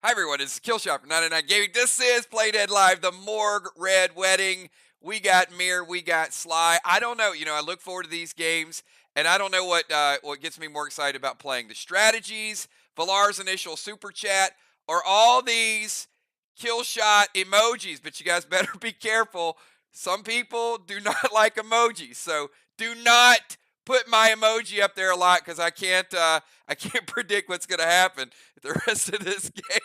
Hi everyone, it's Killshot from 99 Gaming. This is Play Dead Live, the Morgue Red Wedding. We got MIR, we got SLY. I don't know, I look forward to these games, and I don't know what gets me more excited about playing. The strategies, Valar's initial super chat, or all these Killshot emojis. But you guys better be careful. Some people do not like emojis, so do not put my emoji up there a lot because I can't predict what's going to happen the rest of this game.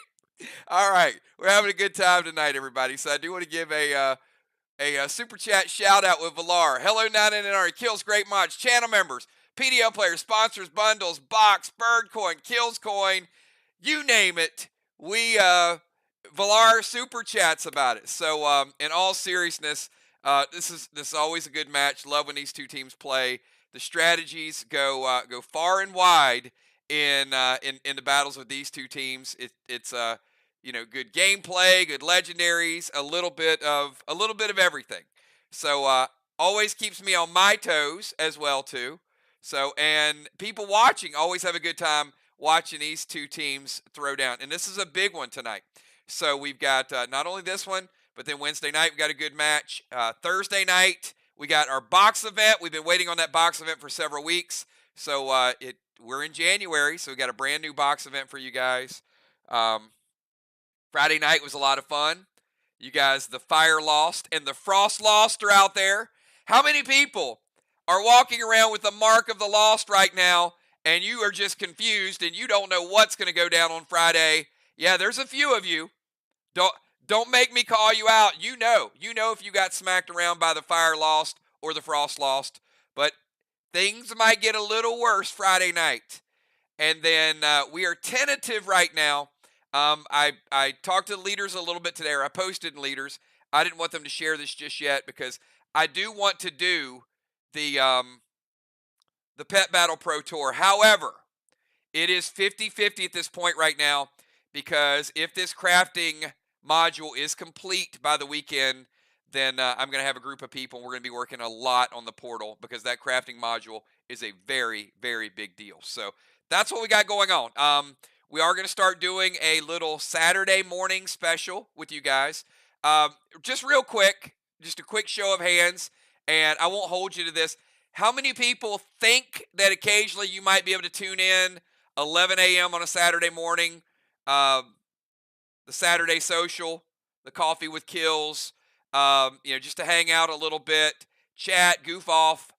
All right, we're having a good time tonight, everybody. So I do want to give a super chat shout out with Valar. Hello, 99 Kills, great mods, channel members, PDL players, sponsors, bundles, box, bird coin, kills coin, you name it. We Valar super chats about it. So in all seriousness, this is always a good match. Love when these two teams play. The strategies go far and wide in the battles with these two teams. It's good gameplay, good legendaries, a little bit of everything. So always keeps me on my toes as well too. So, and people watching always have a good time watching these two teams throw down. And this is a big one tonight. So we've got not only this one, but then Wednesday night we got a good match. Thursday night we got our box event. We've been waiting on that box event for several weeks. So we're in January, so we got a brand new box event for you guys. Friday night was a lot of fun. You guys, the Fire Lost and the Frost Lost are out there. How many people are walking around with the Mark of the Lost right now, and you are just confused and you don't know what's going to go down on Friday? Yeah, there's a few of you. Don't make me call you out. You know if you got smacked around by the Fire Lost or the Frost Lost. But things might get a little worse Friday night. And then we are tentative right now. I talked to the leaders a little bit today, or I posted in leaders. I didn't want them to share this just yet because I do want to do the Pet Battle Pro Tour. However, it is 50-50 at this point right now because if this crafting module is complete by the weekend, then I'm going to have a group of people, and we're going to be working a lot on the portal because that crafting module is a very, very big deal. So that's what we got going on. We are going to start doing a little Saturday morning special with you guys. Just real quick, just a quick show of hands, and I won't hold you to this. How many people think that occasionally you might be able to tune in 11 a.m. on a Saturday morning, the Saturday social, the coffee with kills, just to hang out a little bit, chat, goof off.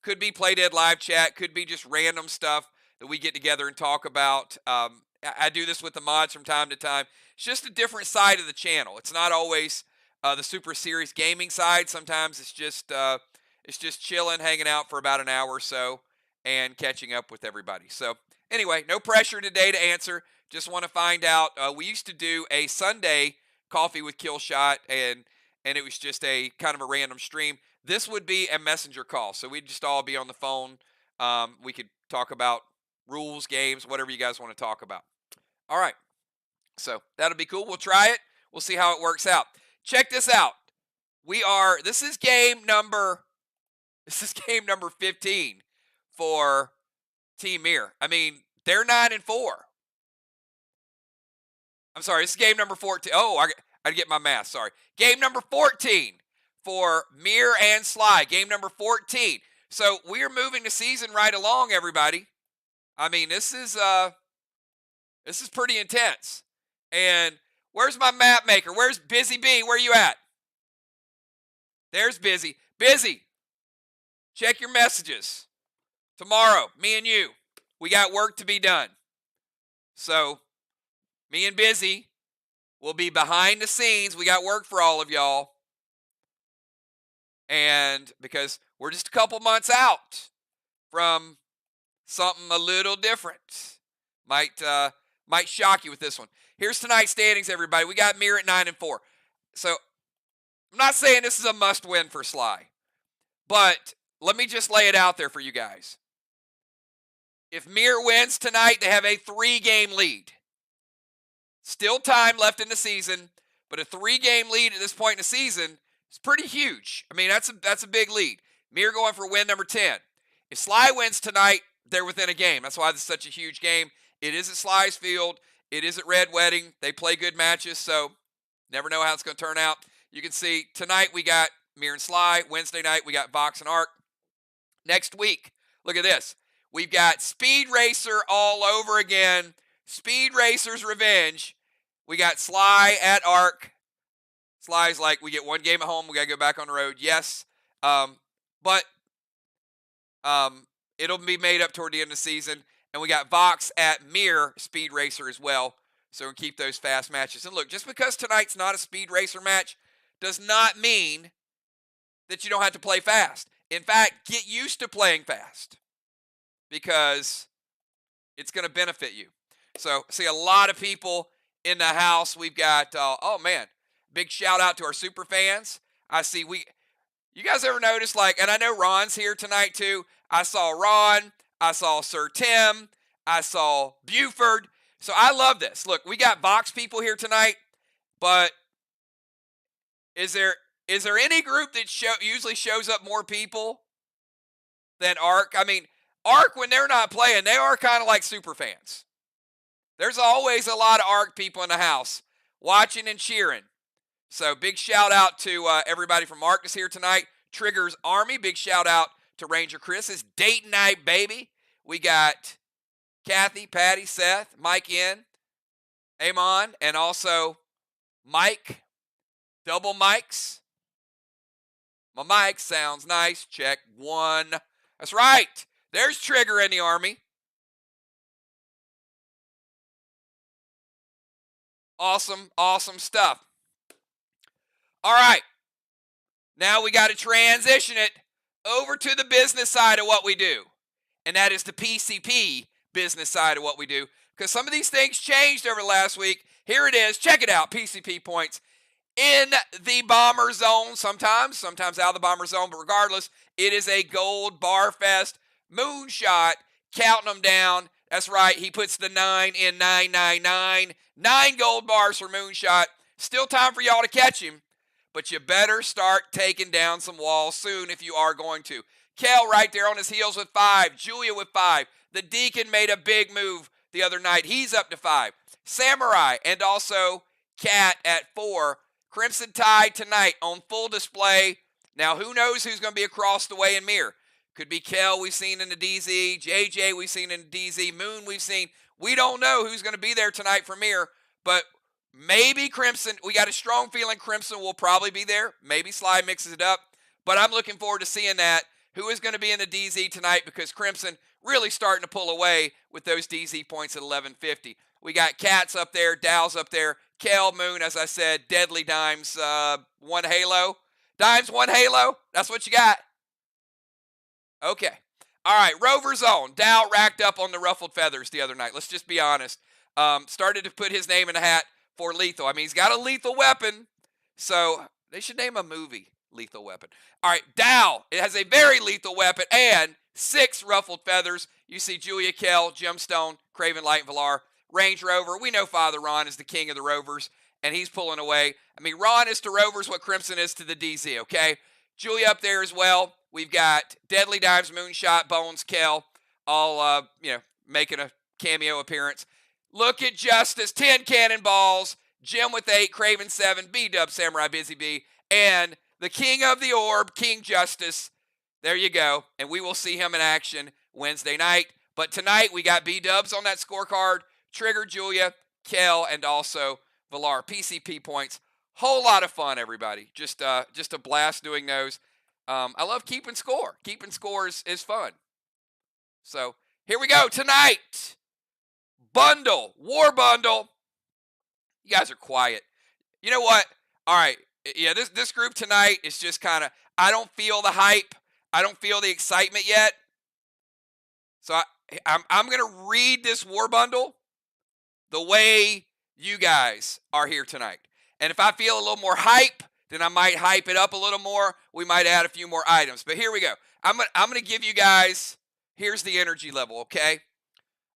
Could be Play Dead live chat, could be just random stuff that we get together and talk about. I do this with the mods from time to time. It's just a different side of the channel. It's not always the super serious gaming side. Sometimes it's just chilling, hanging out for about an hour or so, and catching up with everybody. So anyway, no pressure today to answer. Just want to find out. We used to do a Sunday coffee with Killshot, and it was just a kind of a random stream. This would be a messenger call, so we'd just all be on the phone. We could talk about rules, games, whatever you guys want to talk about. All right, so that'll be cool. We'll try it. We'll see how it works out. Check this out. This is game number 15 for Team MIR. I mean, they're 9-4. I'm sorry, this is game number 14. Oh, I get my math, sorry. Game number 14 for MIR and SLY. Game number 14. So we're moving the season right along, everybody. I mean, this is pretty intense. And where's my map maker? Where's Busy Bee? Where you at? There's Busy. Busy, check your messages. Tomorrow, me and you, we got work to be done. So me and Busy will be behind the scenes. We got work for all of y'all. And because we're just a couple months out from something a little different. Might shock you with this one. Here's tonight's standings, everybody. We got MIR at 9-4. So I'm not saying this is a must-win for SLY, but let me just lay it out there for you guys. If MIR wins tonight, they have a 3-game lead. Still time left in the season, but a 3-game lead at this point in the season is pretty huge. I mean, that's a big lead. MIR going for win number 10. If SLY wins tonight, they're within a game. That's why this is such a huge game. It is at SLY's field. It is at Red Wedding. They play good matches, so never know how it's going to turn out. You can see tonight we got MIR and SLY. Wednesday night we got Vox and Arc. Next week, look at this. We've got Speed Racer all over again. Speed Racer's revenge. We got SLY at Arc. SLY's like, we get one game at home. We got to go back on the road. Yes. But it'll be made up toward the end of the season. And we got Vox at MIR Speed Racer as well. So we'll keep those fast matches. And look, just because tonight's not a Speed Racer match does not mean that you don't have to play fast. In fact, get used to playing fast because it's going to benefit you. So, see a lot of people in the house. We've got, oh man, big shout out to our super fans. I see you guys ever notice, like, and I know Ron's here tonight too. I saw Ron, I saw Sir Tim, I saw Buford. So I love this. Look, we got Vox people here tonight, but is there any group that usually shows up more people than Arc? I mean, Arc, when they're not playing, they are kind of like super fans. There's always a lot of Arc people in the house watching and cheering. So big shout out to everybody from Arc that's here tonight. Trigger's Army, big shout out to Ranger Chris. It's date night, baby. We got Kathy, Patty, Seth, Mike in, Amon, and also Mike. Double mics. My mic sounds nice. Check one. That's right. There's Trigger in the Army. Awesome, awesome stuff. All right. Now we got to transition it over to the business side of what we do. And that is the PCP business side of what we do. Because some of these things changed over the last week. Here it is. Check it out. PCP points in the bomber zone sometimes out of the bomber zone. But regardless, it is a gold bar fest moonshot. Counting them down. That's right. He puts the 9 in 999. 9 gold bars for moonshot. Still time for y'all to catch him. But you better start taking down some walls soon if you are going to. Kel right there on his heels with 5. Julia with 5. The Deacon made a big move the other night. He's up to 5. Samurai and also Cat at 4. Crimson Tide tonight on full display. Now, who knows who's going to be across the way in MIR? Could be Kel we've seen in the DZ. JJ we've seen in the DZ. Moon we've seen. We don't know who's going to be there tonight for MIR, but maybe Crimson. We got a strong feeling Crimson will probably be there. Maybe SLY mixes it up, but I'm looking forward to seeing that. Who is going to be in the DZ tonight because Crimson really starting to pull away with those DZ points at 1150. We got Cats up there, Dow's up there, Kel, Moon, as I said, Deadly Dimes, 1 Halo. Dimes, 1 Halo. That's what you got. Okay. All right, Rover Zone. Dow racked up on the ruffled feathers the other night. Let's just be honest. Started to put his name in a hat for lethal. I mean, he's got a lethal weapon, so they should name a movie Lethal Weapon. All right, Dow. It has a very lethal weapon and 6 ruffled feathers. You see Julia, Kell, Gemstone, Craven Light, and Valar. Range Rover. We know Father Ron is the king of the Rovers, and he's pulling away. I mean, Ron is to Rovers what Crimson is to the DZ, okay? Julia up there as well. We've got Deadly Dimes, Moonshot, Bones, Kell, all, making a cameo appearance. Look at Justice, 10 cannonballs, Jim with 8, Craven 7, B-Dub, Samurai Busy Bee, and the king of the orb, King Justice. There you go. And we will see him in action Wednesday night. But tonight we got B-Dubs on that scorecard, Trigger, Julia, Kell, and also Valar. PCP points. Whole lot of fun, everybody. Just a blast doing those. I love keeping score. Keeping scores is fun. So here we go. Tonight, bundle, war bundle. You guys are quiet. You know what? All right. Yeah, this group tonight is just kind of, I don't feel the hype. I don't feel the excitement yet. So I'm going to read this war bundle the way you guys are here tonight. And if I feel a little more hype, then I might hype it up a little more. We might add a few more items. But here we go. I'm going to give you guys, here's the energy level, okay?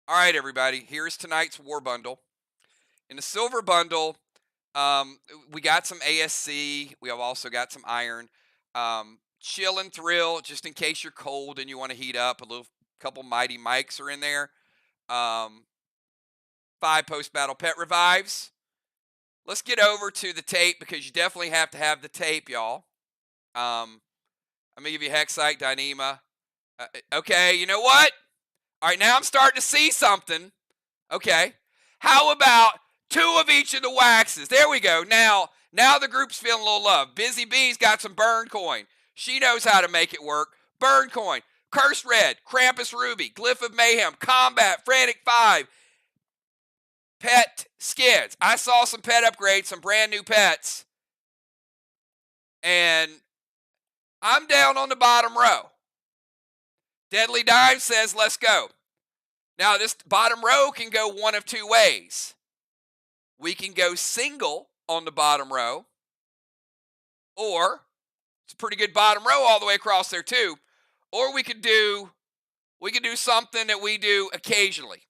All right, everybody. Here's tonight's war bundle. In the silver bundle, we got some ASC. We have also got some iron. Chill and Thrill, just in case you're cold and you want to heat up. A couple Mighty Mikes are in there. 5 post-battle pet revives. Let's get over to the tape because you definitely have to have the tape, y'all. I'm going to give you Hexite, Dyneema. Okay, you know what? All right, now I'm starting to see something. Okay. How about 2 of each of the waxes? There we go. Now the group's feeling a little love. Busy Bee's got some burn coin. She knows how to make it work. Burn coin. Cursed Red, Krampus Ruby, Glyph of Mayhem, Combat, Frantic 5, pet skins. I saw some pet upgrades, some brand new pets, and I'm down on the bottom row. Deadly Dime says, let's go. Now, this bottom row can go one of 2 ways. We can go single on the bottom row, or it's a pretty good bottom row all the way across there too. Or we could do something that we do occasionally.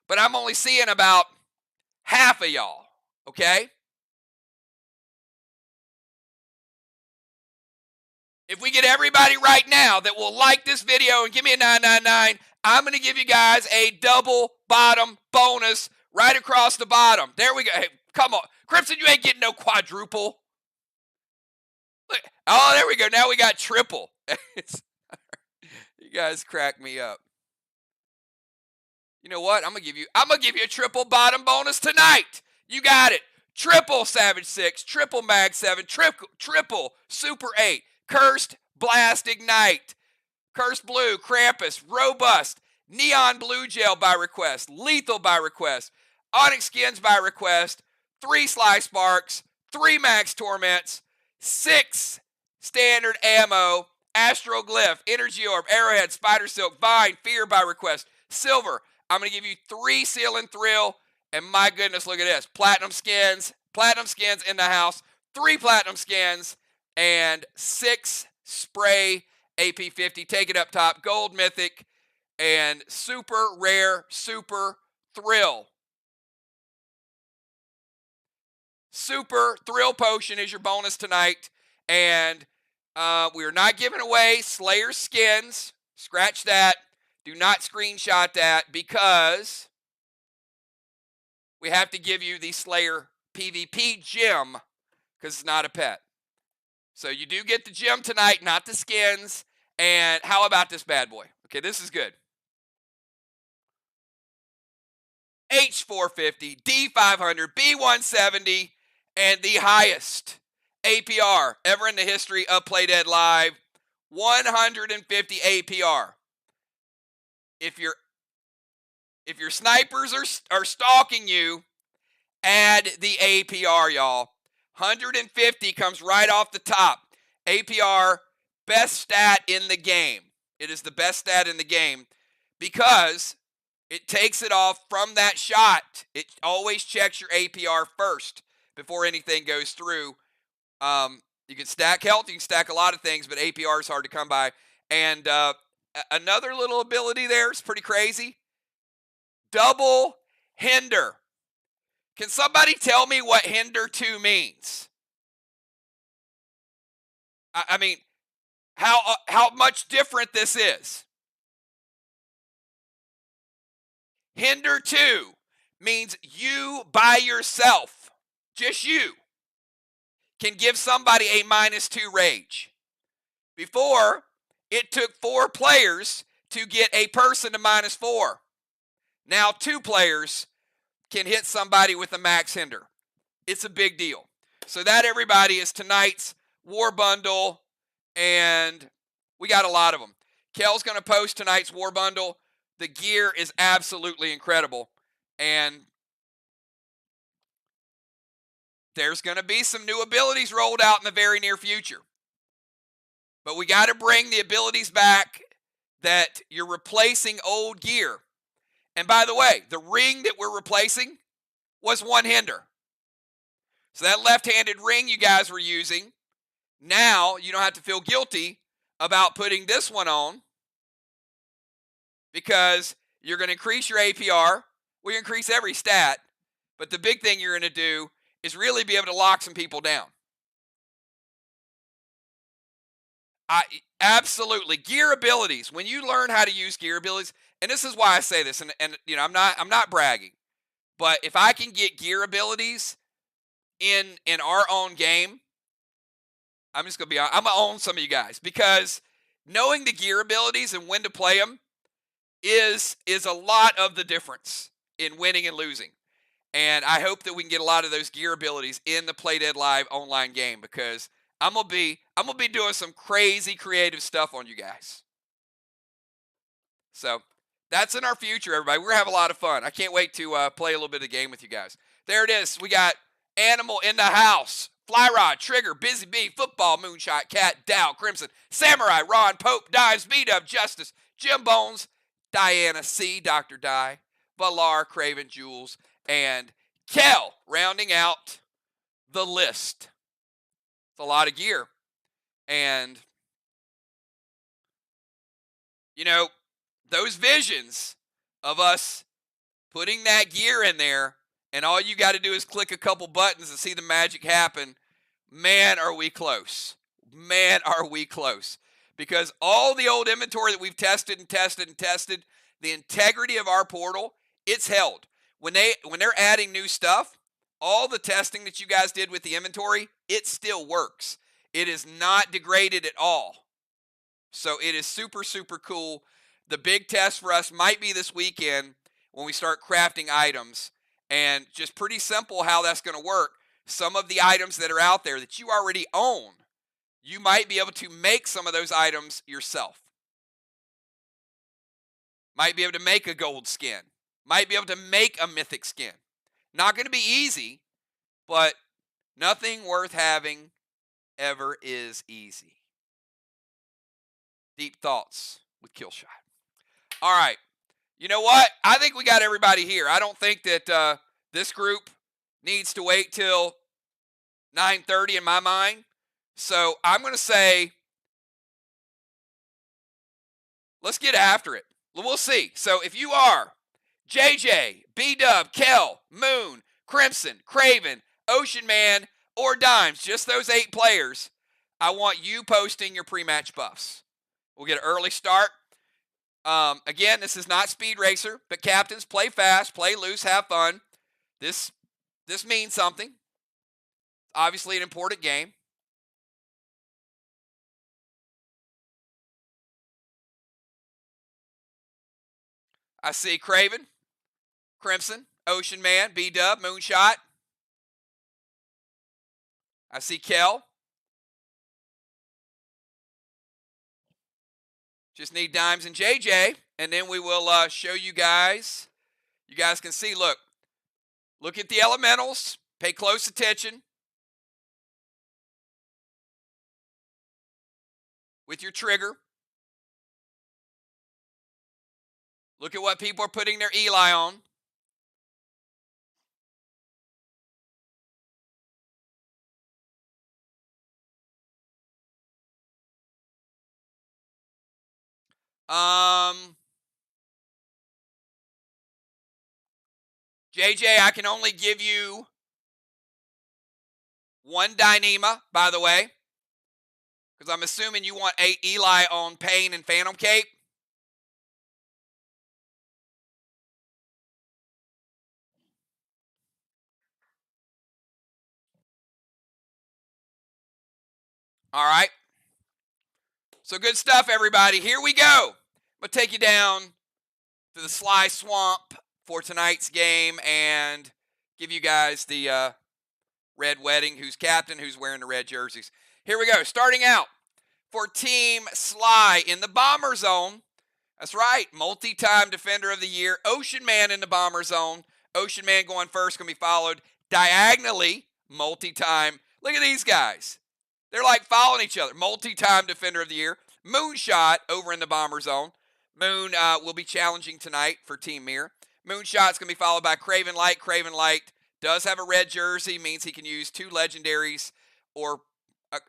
But I'm only seeing about half of y'all, okay? If we get everybody right now that will like this video and give me a 999, I'm going to give you guys a double bottom bonus right across the bottom. There we go. Hey, come on. Crimson, you ain't getting no quadruple. Look. Oh, there we go. Now we got triple. You guys crack me up. You know what? I'm gonna give you a triple bottom bonus tonight. You got it. Triple Savage 6, triple Mag 7, triple Super 8, Cursed Blast Ignite, Cursed Blue, Krampus, Robust, Neon Blue Gel by request, Lethal by request, Onyx Skins by request, 3 SLY Sparks, 3 Max Torments, 6 Standard Ammo, Astro Glyph, Energy Orb, Arrowhead, Spider Silk, Vine, Fear by request, Silver. I'm going to give you 3 Seal and Thrill, and my goodness, look at this. Platinum skins in the house, 3 Platinum skins, and 6 Spray AP50. Take it up top. Gold Mythic, and Super Rare, Super Thrill. Super Thrill Potion is your bonus tonight, and we are not giving away Slayer skins. Scratch that. Do not screenshot that because we have to give you the Slayer PvP gem because it's not a pet. So you do get the gem tonight, not the skins. And how about this bad boy? Okay, this is good. H450, D500, B170, and the highest APR ever in the history of Play Dead Live, 150 APR. If your snipers are stalking you, add the APR, y'all. 150 comes right off the top. APR, best stat in the game. It is the best stat in the game because it takes it off from that shot. It always checks your APR first before anything goes through. You can stack health, you can stack a lot of things, but APR is hard to come by. And another little ability there is pretty crazy. Double Hinder. Can somebody tell me what Hinder 2 means? I mean, how much different this is. Hinder 2 means you by yourself, just you, can give somebody a -2 rage. Before, it took 4 players to get a person to -4. Now 2 players can hit somebody with a max hinder. It's a big deal. So that, everybody, is tonight's War Bundle, and we got a lot of them. Kel's going to post tonight's War Bundle. The gear is absolutely incredible, and there's going to be some new abilities rolled out in the very near future. But we got to bring the abilities back that you're replacing old gear. And by the way, the ring that we're replacing was 1 hinder. So that left-handed ring you guys were using, now you don't have to feel guilty about putting this one on because you're going to increase your APR. We increase every stat, but the big thing you're going to do is really be able to lock some people down. Absolutely. Gear abilities. When you learn how to use gear abilities, and this is why I say this, and I'm not bragging, but if I can get gear abilities in our own game, I'm just gonna be I'm gonna own some of you guys, because knowing the gear abilities and when to play them is a lot of the difference in winning and losing. And I hope that we can get a lot of those gear abilities in the Play Dead Live online game, because I'm gonna be doing some crazy creative stuff on you guys. So that's in our future, everybody. We're gonna have a lot of fun. I can't wait to play a little bit of the game with you guys. There it is. We got Animal in the house. Fly Rod, Trigger, Busy Bee, Football, Moonshot, Cat, Dow, Crimson, Samurai, Ron, Pope, Dives, B-Dub, Justice, Jim Bones, Diana C, Dr. Di, Valar, Craven, Jules, and Kel, rounding out the list. It's a lot of gear. And, those visions of us putting that gear in there, and all you got to do is click a couple buttons and see the magic happen. Man, are we close. Man, are we close. Because all the old inventory that we've tested and tested and tested, the integrity of our portal, it's held. When they're adding new stuff, all the testing that you guys did with the inventory, it still works. It is not degraded at all. So it is super, super cool. The big test for us might be this weekend when we start crafting items. And just pretty simple how that's going to work. Some of the items that are out there that you already own, you might be able to make some of those items yourself. Might be able to make a gold skin. Might be able to make a mythic skin. Not going to be easy, but nothing worth having ever is easy. Deep thoughts with Killshot. All right. You know what? I think we got everybody here. I don't think that this group needs to wait till 9:30 in my mind. So I'm going to say, let's get after it. We'll see. So if you are JJ, B-Dub, Kel, Moon, Crimson, Craven, Ocean Man, or Dimes, just those 8 players, I want you posting your pre-match buffs. We'll get an early start. Again, this is not Speed Racer, but captains, play fast, play loose, have fun. This means something. Obviously an important game. I see Craven, Crimson, Ocean Man, B-Dub, Moonshot. I see Kel. Just need Dimes and JJ, and then we will show you guys. You guys can see, look at the elementals. Pay close attention. With your trigger. Look at what people are putting their Eli on. JJ, I can only give you one Dyneema, by the way, because I'm assuming you want 8 Eli on Pain and Phantom Cape. All right. So good stuff, everybody. Here we go. I'm going to take you down to the SLY Swamp for tonight's game and give you guys the Red Wedding, who's captain, who's wearing the red jerseys. Here we go. Starting out for Team SLY in the Bomber Zone. That's right. Multi-time Defender of the Year. Ocean Man in the Bomber Zone. Ocean Man going first, going to be followed diagonally. Multi-time. Look at these guys. They're like following each other. Multi-time Defender of the Year. Moonshot over in the Bomber Zone. Moon will be challenging tonight for Team MIR. Moonshot's going to be followed by Craven Light. Craven Light does have a red jersey, means he can use 2 legendaries or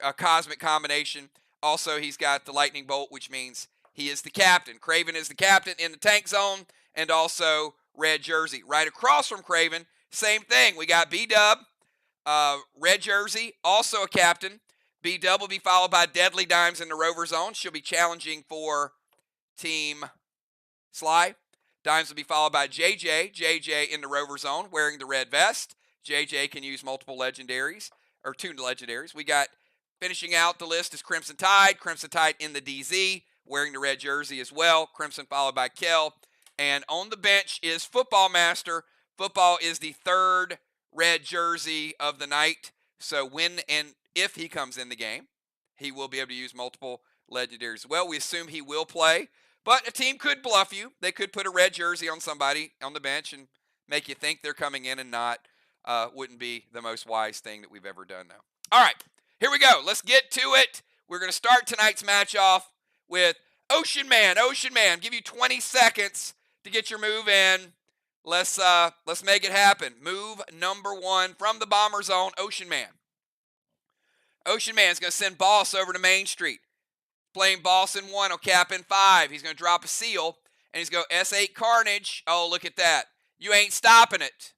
a cosmic combination. Also, he's got the Lightning Bolt, which means he is the captain. Craven is the captain in the tank zone and also red jersey. Right across from Craven, same thing. We got B-Dub, red jersey, also a captain. B-Dub will be followed by Deadly Dimes in the Rover Zone. She'll be challenging for Team SLY. Dimes will be followed by JJ. JJ in the Rover Zone wearing the red vest. JJ can use multiple legendaries, or 2 legendaries. We got, finishing out the list is Crimson Tide. Crimson Tide in the DZ, wearing the red jersey as well. Crimson followed by Kel. And on the bench is Football Master. Football is the 3rd red jersey of the night. So when and if he comes in the game, he will be able to use multiple legendaries as well. We assume he will play. But a team could bluff you. They could put a red jersey on somebody on the bench and make you think they're coming in and not. Wouldn't be the most wise thing that we've ever done, though. All right, here we go. Let's get to it. We're going to start tonight's match off with Ocean Man. Ocean Man, give you 20 seconds to get your move in. Let's make it happen. Move number 1 from the Bomber Zone, Ocean Man. Ocean Man's going to send Boss over to Main Street. Playing Boss in 1, he'll cap in 5. He's going to drop a seal, and he's going to S8 Carnage. Oh, look at that. You ain't stopping it.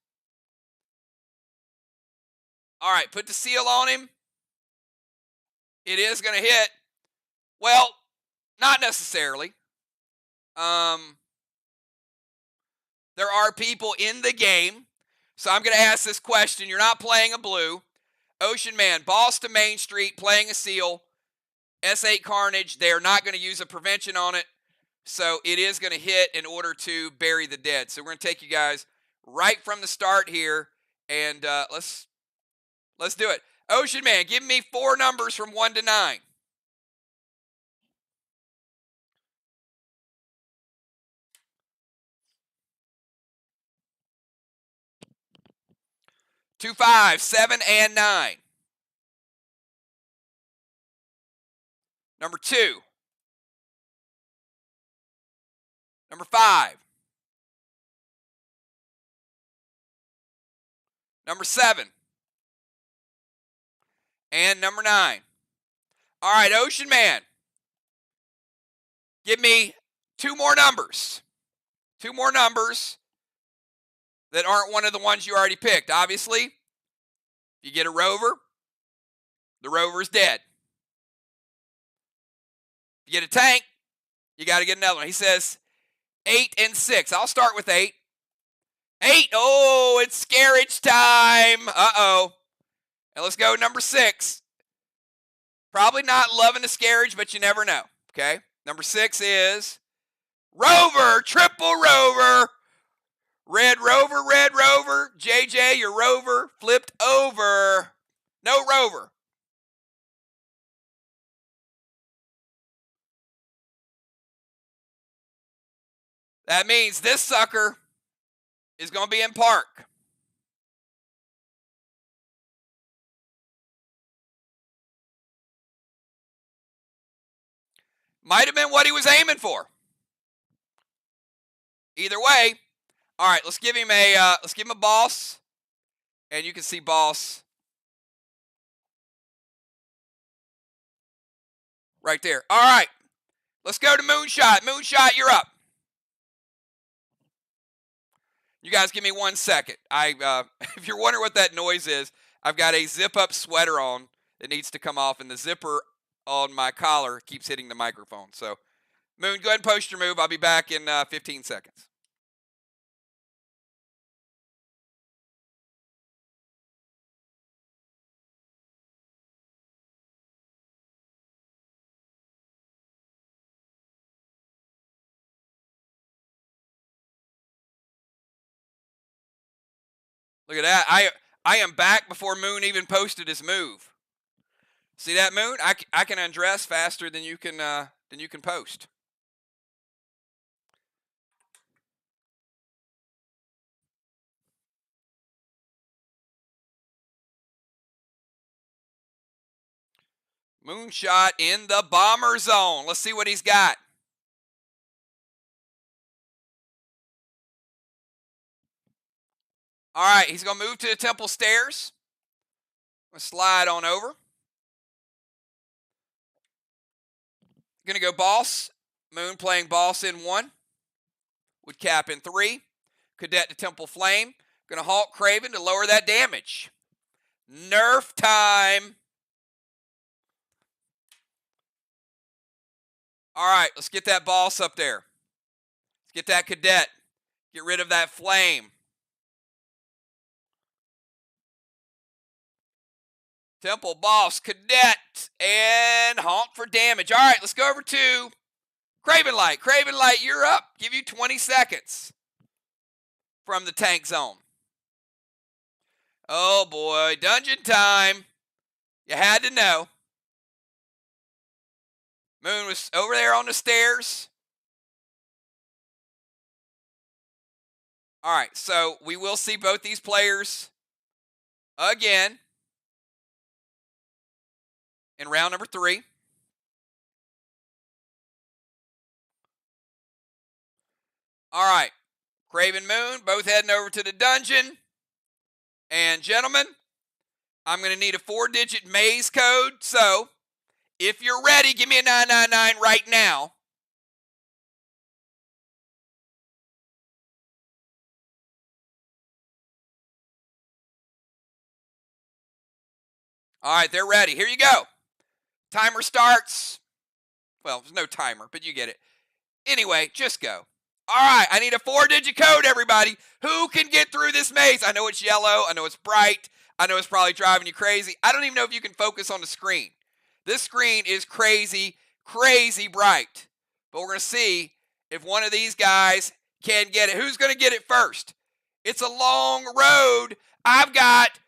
All right, put the seal on him. It is going to hit. Well, not necessarily. There are people in the game, so I'm going to ask this question. You're not playing a blue. Ocean Man, Boss to Main Street, playing a seal. S8 Carnage, they're not going to use a prevention on it, so it is going to hit in order to bury the dead. So we're going to take you guys right from the start here, and let's do it. Ocean Man, give me 4 numbers from 1 to 9. 2, 5, 7, and 9. Number 2. Number 5. Number 7. And number 9. All right, Ocean Man. Give me 2 more numbers. 2 more numbers that aren't one of the ones you already picked. Obviously, if you get a Rover, the Rover is dead. If you get a tank, you got to get another one. He says 8 and 6. I'll start with 8. 8. Oh, it's Scarage time. Uh-oh. And let's go number 6. Probably not loving the Scarage, but you never know. Okay? Number 6 is Rover. Triple Rover. Red Rover, Red Rover. JJ, your Rover flipped over. No Rover. That means this sucker is going to be in park. Might have been what he was aiming for. Either way, all right. Let's give him a Boss, and you can see Boss right there. All right, let's go to Moonshot. Moonshot, you're up. You guys give me 1 second. If you're wondering what that noise is, I've got a zip-up sweater on that needs to come off, and the zipper on my collar keeps hitting the microphone. So, Moon, go ahead and post your move. I'll be back in 15 seconds. Look at that. I am back before Moon even posted his move. See that, Moon? I can undress faster than you can post. Moonshot in the Bomber Zone. Let's see what he's got. All right, he's going to move to the temple stairs. I'm going to slide on over. Going to go Boss. Moon playing Boss in 1. Would cap in 3. Cadet to Temple Flame. Going to halt Craven to lower that damage. Nerf time. All right, let's get that boss up there. Let's get that cadet. Get rid of that flame. Temple, boss, cadet, and honk for damage. All right, let's go over to Craven Light. Craven Light, you're up. Give you 20 seconds from the tank zone. Oh boy, dungeon time. You had to know. Moon was over there on the stairs. All right, so we will see both these players again in round number 3. All right, Craven Moon, both heading over to the dungeon. And gentlemen, I'm going to need a 4-digit maze code. So if you're ready, give me a 999 right now. All right, they're ready. Here you go. Timer starts. Well, there's no timer, but you get it. Anyway, just go. All right, I need a 4-digit code, everybody. Who can get through this maze? I know it's yellow. I know it's bright. I know it's probably driving you crazy. I don't even know if you can focus on the screen. This screen is crazy, crazy bright. But we're going to see if one of these guys can get it. Who's going to get it first? It's a long road. I've got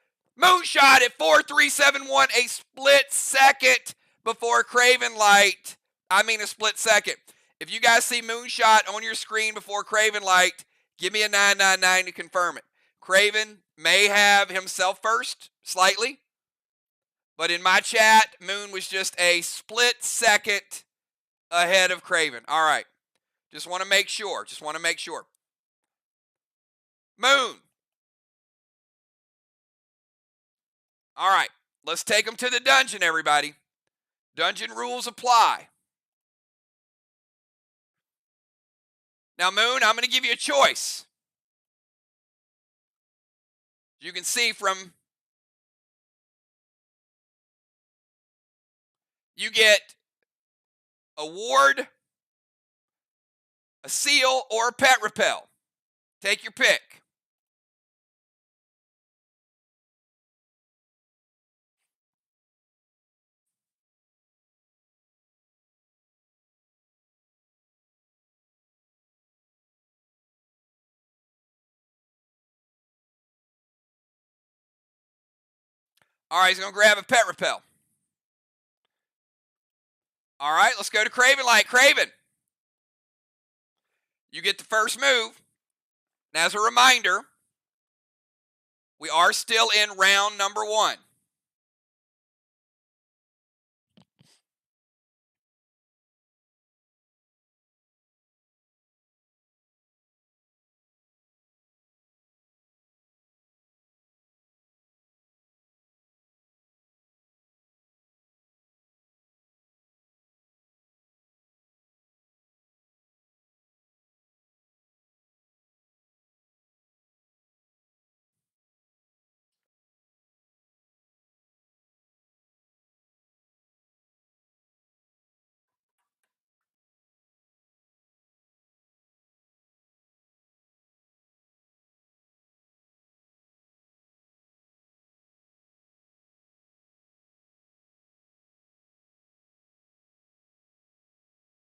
Moonshot at 4371, a split second before Craven Light. I mean a split second. If you guys see Moonshot on your screen before Craven Light, give me a 999 to confirm it. Craven may have himself first, slightly. But in my chat, Moon was just a split second ahead of Craven. All right. Just want to make sure. Moon. All right. Let's take them to the dungeon, everybody. Dungeon rules apply. Now, Moon, I'm going to give you a choice. You can see from, you get a ward, a seal, or a pet repel. Take your pick. All right, he's going to grab a pet repel. All right, let's go to Craven Light. Craven, you get the first move. And as a reminder, we are still in round number 1.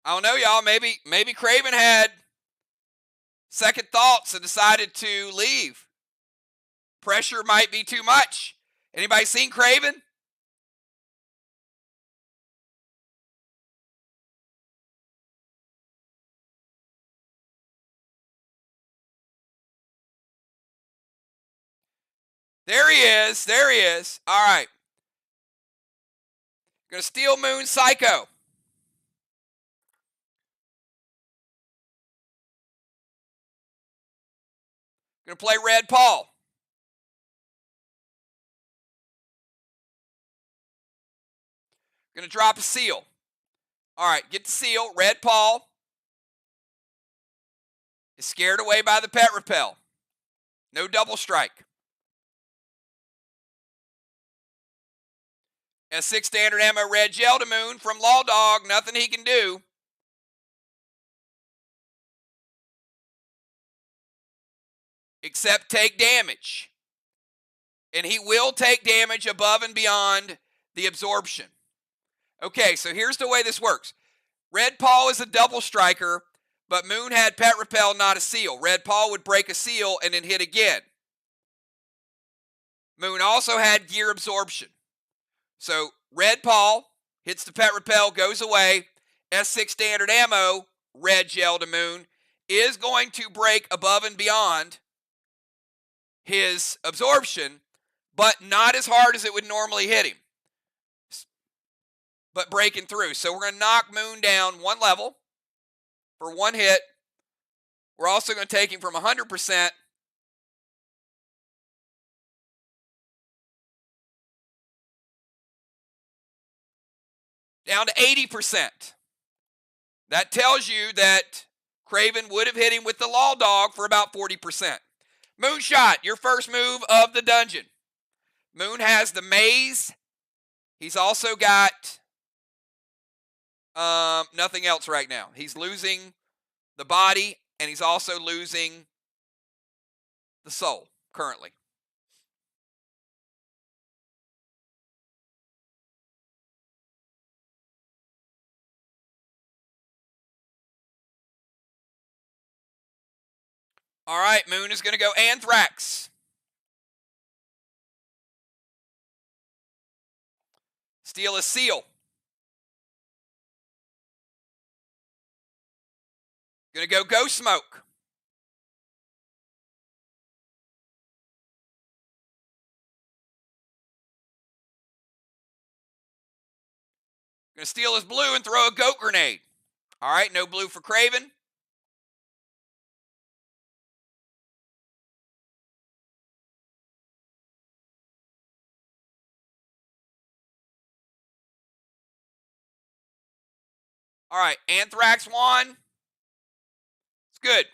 I don't know, y'all. Maybe Craven had second thoughts and decided to leave. Pressure might be too much. Anybody seen Craven? There he is. All right. Gonna steal Moon Psycho. Gonna play Red Paul. Gonna drop a seal. All right, get the seal. Red Paul is scared away by the pet repel. No double strike. S6 standard ammo red gel to Moon from Law Dog. Nothing he can do. except take damage. And he will take damage above and beyond the absorption. Okay, so here's the way this works. Red Paw is a double striker, but Moon had Pet Repel, not a seal. Red Paw would break a seal and then hit again. Moon also had gear absorption. So Red Paw hits the Pet Repel, goes away. S6 standard ammo, red gel to Moon, is going to break above and beyond his absorption, but not as hard as it would normally hit him, but breaking through. So we're going to knock Moon down one level for one hit. We're also going to take him from 100% down to 80%. That tells you that Craven would have hit him with the Law Dog for about 40%. Moonshot, your first move of the dungeon. Moon has the maze. He's also got nothing else right now. He's losing the body, and he's also losing the soul currently. All right, Moon is going to go Anthrax. Steal a seal. Going to go Ghost Smoke. Going to steal his blue and throw a Goat Grenade. All right, no blue for Craven. All right, Anthrax won. It's good.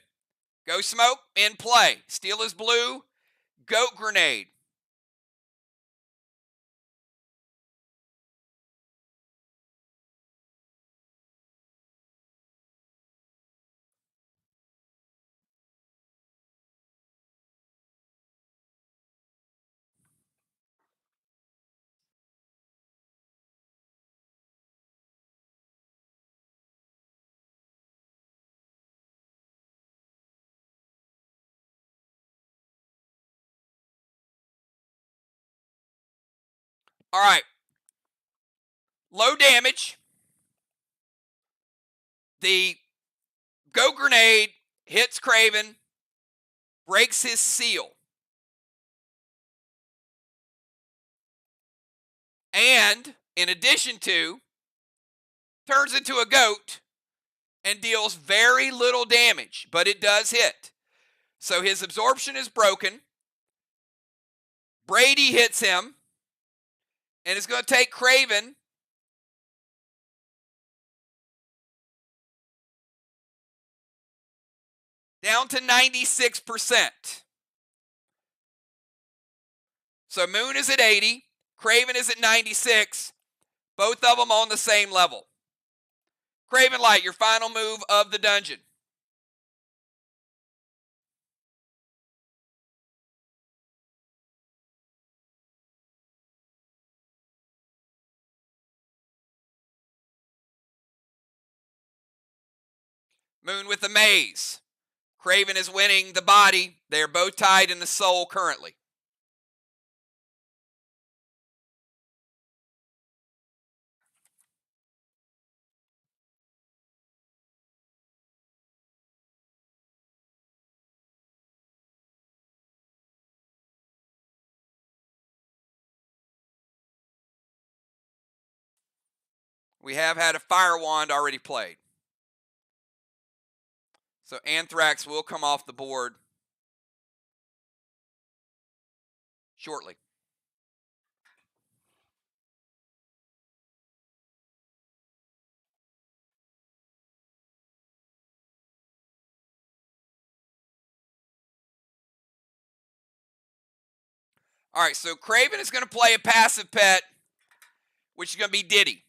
Ghost Smoke in play. Steal his blue. Goat Grenade. All right. Low damage. The Goat Grenade hits Craven, breaks his seal. And, in addition to, turns into a goat and deals very little damage, but it does hit. So his absorption is broken. Brady hits him, and it's going to take Craven down to 96%. So Moon is at 80, Craven is at 96, both of them on the same level. Craven Light, your final move of the dungeon. Moon with the maze. Craven is winning the body. They are both tied in the soul currently. We have had a Fire Wand already played. So Anthrax will come off the board shortly. All right, so Craven is going to play a passive pet, which is going to be Diddy.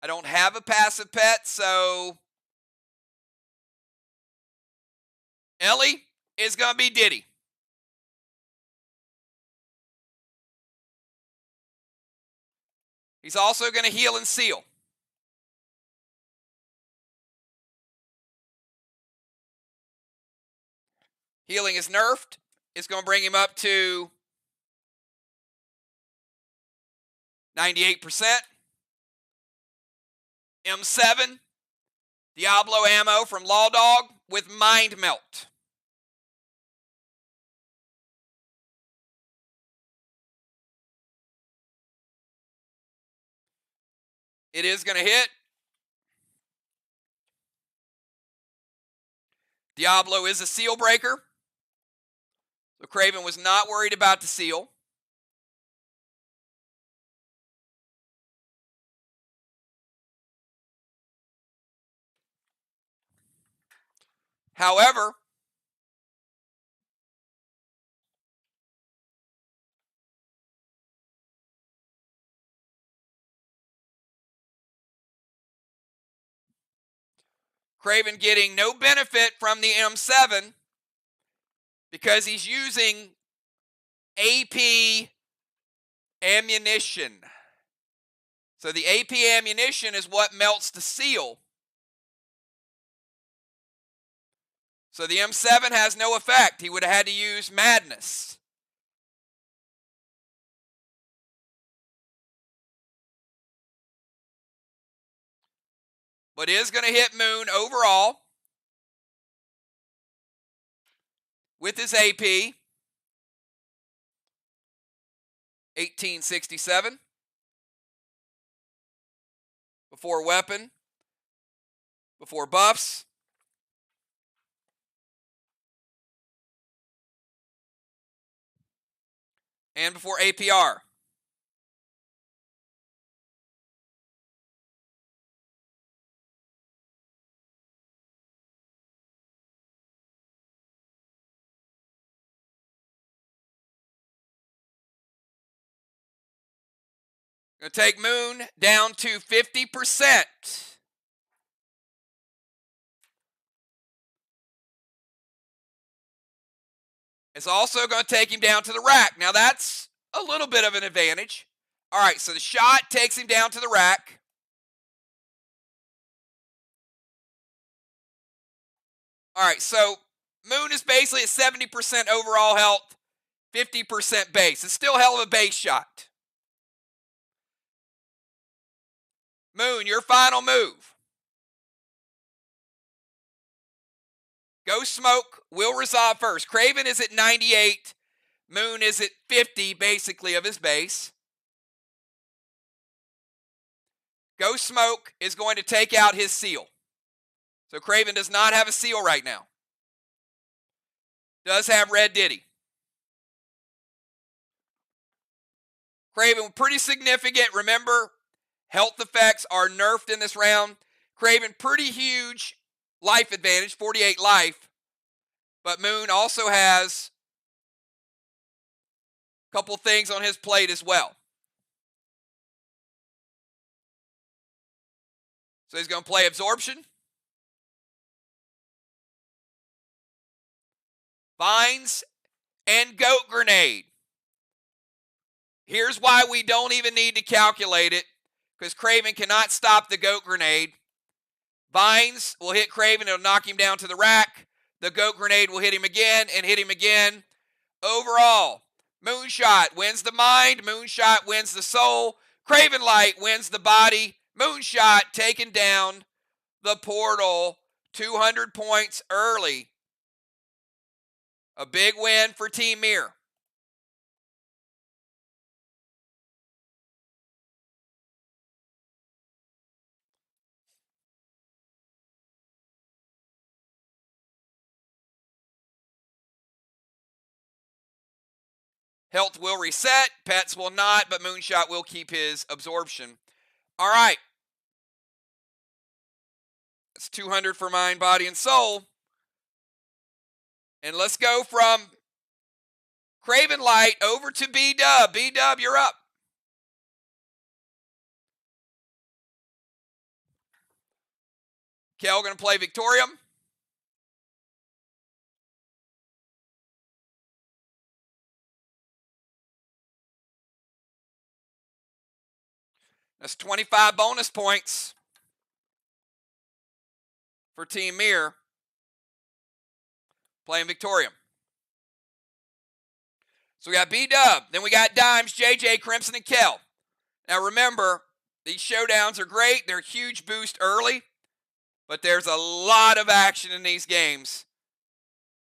I don't have a passive pet, so Ellie is going to be Diddy. He's also going to heal and seal. Healing is nerfed. It's going to bring him up to 98%. M7, Diablo ammo from Law Dog with Mind Melt. It is going to hit. Diablo is a seal breaker. So Craven was not worried about the seal. However, Craven getting no benefit from the M7 because he's using AP ammunition. So the AP ammunition is what melts the seal. So the M7 has no effect. He would have had to use Madness. But is going to hit Moon overall with his AP. 1867. Before weapon. Before buffs. And before APR. Going to take Moon down to 50%. It's also going to take him down to the rack. Now that's a little bit of an advantage. All right, so the shot takes him down to the rack. All right, so Moon is basically at 70% overall health, 50% base. It's still a hell of a base shot. Moon, your final move. Ghost Smoke will resolve first. Craven is at 98. Moon is at 50, basically, of his base. Ghost Smoke is going to take out his seal. So Craven does not have a seal right now. Does have Red Diddy. Craven, pretty significant. Remember, health effects are nerfed in this round. Craven, pretty huge life advantage, 48 life. But Moon also has a couple things on his plate as well. So he's going to play Absorption. Vines and Goat Grenade. Here's why we don't even need to calculate it, because Craven cannot stop the Goat Grenade. Vines will hit Craven. It'll knock him down to the rack. The Goat Grenade will hit him again and hit him again. Overall, Moonshot wins the mind. Moonshot wins the soul. Craven Light wins the body. Moonshot taking down the portal 200 points early. A big win for Team MIR. Health will reset. Pets will not, but Moonshot will keep his absorption. All right. That's 200 for mind, body, and soul. And let's go from Craven Light over to B-Dub. B-Dub, you're up. Kel going to play Victorium. That's 25 bonus points for Team MIR playing Victorium. So we got B-Dub. Then we got Dimes, JJ, Crimson, and Kel. Now remember, these showdowns are great. They're a huge boost early, but there's a lot of action in these games.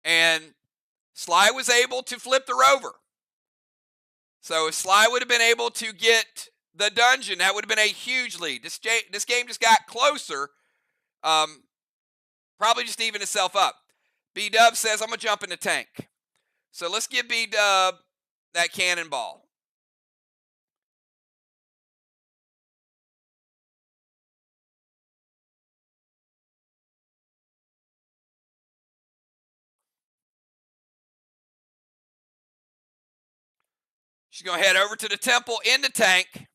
And SLY was able to flip the rover. So if SLY would have been able to get the dungeon, that would have been a huge lead. This game just got closer. Probably just evened itself up. B-Dub says, I'm going to jump in the tank. So let's give B-Dub that cannonball. She's going to head over to the temple in the tank.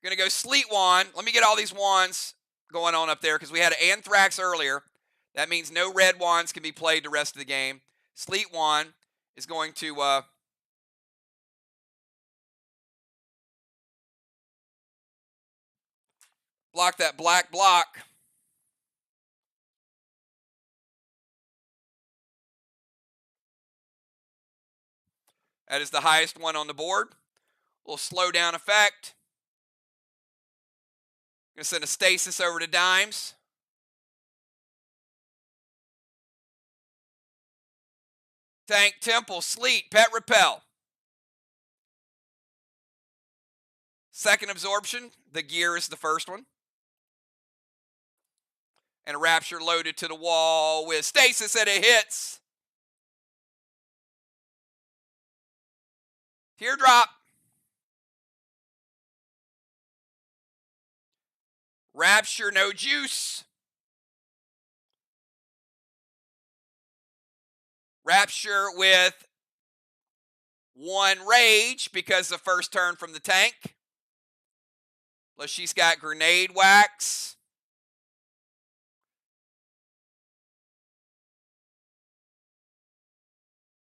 Going to go Sleet Wand. Let me get all these wands going on up there because we had an Anthrax earlier. That means no red wands can be played the rest of the game. Sleet Wand is going to block that black block. That is the highest one on the board. A little slow down effect. Going to send a stasis over to Dimes. Tank, Temple, Sleet, Pet Repel. Second absorption. The gear is the first one. And a Rapture loaded to the wall with stasis, and it hits. Teardrop. Rapture, no juice. Rapture with 1 rage because the first turn from the tank. Plus she's got grenade wax.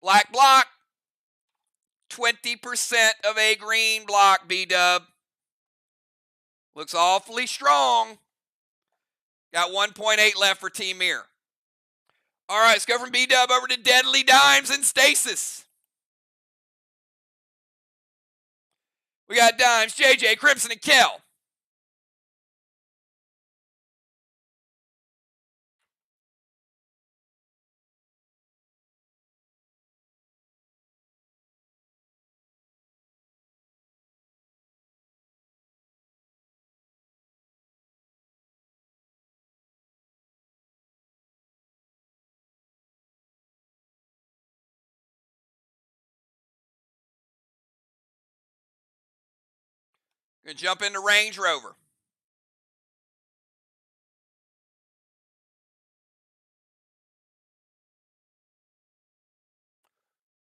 Black block. 20% of a green block, B-Dub. Looks awfully strong. Got 1.8 left for Team MIR. All right, let's go from B-Dub over to Deadly Dimes and Stasis. We got Dimes, JJ, Crimson, and Kel. Gonna jump into Range Rover.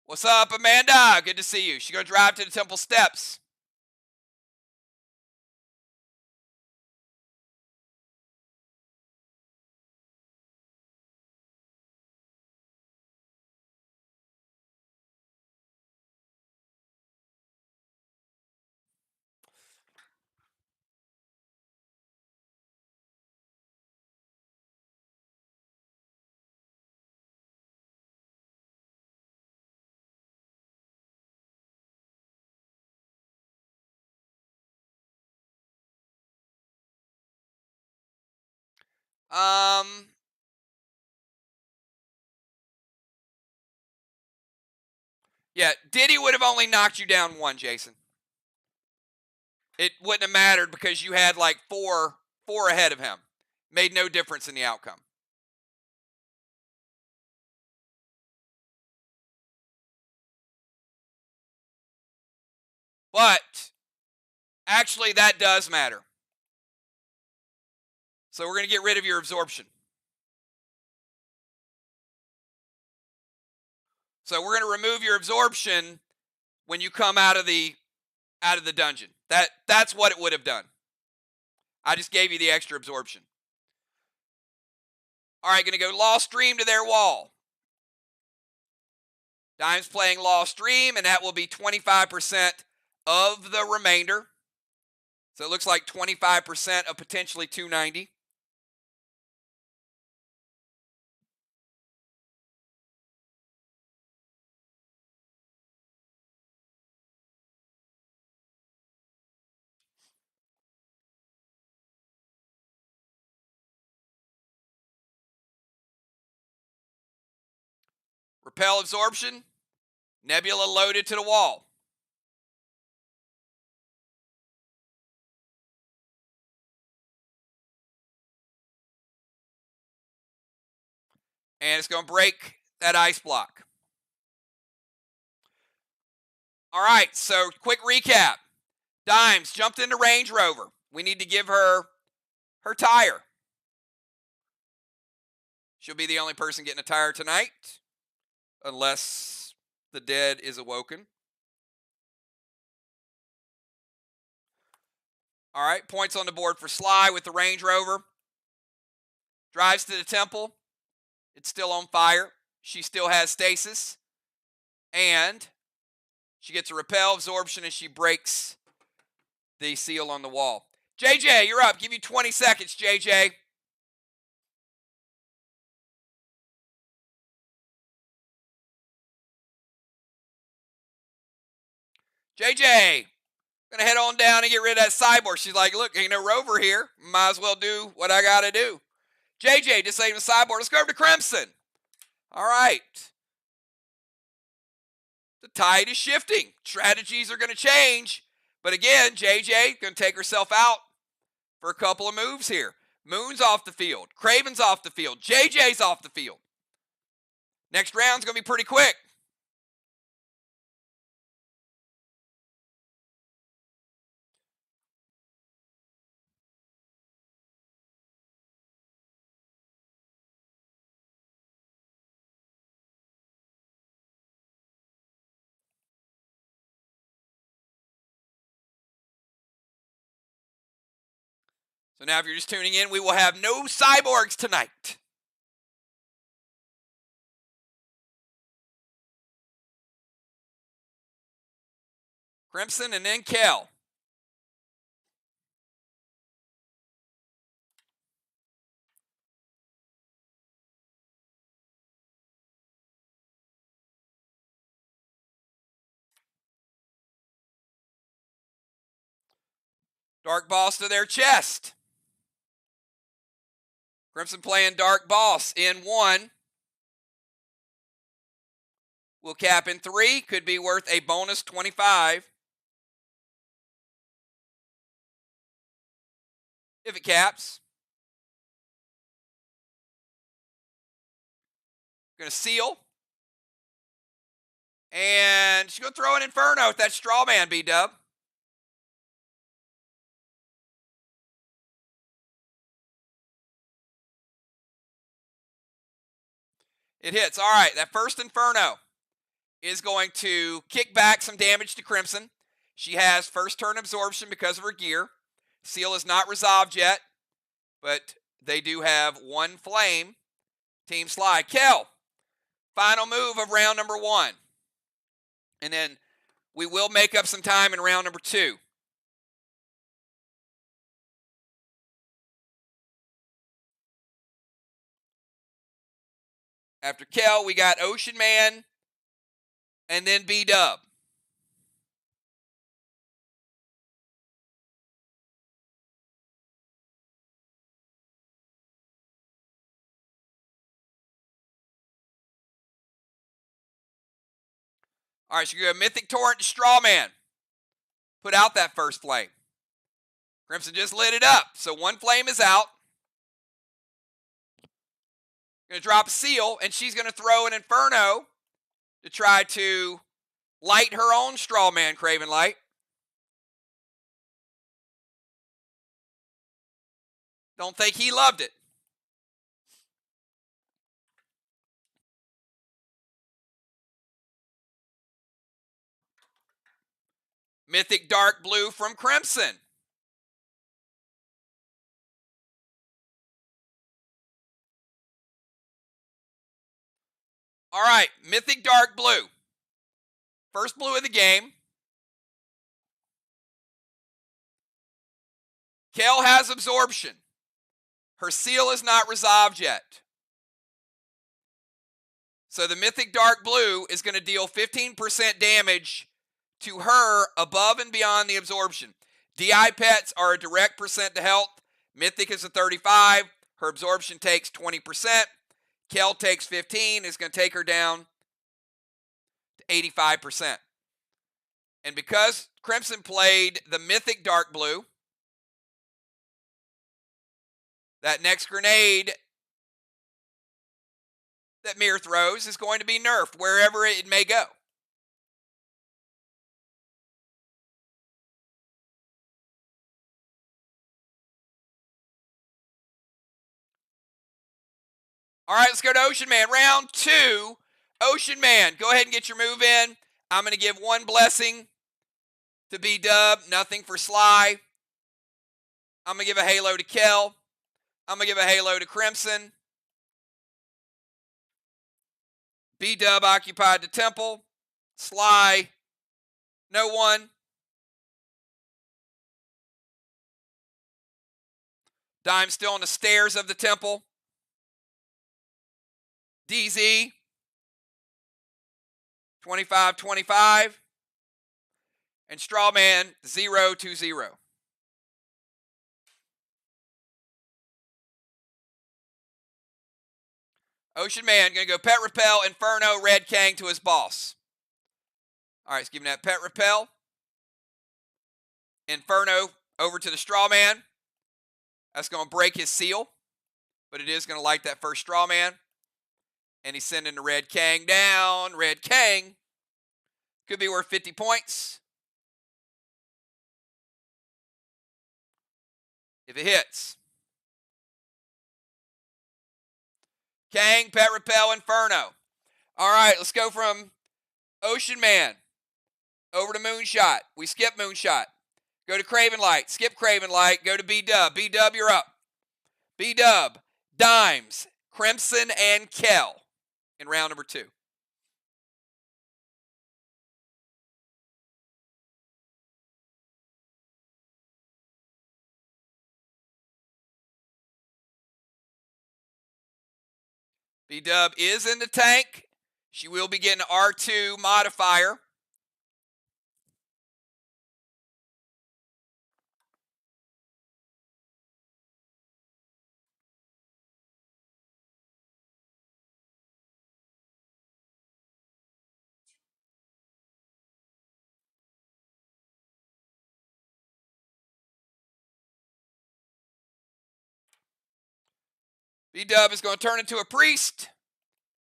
What's up, Amanda? Good to see you. She's gonna drive to the temple steps. Yeah, Diddy would have only knocked you down 1, Jason. It wouldn't have mattered because you had like four ahead of him. Made no difference in the outcome. But actually, that does matter. So we're going to get rid of your absorption. So we're going to remove your absorption when you come out of the dungeon. That's what it would have done. I just gave you the extra absorption. All right, going to go Lost Stream to their wall. Dime's playing Lost Dream, and that will be 25% of the remainder. So it looks like 25% of potentially 290. Repel Absorption. Nebula loaded to the wall. And it's going to break that ice block. All right, so quick recap. Dimes jumped into Range Rover. We need to give her her tire. She'll be the only person getting a tire tonight, unless the dead is awoken. All right, points on the board for SLY with the Range Rover. Drives to the temple. It's still on fire. She still has stasis. And she gets a repel absorption and she breaks the seal on the wall. JJ, you're up. Give you 20 seconds, JJ. JJ, gonna head on down and get rid of that cyborg. She's like, look, ain't no rover here. Might as well do what I gotta do. JJ, disable the cyborg. Let's go over to Crimson. All right. The tide is shifting. Strategies are going to change. But again, JJ going to take herself out for a couple of moves here. Moon's off the field. Craven's off the field. JJ's off the field. Next round's going to be pretty quick. So now if you're just tuning in, we will have no cyborgs tonight. Crimson and then Kel. Dark Boss to their chest. Crimson playing Dark Boss in 1. Will cap in 3. Could be worth a bonus 25. If it caps. Going to seal. And she's going to throw an Inferno with that straw man, B-dub. It hits. All right, that first Inferno is going to kick back some damage to Crimson. She has first turn absorption because of her gear. Seal is not resolved yet, but they do have 1 flame. Team SLY. Kel, final move of round number 1. And then we will make up some time in round number 2. After Kel, we got Ocean Man and then B-dub. All right, so you go Mythic Torrent to Straw Man. Put out that first flame. Crimson just lit it up. So 1 flame is out. Going to drop a seal, and she's going to throw an Inferno to try to light her own Straw Man Craven Light. Don't think he loved it. Mythic Dark Blue from Crimson. All right, Mythic Dark Blue. First blue of the game. Kel has absorption. Her seal is not resolved yet. So the Mythic Dark Blue is going to deal 15% damage to her above and beyond the absorption. DI pets are a direct percent to health. Mythic is a 35. Her absorption takes 20%. Kel takes 15. It's going to take her down to 85%. And because Crimson played the Mythic Dark Blue, that next grenade that MIR throws is going to be nerfed wherever it may go. All right, let's go to Ocean Man. Round 2. Ocean Man, go ahead and get your move in. I'm going to give one blessing to B-Dub, nothing for SLY. I'm going to give a halo to Kel. I'm going to give a halo to Crimson. B-Dub occupied the temple. SLY, no one. Dime still on the stairs of the temple. DZ, 25-25. And Strawman, 0-0. Ocean Man going to go Pet Repel, Inferno, Red Kang to his boss. All right, he's giving that Pet Repel. Inferno over to the Strawman. That's going to break his seal, but it is going to light that first Strawman. And he's sending the Red Kang down. Red Kang could be worth 50 points. If it hits. Kang, Pet Repel, Inferno. All right, let's go from Ocean Man over to Moonshot. We skip Moonshot. Go to Craven Light. Skip Craven Light. Go to B-Dub. B-Dub, you're up. B-Dub, Dimes, Crimson, and Kel in round number 2. B-Dub is in the tank. She will be getting R2 modifier. B-Dub is going to turn into a priest.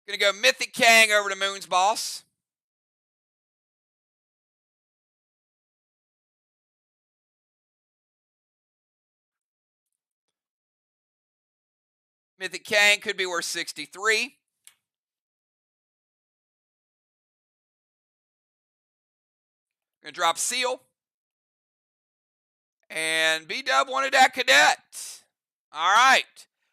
Going to go Mythic Kang over to Moon's boss. Mythic Kang could be worth 63. Going to drop Seal. And B-Dub wanted that cadet. All right.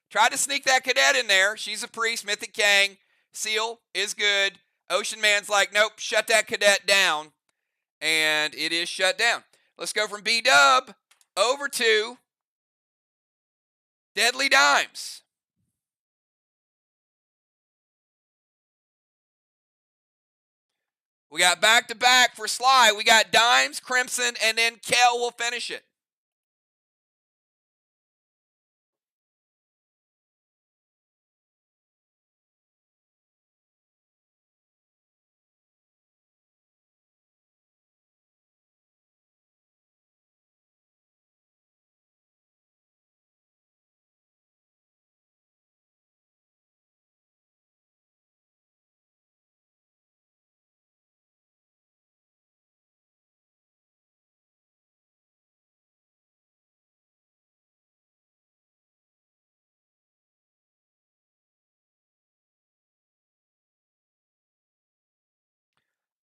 Tried to sneak that cadet in there. She's a priest. Mythic Kang. Seal is good. Ocean Man's like, nope, shut that cadet down. And it is shut down. Let's go from B-Dub over to Deadly Dimes. We got back-to-back for SLY. We got Dimes, Crimson, and then Kel will finish it.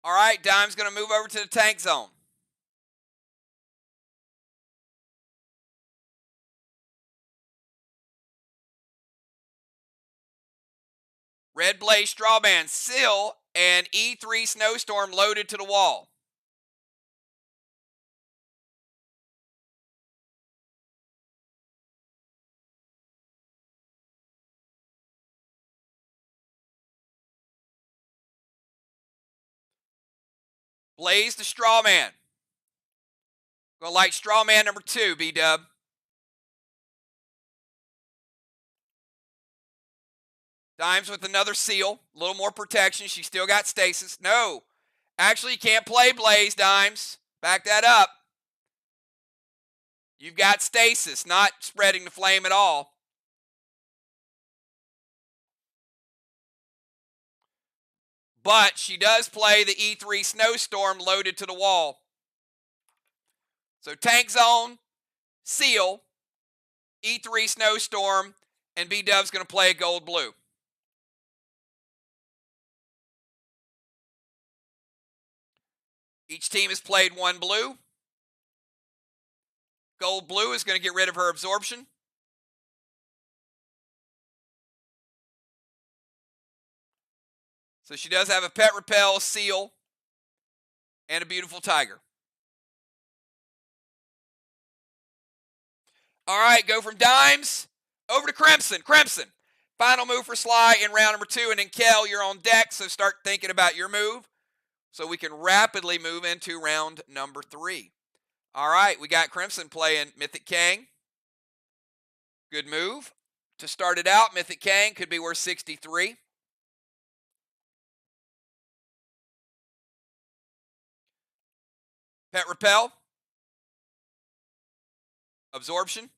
All right, Dime's going to move over to the tank zone. Red Blaze Strawman. Seal and E3 Snowstorm loaded to the wall. Blaze the straw man. Gonna light straw man number 2, B-Dub. Dimes with another seal. A little more protection. She still got stasis. No. Actually, you can't play Blaze, Dimes. Back that up. You've got stasis, not spreading the flame at all. But she does play the E3 Snowstorm loaded to the wall. So tank zone, seal, E3 Snowstorm, and B-Dub's going to play a gold blue. Each team has played 1 blue. Gold blue is going to get rid of her absorption. So she does have a pet repel, seal, and a beautiful tiger. All right, go from Dimes over to Crimson. Crimson, final move for SLY in round number 2, and then Kel, you're on deck, so start thinking about your move so we can rapidly move into round number 3. All right, we got Crimson playing Mythic Kang. Good move. To start it out, Mythic Kang could be worth 63. Pet Repel. Absorption.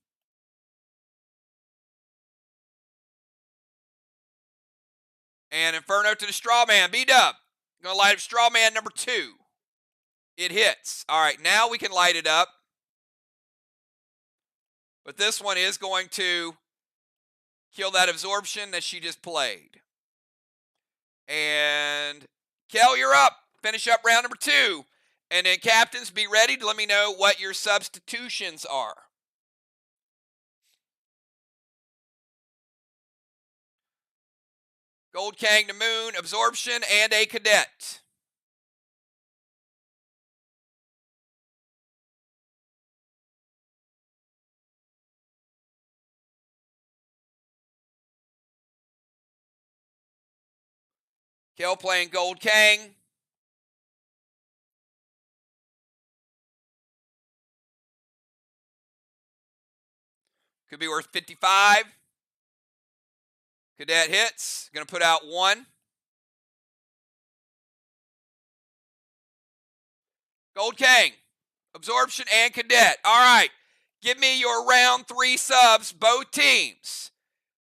And Inferno to the Straw Man. B-Dub. Going to light up Straw Man number 2. It hits. All right, now we can light it up. But this one is going to kill that absorption that she just played. And Kel, you're up. Finish up round number 2. And then captains, be ready to let me know what your substitutions are. Gold Kang to Moon, absorption, and a cadet. Kel playing Gold Kang. Could be worth 55. Cadet hits. Going to put out 1. Gold Kang. Absorption and cadet. All right. Give me your round 3 subs, both teams.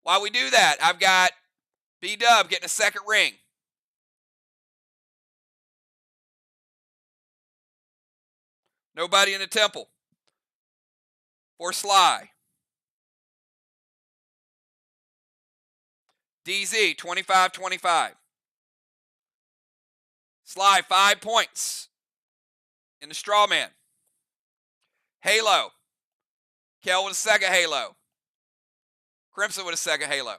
While we do that, I've got B-Dub getting a second ring. Nobody in the temple. For SLY. DZ, 25-25. SLY, 5 points in the straw man. Halo. Kel with a second halo. Crimson with a second halo.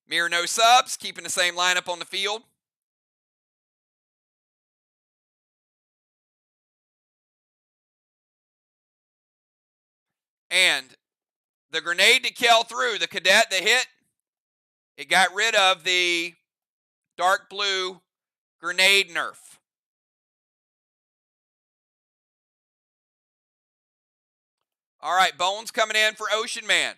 MIR no subs, keeping the same lineup on the field. And the grenade to Kel through, the cadet that hit, it got rid of the dark blue grenade nerf. All right, Bones coming in for Ocean Man.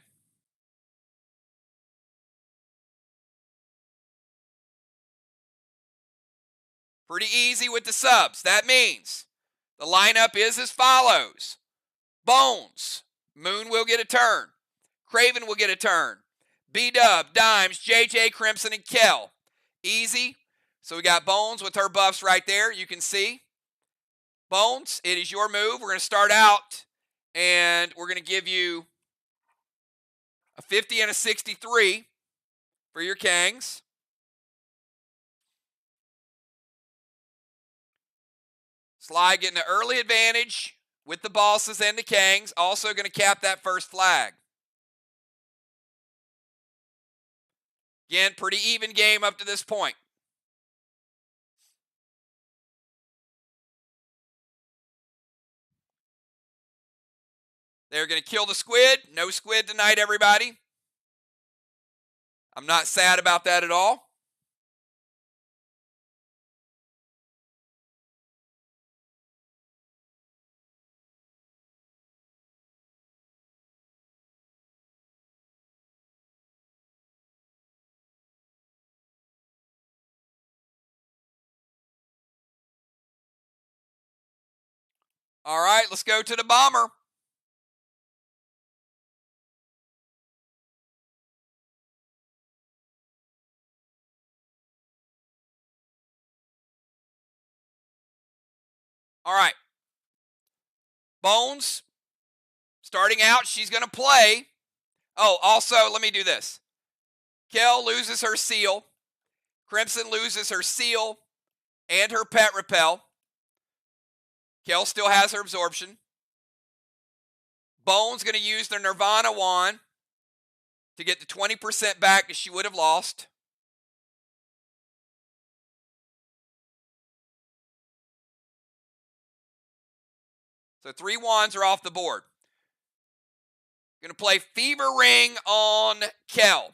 Pretty easy with the subs. That means the lineup is as follows. Bones, Moon will get a turn. Craven will get a turn. B-Dub, Dimes, JJ, Crimson, and Kel. Easy. So we got Bones with her buffs right there. You can see. Bones, it is your move. We're going to start out, and we're going to give you a 50 and a 63 for your Kangs. SLY getting an early advantage with the bosses and the Kangs. Also going to cap that first flag. Again, pretty even game up to this point. They're going to kill the squid. No squid tonight, everybody. I'm not sad about that at all. All right, let's go to the bomber. All right. Bones, starting out, she's going to play. Oh, also, let me do this. Kel loses her seal. Crimson loses her seal and her pet repel. Kel still has her absorption. Bones going to use their Nirvana wand to get the 20% back that she would have lost. So 3 wands are off the board. Going to play Fever Ring on Kel.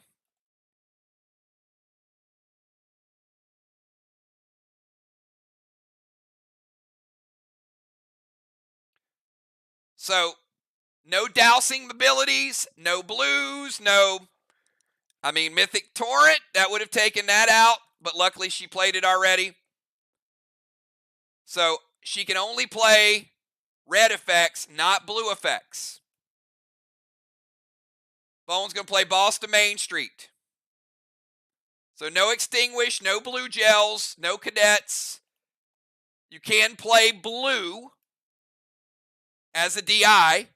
So no dousing abilities, no blues, Mythic Torrent, that would have taken that out, but luckily she played it already. So she can only play red effects, not blue effects. Bone's going to play Boss to Main Street. So no Extinguish, no blue gels, no cadets. You can play blue as a DI,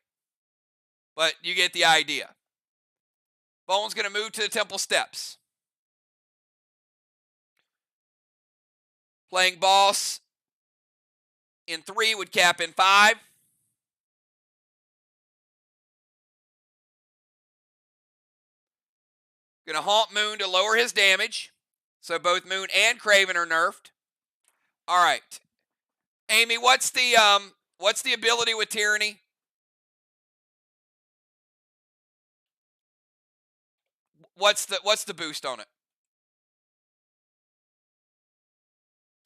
but you get the idea. Bone's going to move to the Temple Steps. Playing Boss in 3 would cap in 5. Going to haunt Moon to lower his damage. So both Moon and Craven are nerfed. All right. Amy, what's the ability with Tyranny? What's the boost on it?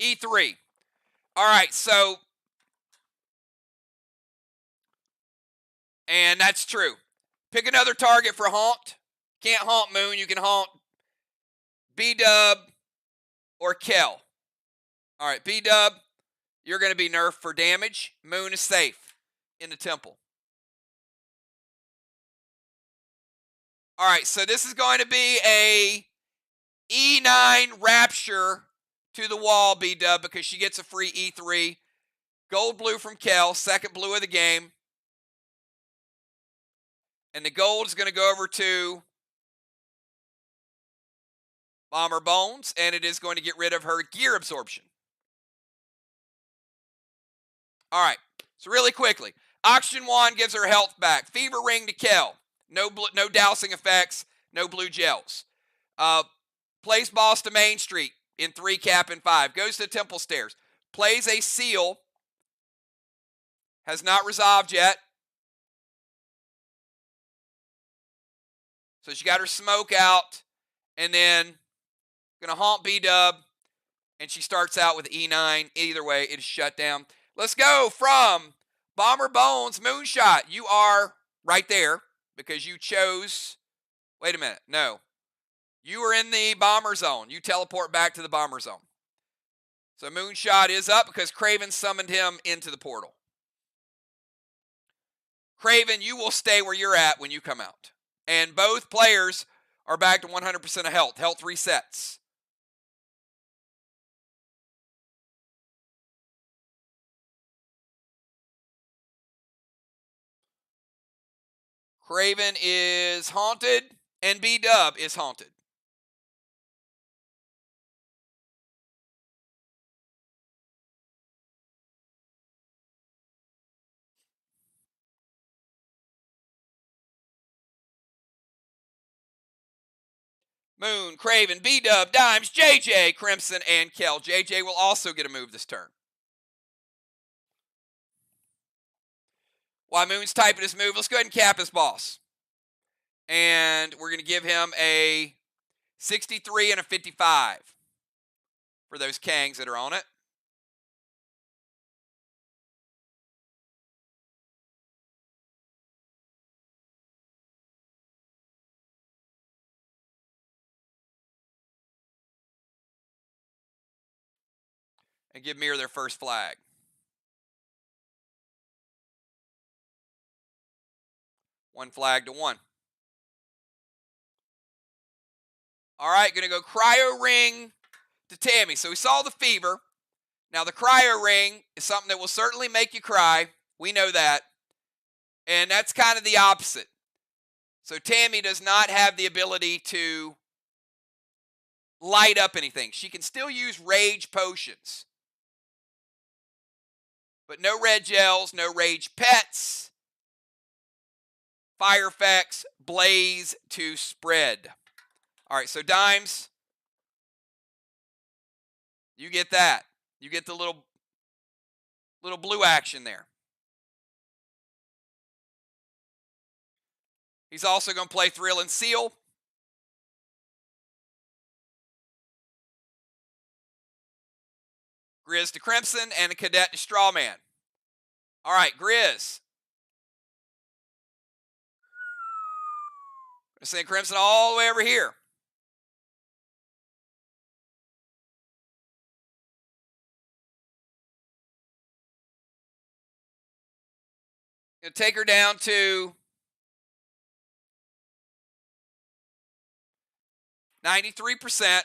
E3. All right, so and that's true. Pick another target for haunt. Can't haunt Moon, you can haunt B-Dub or Kel. All right, B-Dub, you're going to be nerfed for damage. Moon is safe in the temple. All right, so this is going to be a E9 Rapture to the wall, B-Dub, because she gets a free E3. Gold blue from Kel, second blue of the game. And the gold is going to go over to Bomber Bones, and it is going to get rid of her gear absorption. All right, so really quickly. Oxygen Wand gives her health back. Fever Ring to Kel. No dousing effects, no blue gels. Plays Boss to Main Street in 3, cap in 5. Goes to the Temple Stairs. Plays a seal. Has not resolved yet. So she got her smoke out. And then going to haunt B-Dub. And she starts out with E9. Either way, it is shut down. Let's go from Bomber Bones, Moonshot. You are right there because you chose. Wait a minute. No. You are in the Bomber Zone. You teleport back to the Bomber Zone. So Moonshot is up because Craven summoned him into the portal. Craven, you will stay where you're at when you come out. And both players are back to 100% of health. Health resets. Craven is haunted, and B-Dub is haunted. Moon, Craven, B-Dub, Dimes, JJ, Crimson, and Kel. JJ will also get a move this turn. While Moon's typing his move, let's go ahead and cap his boss. And we're going to give him a 63 and a 55 for those Kangs that are on it. And give MIR their first flag. One flag to one. All right, going to go Cryo Ring to Tammy. So we saw the Fever. Now the Cryo Ring is something that will certainly make you cry. We know that. And that's kind of the opposite. So Tammy does not have the ability to light up anything. She can still use Rage Potions. But no red gels, no Rage Pets. Fire effects, Blaze to spread. All right, so Dimes, you get that. You get the little blue action there. He's also going to play Thrill and Seal. Grizz to Crimson and a Cadet to Strawman. All right, Grizz. I'm going to send Crimson all the way over here. Going to take her down to 93%.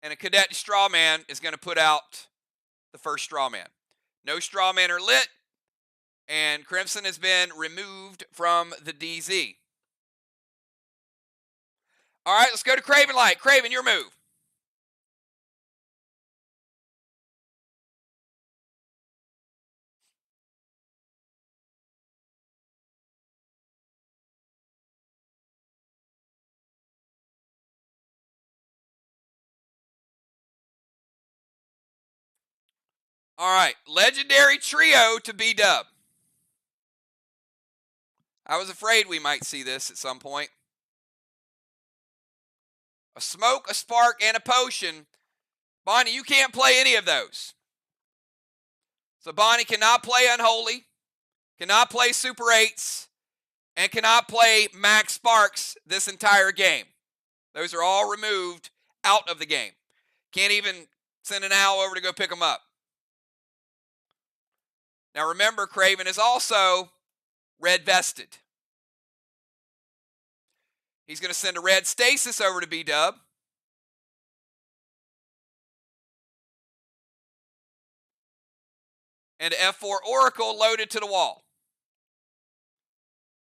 And a Cadet to Strawman is going to put out the first Strawman. No Strawman are lit. And Crimson has been removed from the DZ. All right, let's go to Craven Light. Craven, your move. All right, Legendary Trio to B-Dub. I was afraid we might see this at some point. A Smoke, a Spark, and a Potion. Bonnie, you can't play any of those. So Bonnie cannot play Unholy, cannot play Super 8s, and cannot play Max Sparks this entire game. Those are all removed out of the game. Can't even send an owl over to go pick them up. Now remember, Craven is also red vested. He's going to send a red Stasis over to B-Dub. And F4 Oracle loaded to the wall.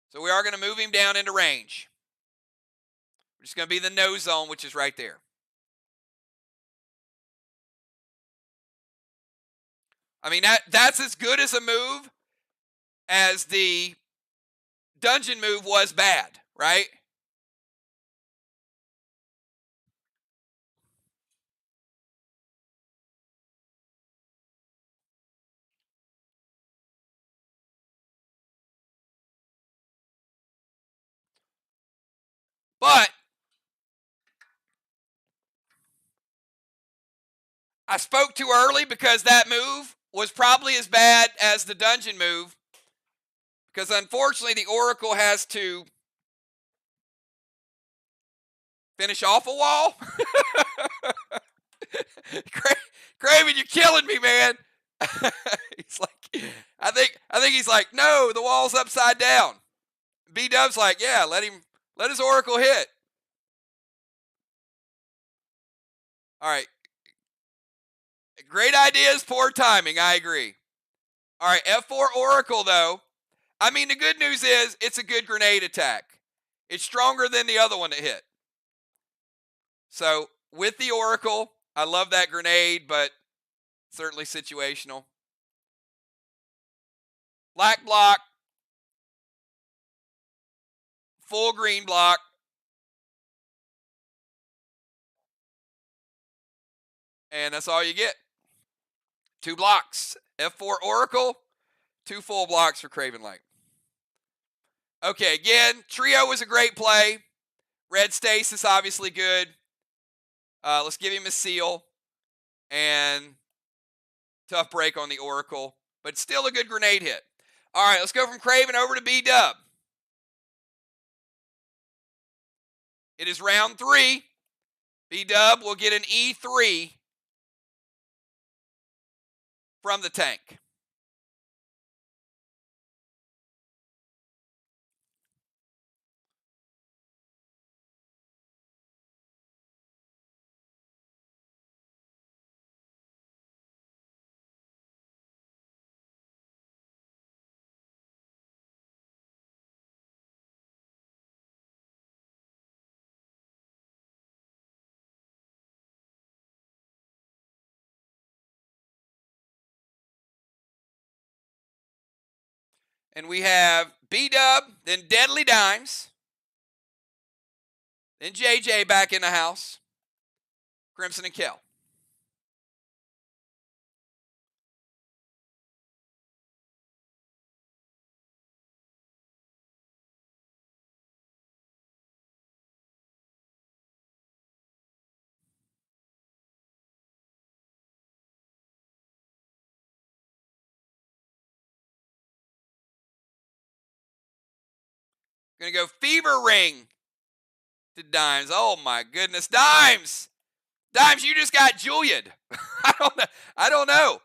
So we are going to move him down into range. We're just going to be the no zone, which is right there. I mean, that's as good as a move as the dungeon move was bad, right? But I spoke too early because that move was probably as bad as the dungeon move. Because unfortunately, the Oracle has to finish off a wall. Craven, you're killing me, man. He's like, I think he's like, no, the wall's upside down. B-Dub's like, yeah, let his Oracle hit. All right. Great ideas, poor timing. I agree. All right, F4 Oracle, though. I mean, the good news is it's a good grenade attack. It's stronger than the other one that hit. So, with the Oracle, I love that grenade, but certainly situational. Black block. Full green block. And that's all you get. 2 blocks. F4 Oracle, 2 full blocks for Craven Light. Okay, again, Trio was a great play. Red Stasis, obviously good. Let's give him a seal. And tough break on the Oracle, but still a good grenade hit. All right, let's go from Craven over to B-Dub. It is round 3. B-Dub will get an E3 from the tank. And we have B-Dub, then Deadly Dimes, then JJ back in the house, Crimson and Kel. Gonna go Fever Ring to Dimes. Oh my goodness, Dimes! Dimes, you just got Julia'd. I don't know.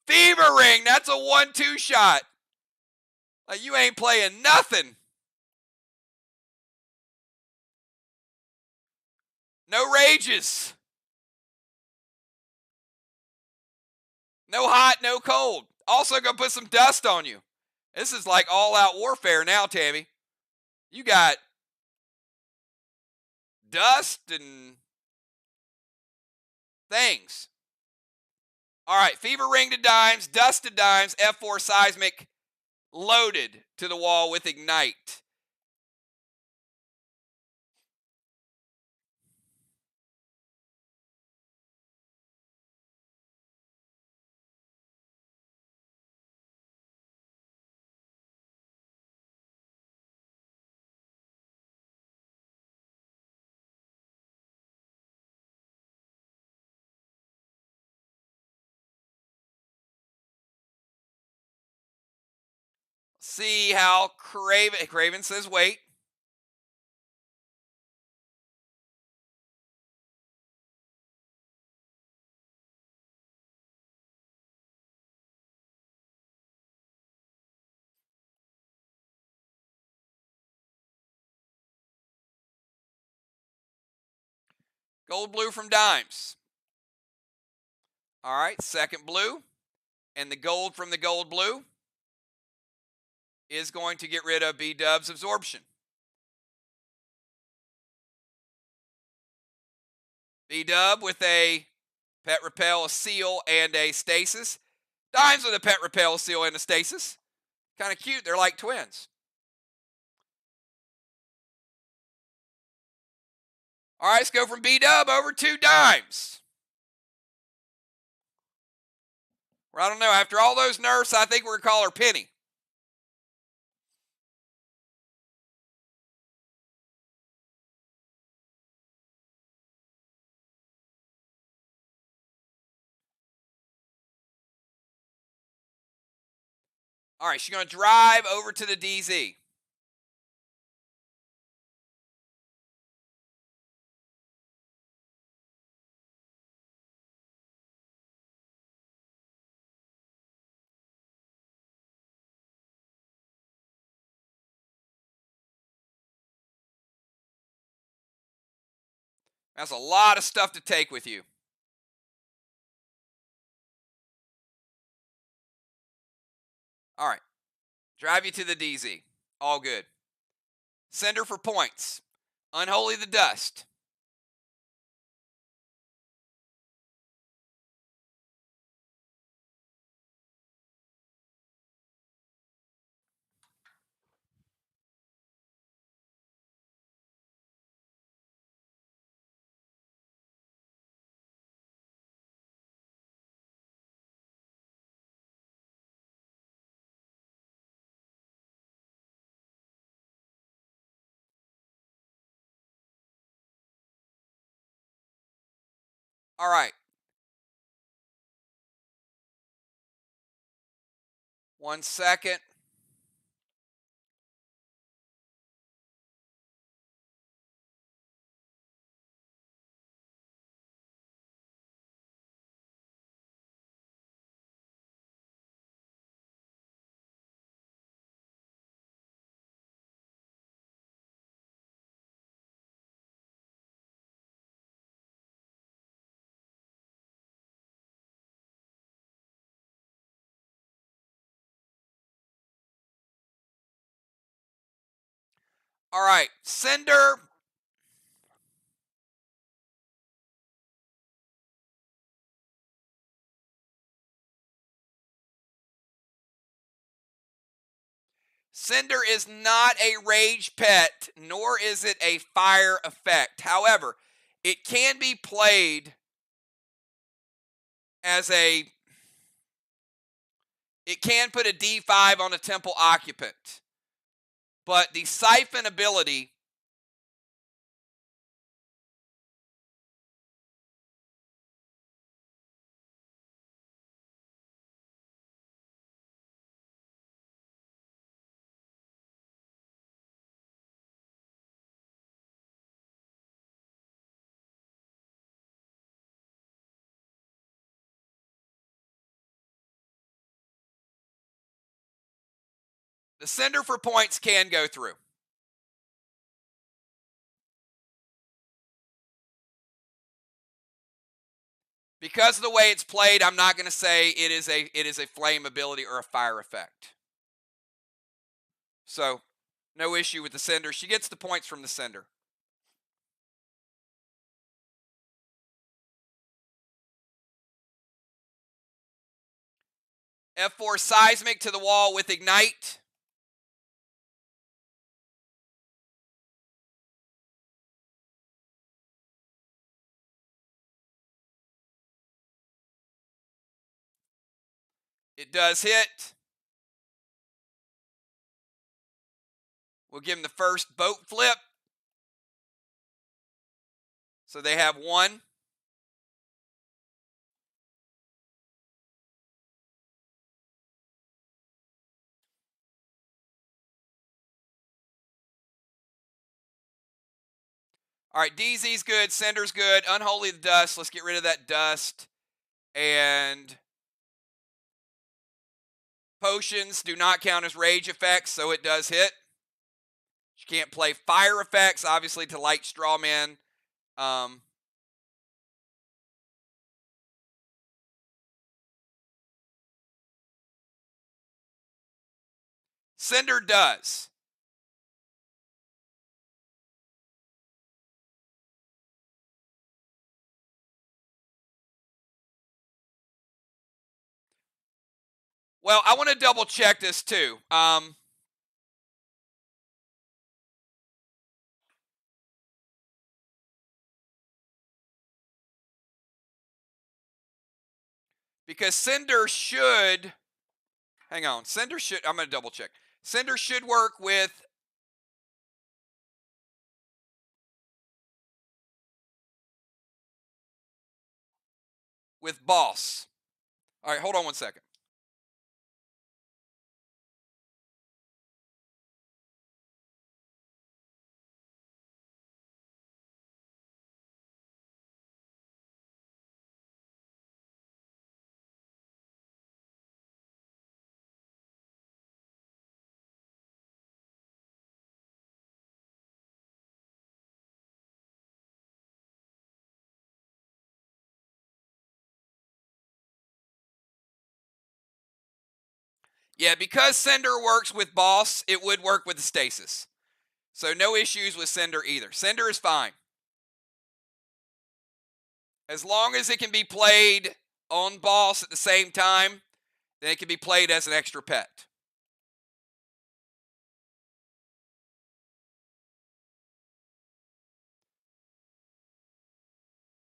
Fever Ring, that's a 1-2 shot. Like you ain't playing nothing. No rages. No hot, no cold. Also gonna put some dust on you. This is like all-out warfare now, Tammy. You got dust and things. All right, Fever Ring to Dimes, Dust to Dimes, F4 Seismic loaded to the wall with Ignite. See how Craven says wait. Gold blue from Dimes. All right, second blue. And the gold from the gold blue is going to get rid of B-Dub's absorption. B-Dub with a pet repel, a seal, and a stasis. Dimes with a pet repel, a seal, and a stasis. Kind of cute. They're like twins. All right, let's go from B-Dub over to Dimes. Well, I don't know. After all those nerfs, I think we're going to call her Penny. All right, she's going to drive over to the DZ. That's a lot of stuff to take with you. All right. Drive you to the DZ. All good. Send her for points. Unholy the Dust. All right. 1 second. All right. Sender. Cinder is not a rage pet, nor is it a fire effect. However, it can be played as a, it can put a D5 on a temple occupant. But the siphon ability the sender for points can go through. Because of the way it's played, I'm not going to say it is a flame ability or a fire effect. So, no issue with the sender. She gets the points from the sender. F4 seismic to the wall with ignite. It does hit. We'll give them the first boat flip. So they have 1. All right, DZ's good. Sender's good. Unholy the dust. Let's get rid of that dust. And potions do not count as rage effects, so it does hit. She can't play fire effects, obviously, to light straw man. Cinder does. Well, I want to double check this too. Because Cinder should, hang on, Cinder should, I'm going to double check. Cinder should work with boss. All right, hold on 1 second. Yeah, because Cinder works with boss, it would work with the stasis. So no issues with Cinder either. Cinder is fine. As long as it can be played on boss at the same time, then it can be played as an extra pet.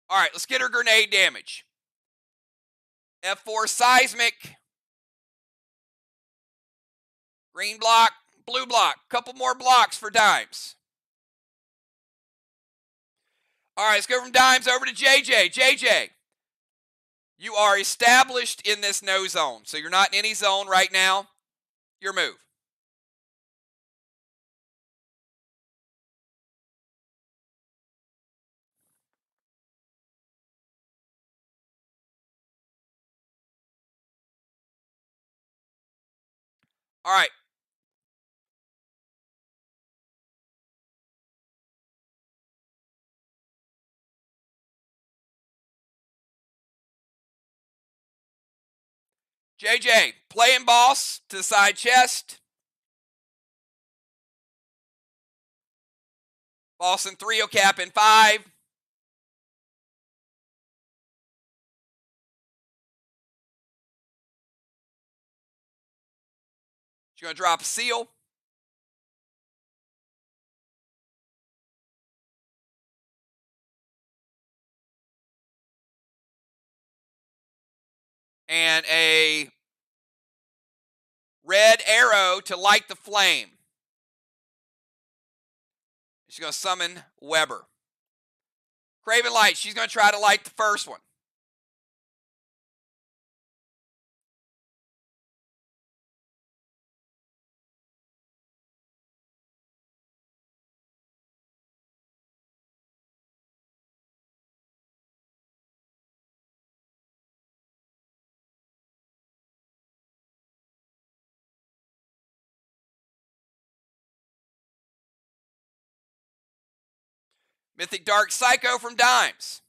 All right, let's get her grenade damage. F4 seismic. Green block, blue block. Couple more blocks for dimes. All right, let's go from dimes over to JJ. JJ. You are established in this no zone. So you're not in any zone right now. Your move. All right. JJ, playing boss to the side chest. Boss in 3 will cap in 5. She's going to drop a seal. And a red arrow to light the flame. She's going to summon Weber. Craven Light, she's going to try to light the first one. Mythic Dark Psycho from Dimes.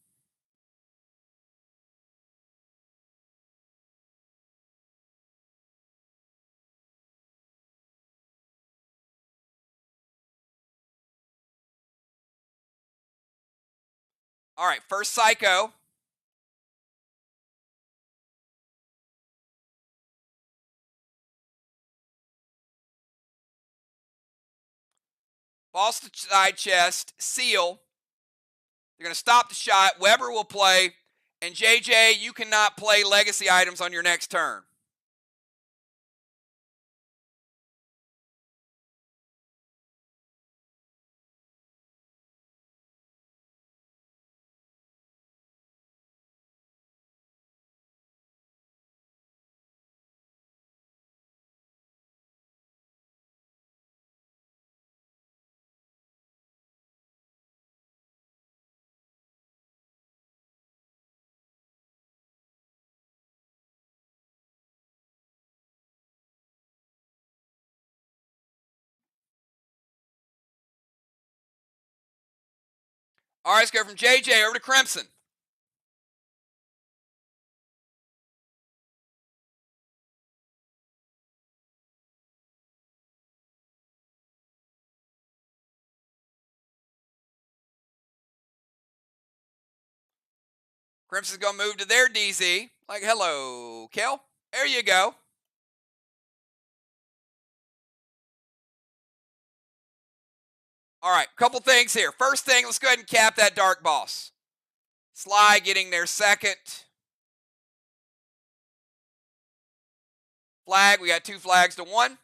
All right, first Psycho. Boss to side chest, seal. They're going to stop the shot. Weber will play. And JJ, you cannot play legacy items on your next turn. All right, let's go from JJ over to Crimson. Crimson's going to move to their DZ. Like, hello, Kel. There you go. All right, couple things here. First thing, let's go ahead and cap that Dark Boss. SLY getting their second flag. We got 2 flags to 1.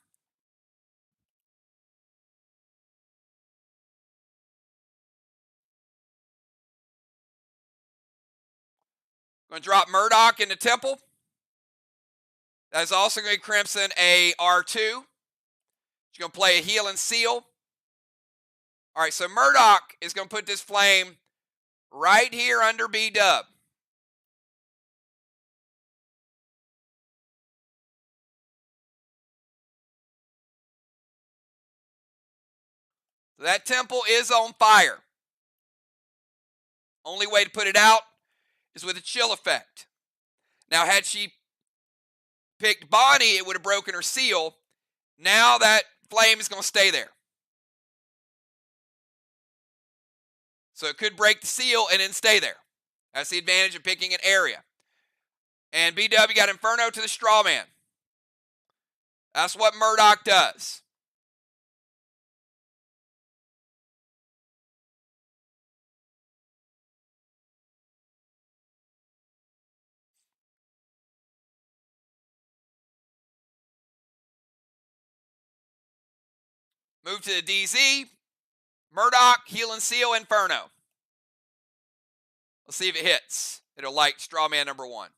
Going to drop Murdoch into Temple. That is also going to be Crimson a R2. She's going to play a heal and seal. All right, so Murdoch is going to put this flame right here under B-Dub. So that temple is on fire. Only way to put it out is with a chill effect. Now, had she picked Bonnie, it would have broken her seal. Now that flame is going to stay there. So it could break the seal and then stay there. That's the advantage of picking an area. And BW got Inferno to the Straw Man. That's what Murdoch does. Move to the DZ. Murdoch, Heal and Seal, Inferno. Let's see if it hits. It'll light Straw Man number 1.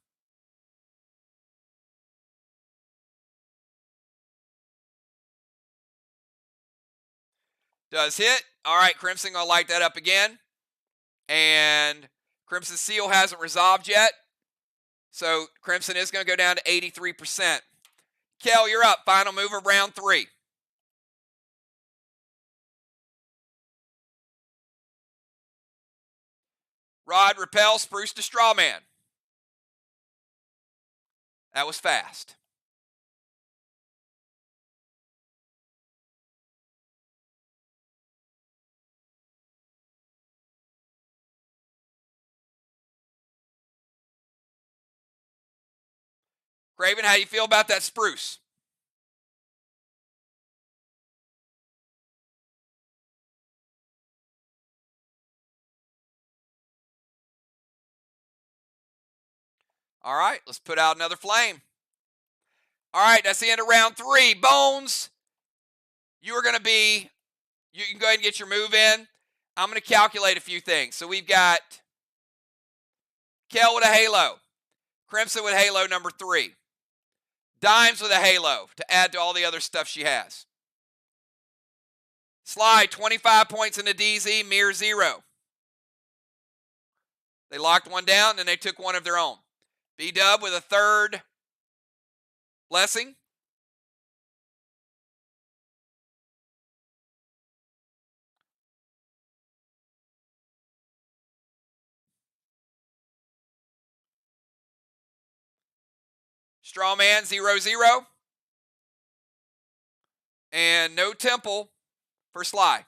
Does hit. All right, Crimson going to light that up again. And Crimson Seal hasn't resolved yet. So Crimson is going to go down to 83%. Kel, you're up. Final move of round 3. Rod, repel, spruce to straw man. That was fast. Craven, how do you feel about that spruce? All right, let's put out another flame. All right, that's the end of round 3. Bones, you can go ahead and get your move in. I'm going to calculate a few things. So we've got Kel with a halo, Crimson with halo number 3, Dimes with a halo to add to all the other stuff she has. SLY, 25 points in the DZ, MIR 0. They locked one down, and they took one of their own. B-Dub with a 3rd blessing. Strawman 0-0. And no temple for SLY.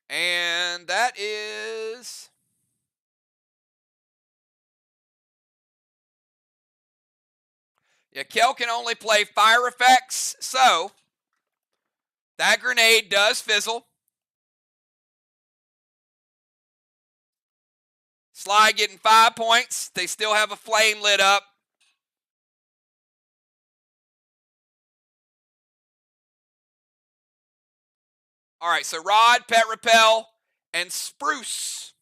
And that is Kel can only play fire effects, so that grenade does fizzle. SLY getting 5 points. They still have a flame lit up. All right, so Rod, Pet Repel, and Spruce.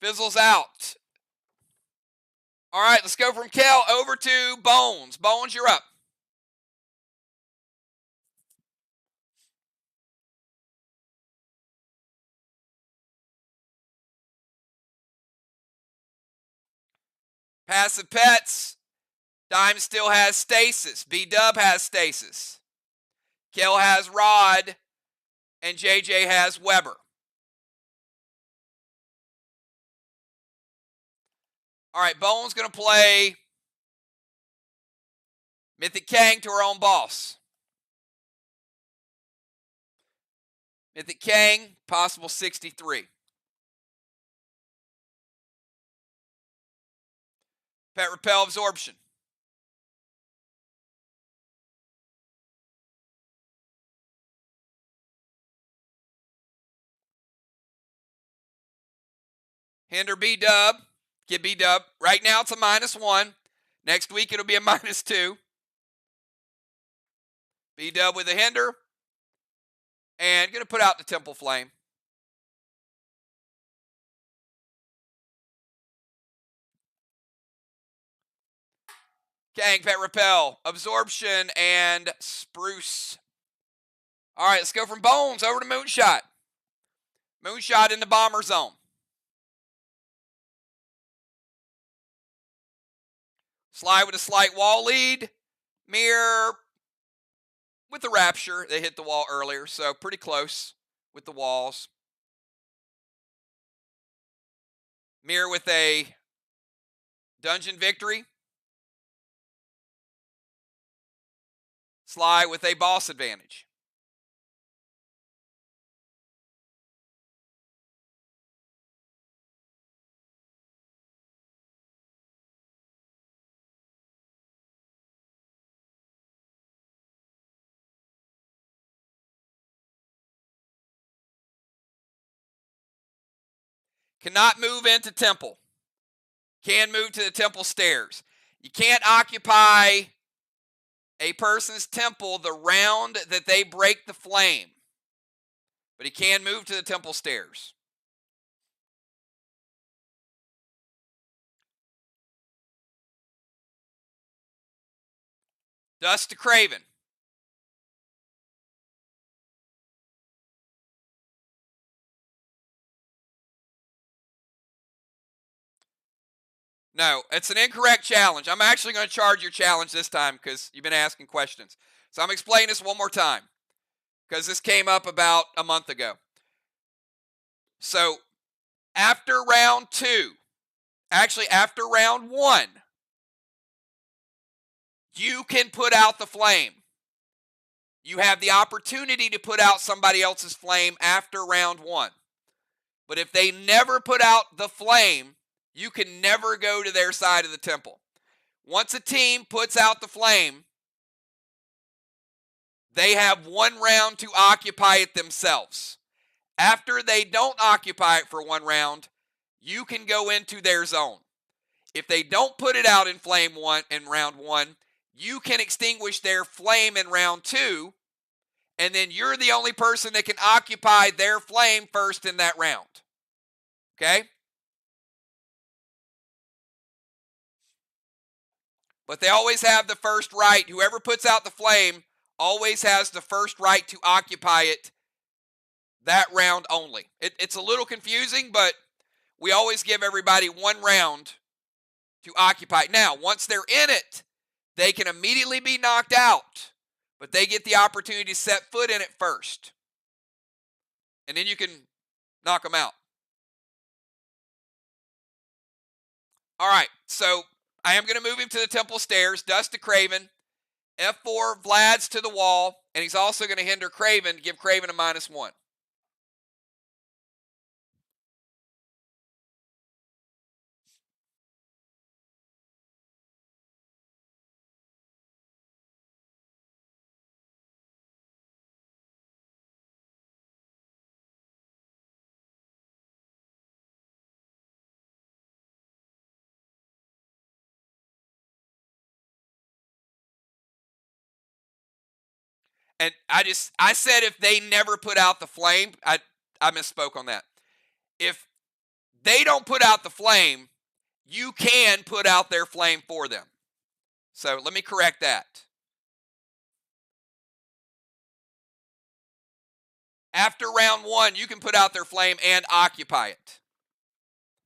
Fizzles out. All right, let's go from Kel over to Bones. Bones, you're up. Passive pets. Dime still has stasis. B-Dub has stasis. Kel has Rod. And JJ has Weber. All right, Bones going to play Mythic Kang to her own boss. Mythic Kang, possible 63. Pet Repel Absorption. Hinder B-Dub. Get B-Dub. Right now it's a -1. Next week it'll be a -2. B-Dub with a hinder. And going to put out the Temple Flame. Kang, Pet Repel, Absorption, and Spruce. All right, let's go from Bones over to Moonshot. Moonshot in the Bomber Zone. SLY with a slight wall lead. MIR with the Rapture. They hit the wall earlier, so pretty close with the walls. MIR with a Dungeon Victory. SLY with a Boss Advantage. Cannot move into Temple. Can move to the Temple stairs. You can't occupy a person's temple the round that they break the flame. But he can move to the temple stairs. Dust to Craven. No, it's an incorrect challenge. I'm actually going to charge your challenge this time because you've been asking questions. So I'm explaining this one more time because this came up about a month ago. So after round 2, actually after round 1, you can put out the flame. You have the opportunity to put out somebody else's flame after round 1. But if they never put out the flame, you can never go to their side of the temple. Once a team puts out the flame, they have 1 round to occupy it themselves. After they don't occupy it for 1 round, you can go into their zone. If they don't put it out in round 1, you can extinguish their flame in round 2, and then you're the only person that can occupy their flame first in that round. Okay? But they always have the first right. Whoever puts out the flame always has the first right to occupy it that round only. It's a little confusing, but we always give everybody 1 round to occupy it. Now, once they're in it, they can immediately be knocked out, but they get the opportunity to set foot in it first. And then you can knock them out. All right, so I am going to move him to the temple stairs. Dust to Craven. F4, Vlad's to the wall. And he's also going to hinder Craven, give Craven a -1. And I said if they never put out the flame, I misspoke on that. If they don't put out the flame, you can put out their flame for them. So let me correct that. After round 1, you can put out their flame and occupy it.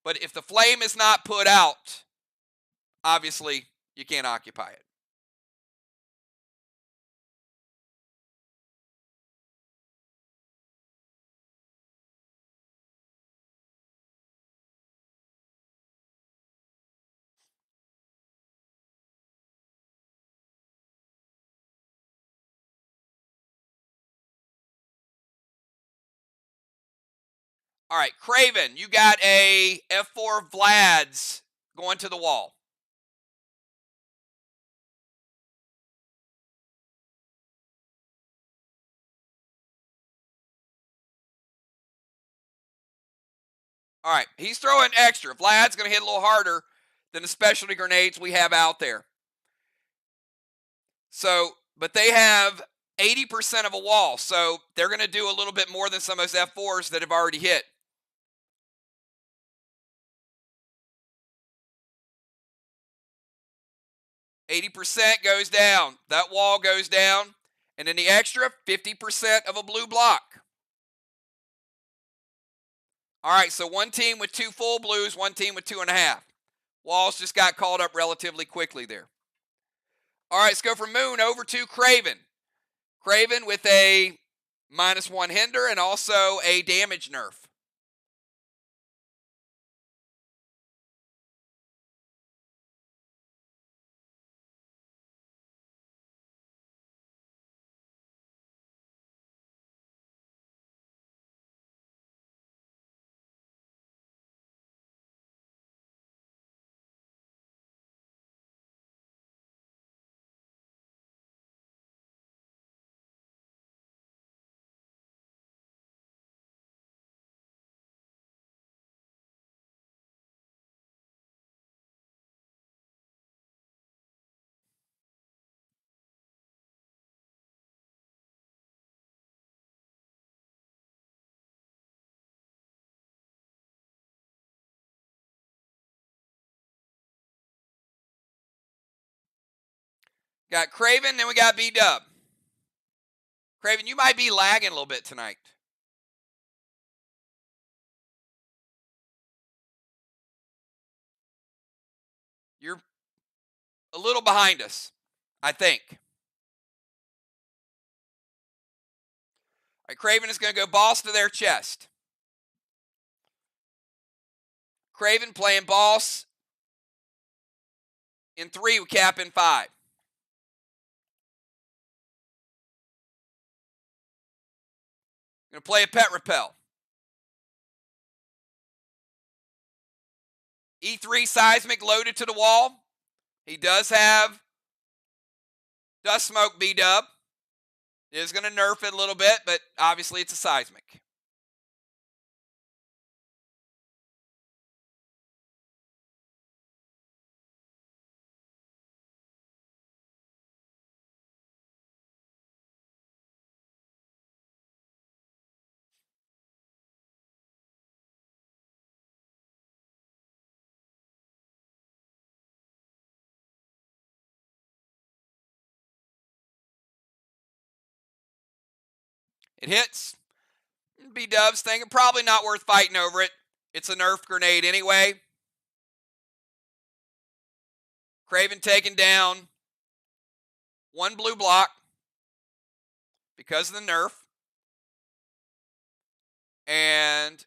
But if the flame is not put out, obviously you can't occupy it. All right, Craven, you got a F4 Vlad's going to the wall. All right, he's throwing extra. Vlad's going to hit a little harder than the specialty grenades we have out there. So, but they have 80% of a wall, so they're going to do a little bit more than some of those F4s that have already hit. %, goes down. That wall goes down. And then the extra, 50% of a blue block. All right, so 1 team with 2 full blues, 1 team with 2.5. Walls just got called up relatively quickly there. All right, let's go from Moon over to Craven. Craven with a -1 hinder and also a damage nerf. Got Craven, then we got B-Dub. Craven, you might be lagging a little bit tonight. You're a little behind us, I think. All right, Craven is going to go boss to their chest. Craven playing boss in 3 with cap in 5. Going to play a pet repel. E3 seismic loaded to the wall. He does have dust smoke B-Dub. Is going to nerf it a little bit, but obviously it's a seismic. It hits. B-Dub's thinking probably not worth fighting over it. It's a nerf grenade anyway. Craven taking down 1 blue block because of the nerf. And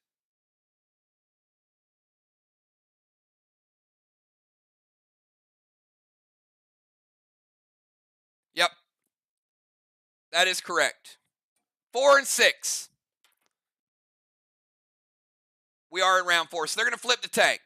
yep, that is correct. 4 and 6. We are in round 4, so they're going to flip the tank.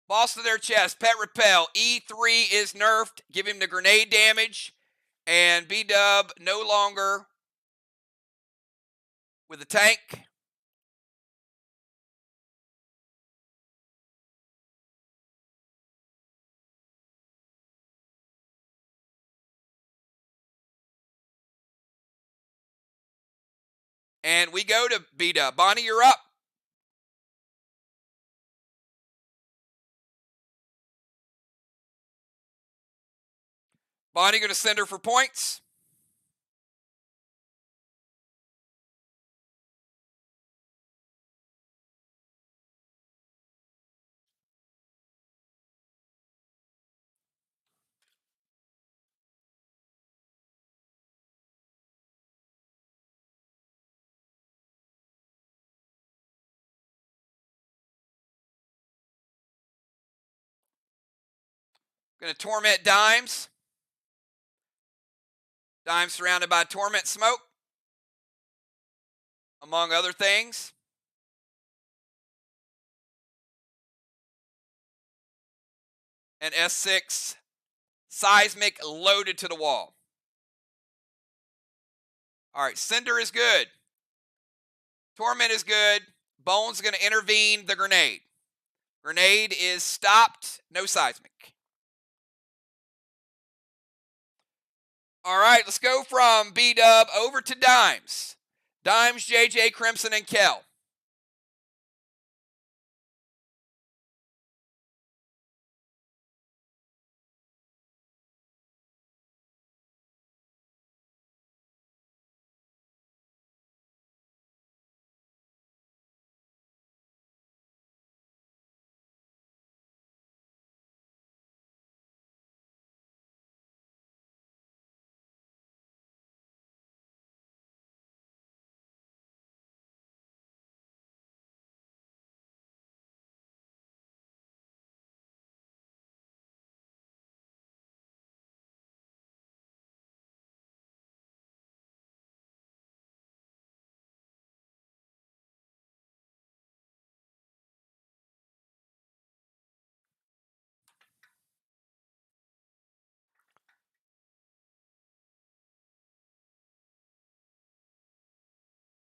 Boss to their chest, pet repel. E3 is nerfed. Give him the grenade damage. And B-Dub no longer with the tank. And we go to B-Dub. Bonnie, you're up. Bonnie going to send her for points. Going to torment Dimes. Dimes surrounded by torment smoke, among other things. And S6 seismic loaded to the wall. All right, Cinder is good. Torment is good. Bone's going to intervene the grenade. Grenade is stopped. No seismic. All right, let's go from B-Dub over to Dimes. Dimes, JJ, Crimson, and Kel.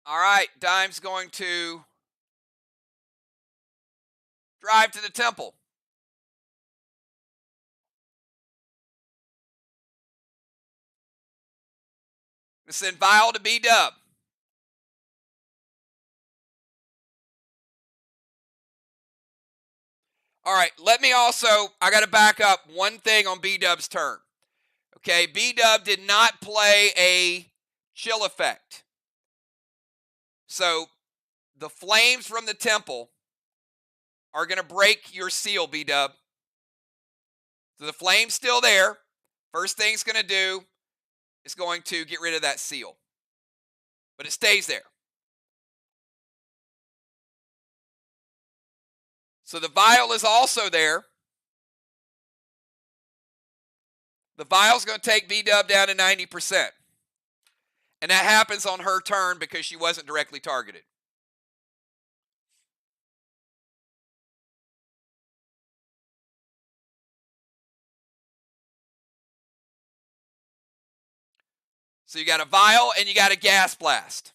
All right, Dime's going to drive to the temple. Send Vial to B-Dub. All right, let me also, I got to back up one thing on B-Dub's turn. Okay, B-Dub did not play a chill effect. So the flames from the temple are going to break your seal, B-Dub. So the flame's still there. First thing it's going to do is going to get rid of that seal. But it stays there. So the vial is also there. The vial's going to take B-Dub down to 90%. And that happens on her turn because she wasn't directly targeted. So you got a vial and you got a gas blast.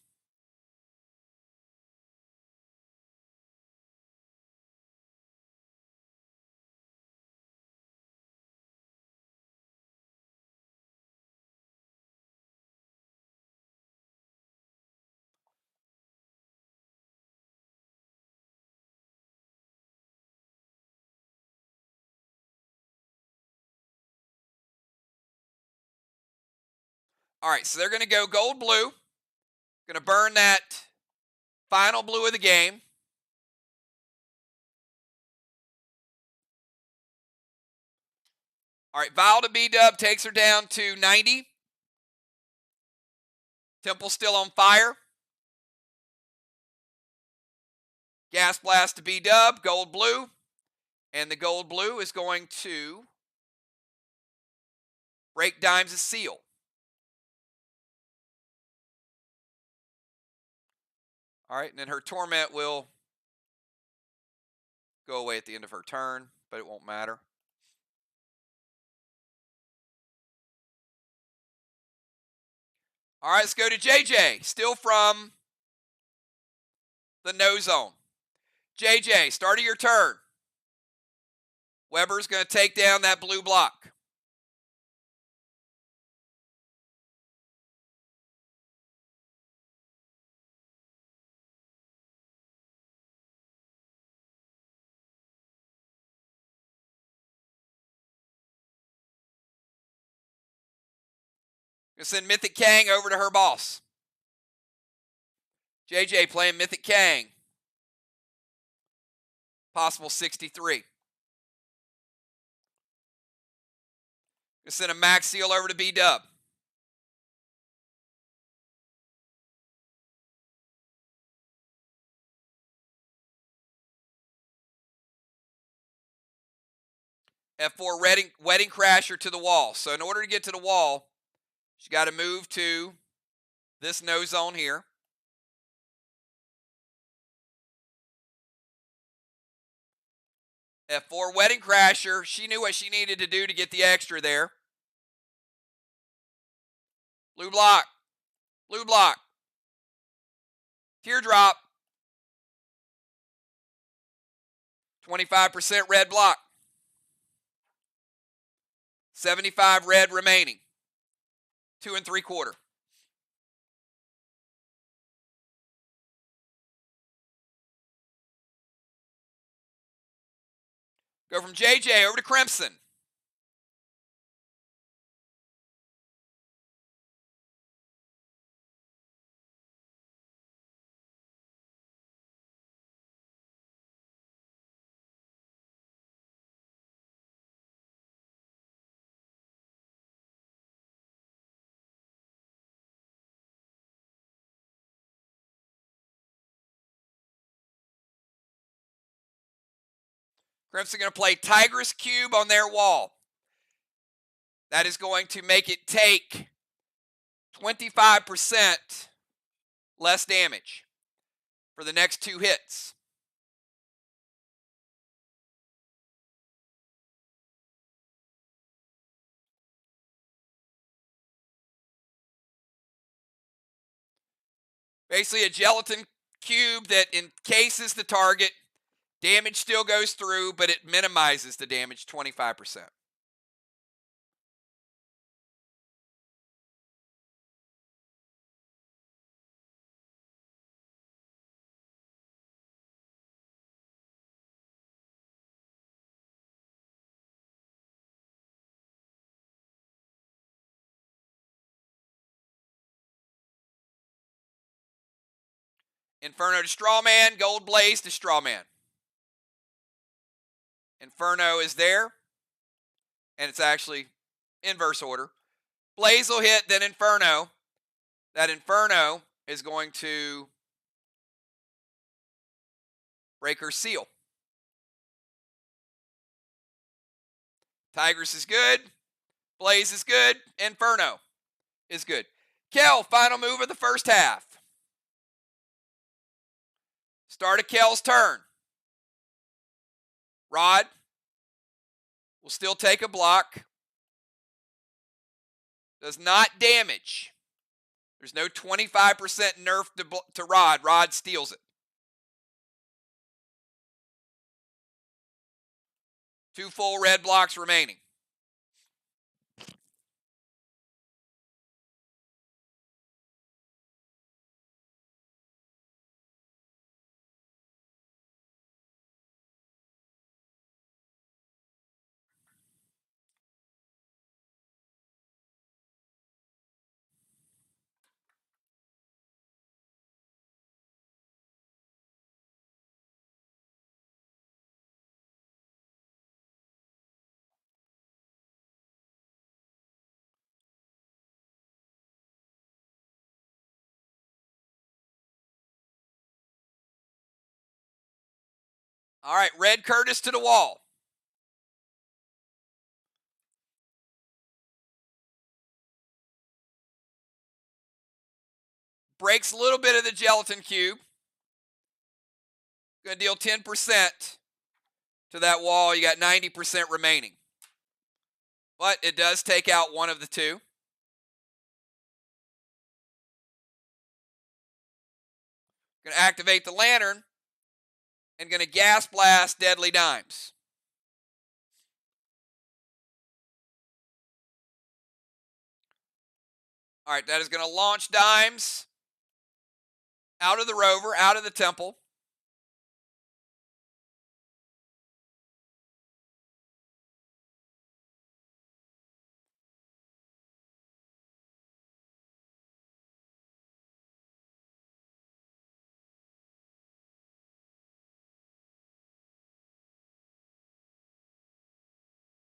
All right, so they're going to go gold blue. Going to burn that final blue of the game. All right, vial to B-Dub takes her down to 90. Temple's still on fire. Gas blast to B-Dub, gold blue. And the gold blue is going to break Dimes' seal. All right, and then her torment will go away at the end of her turn, but it won't matter. All right, let's go to JJ, still from the no zone. JJ, start of your turn. Weber's going to take down that blue block. Going to send Mythic Kang over to her boss. JJ playing Mythic Kang. Possible 63. Going to send a max seal over to B-Dub. F4 Wedding Crasher to the wall. So in order to get to the wall, she's got to move to this no zone here. F4 Wedding Crasher. She knew what she needed to do to get the extra there. Blue block. Blue block. Teardrop. 25% red block. 75 red remaining. 2 3/4. Go from JJ over to Crimson. Crimson going to play Tigress Cube on their wall. That is going to make it take 25% less damage for the next 2 hits. Basically a gelatin cube that encases the target. Damage still goes through, but it minimizes the damage 25%. Inferno to Strawman, Gold Blaze to Strawman. Inferno is there, and it's actually inverse order. Blaze will hit, then Inferno. That Inferno is going to break her seal. Tigress is good. Blaze is good. Inferno is good. Kel, final move of the first half. Start of Kel's turn. Rod will still take a block. Does not damage. There's no 25% nerf to Rod. Rod steals it. 2 full red blocks remaining. All right, Red Curtis to the wall. Breaks a little bit of the gelatin cube. Going to deal 10% to that wall. You got 90% remaining. But it does take out one of the two. Going to activate the lantern and going to gas blast Deadly Dimes. All right, that is going to launch Dimes out of the rover, out of the temple.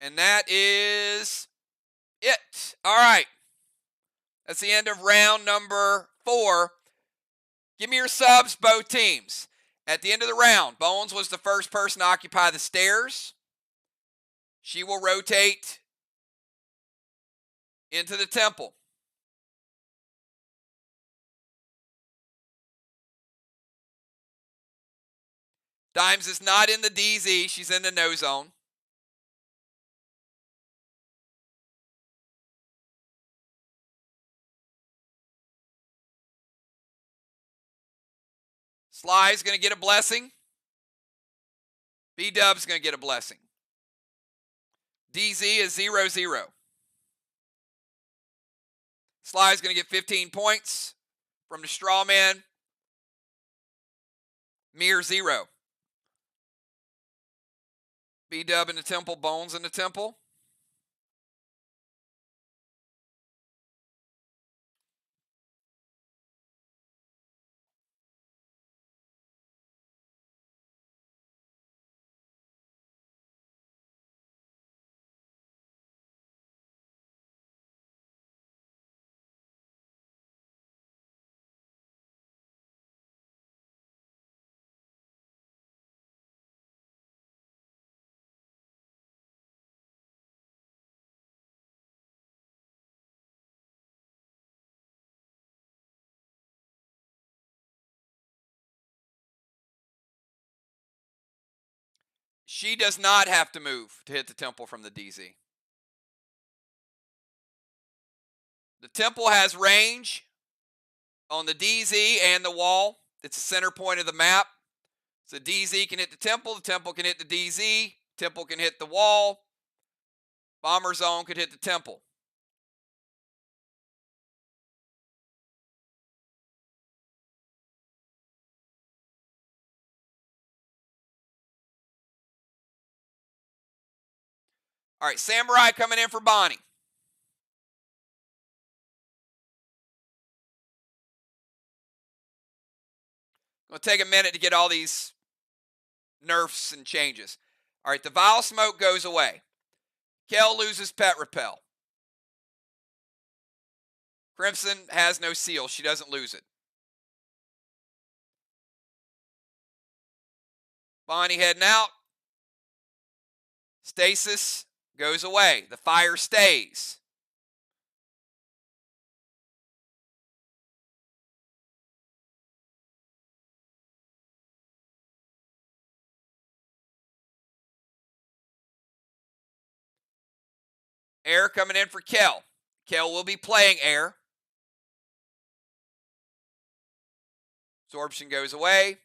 And that is it. All right. That's the end of round number 4. Give me your subs, both teams. At the end of the round, Bones was the first person to occupy the stairs. She will rotate into the temple. Dimes is not in the DZ. She's in the no zone. SLY is going to get a blessing. B-Dub's going to get a blessing. DZ is 0-0. SLY is going to get 15 points from the straw man. MIR 0. B-Dub in the temple, Bones in the temple. She does not have to move to hit the temple from the DZ. The temple has range on the DZ and the wall. It's the center point of the map. So DZ can hit the temple can hit the DZ, temple can hit the wall, bomber zone could hit the temple. All right, Samurai coming in for Bonnie. Gonna take a minute to get all these nerfs and changes. All right, the Vile Smoke goes away. Kel loses Pet Repel. Crimson has no seal. She doesn't lose it. Bonnie heading out. Stasis goes away. The fire stays. Air coming in for Kel. Kel will be playing air. Absorption goes away.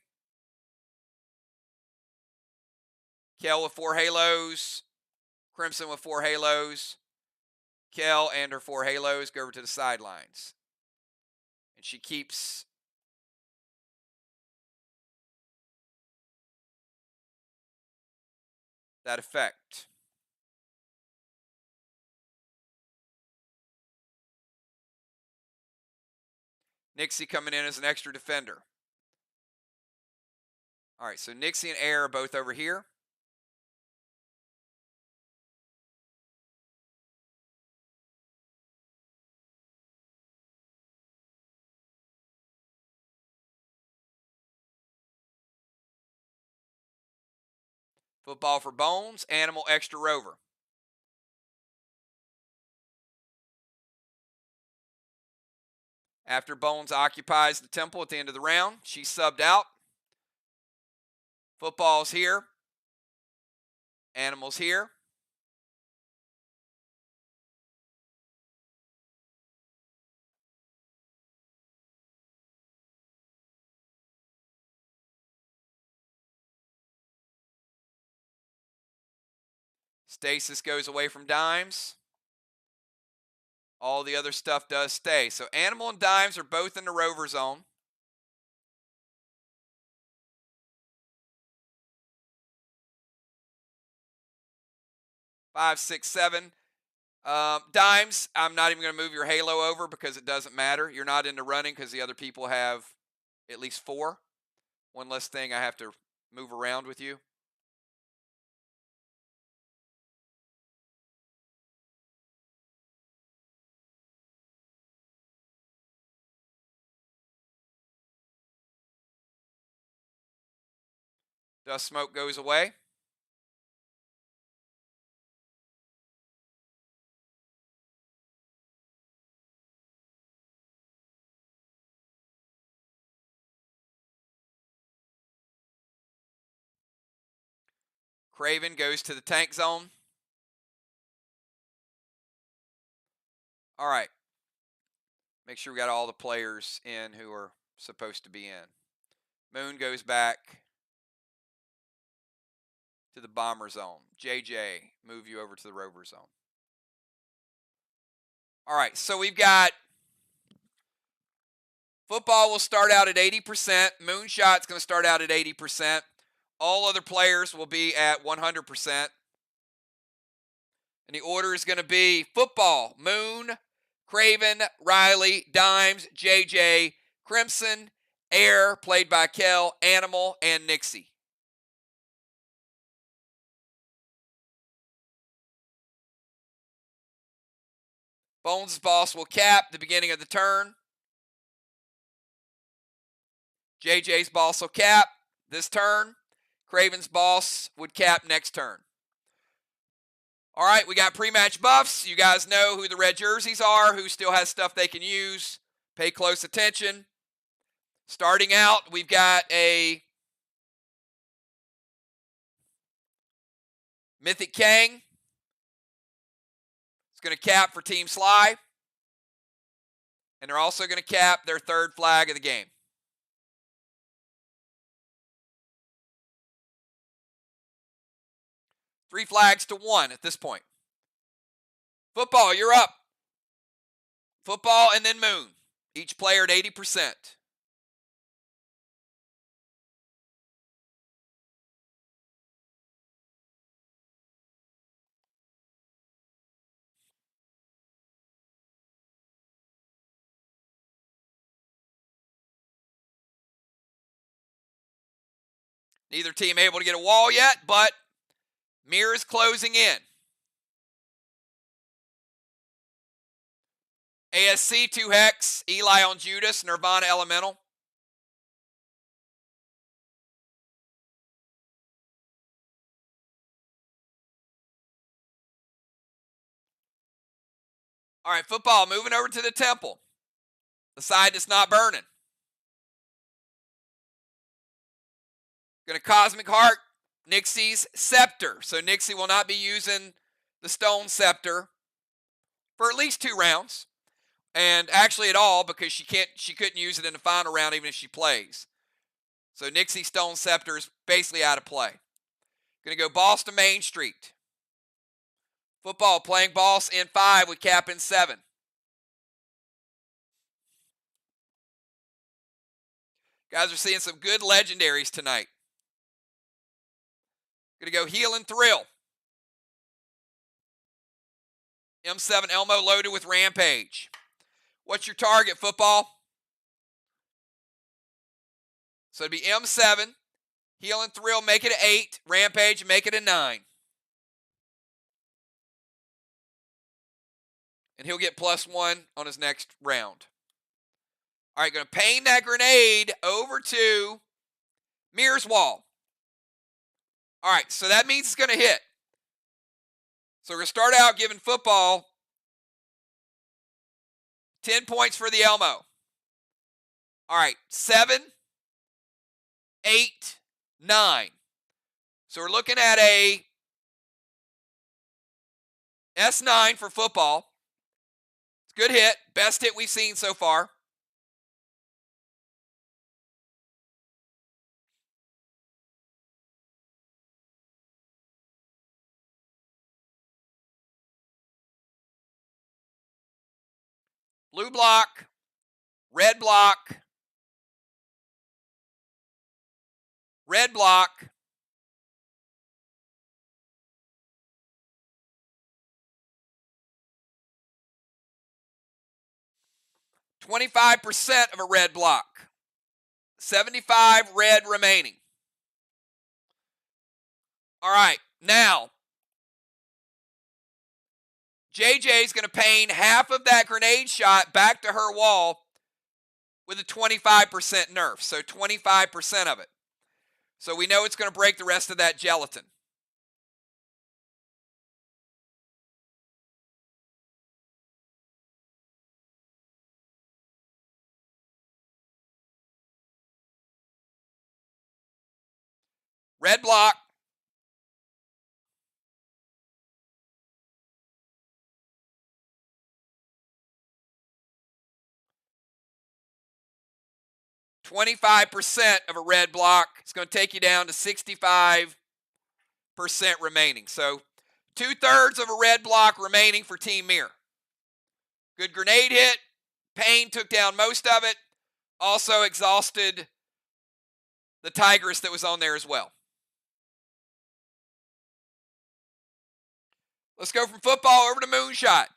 Kel with 4 halos. Crimson with 4 halos. Kel and her 4 halos go over to the sidelines. And she keeps that effect. Nixie coming in as an extra defender. All right, so Nixie and Air are both over here. Football for Bones, Animal extra rover. After Bones occupies the temple at the end of the round, she's subbed out. Football's here. Animal's here. Stasis goes away from Dimes. All the other stuff does stay. So Animal and Dimes are both in the rover zone. Five, six, seven. Dimes, I'm not even going to move your halo over because it doesn't matter. You're not into running because the other people have at least 4. One less thing I have to move around with you. Dust Smoke goes away. Craven goes to the tank zone. All right. Make sure we got all the players in who are supposed to be in. Moon goes back to the bomber zone. JJ, move you over to the rover zone. All right, so we've got football will start out at 80%. Moonshot's going to start out at 80%. All other players will be at 100%. And the order is going to be football, Moon, Craven, Riley, Dimes, JJ, Crimson, Air, played by Kel, Animal, and Nixie. Bones' boss will cap the beginning of the turn. JJ's boss will cap this turn. Craven's boss would cap next turn. All right, we got pre-match buffs. You guys know who the red jerseys are, who still has stuff they can use. Pay close attention. Starting out, we've got a Mythic Kang. It's going to cap for Team SLY. And they're also going to cap their third flag of the game. Three flags to one at this point. Football, you're up. Football and then Moon. Each player at 80%. Neither team able to get a wall yet, but MIR is closing in. ASC 2 Hex, Eli on Judas, Nirvana Elemental. All right, football, moving over to the temple. The side that's not burning. Going to Cosmic Heart, Nixie's Scepter. So Nixie will not be using the Stone Scepter for at least 2 rounds. And actually at all, because she couldn't use it in the final round even if she plays. So Nixie Stone Scepter is basically out of play. Going to go Boss to Main Street. Football playing Boss in 5 with Cap in 7. Guys are seeing some good legendaries tonight. Going to go Heal and Thrill. M7 Elmo loaded with Rampage. What's your target, football? So it'd be M7, Heal and Thrill, make it an 8, Rampage, make it a 9. And he'll get +1 on his next round. All right, going to pain that grenade over to MIR's wall. All right, so that means it's going to hit. So we're going to start out giving football 10 points for the Elmo. All right, 7, 8, 9. So we're looking at a S9 for football. It's a good hit. Best hit we've seen so far. Blue block, red block, red block, %25 of a red block. 75 red remaining. All right, now JJ is going to pain half of that grenade shot back to her wall with a 25% nerf, so 25% of it. So we know it's going to break the rest of that gelatin. Red block. %25 of a red block. It's going to take you down to 65% remaining. So 2/3 of a red block remaining for Team MIR. Good grenade hit. Pain took down most of it. Also exhausted the Tigress that was on there as well. Let's go from football over to Moonshot.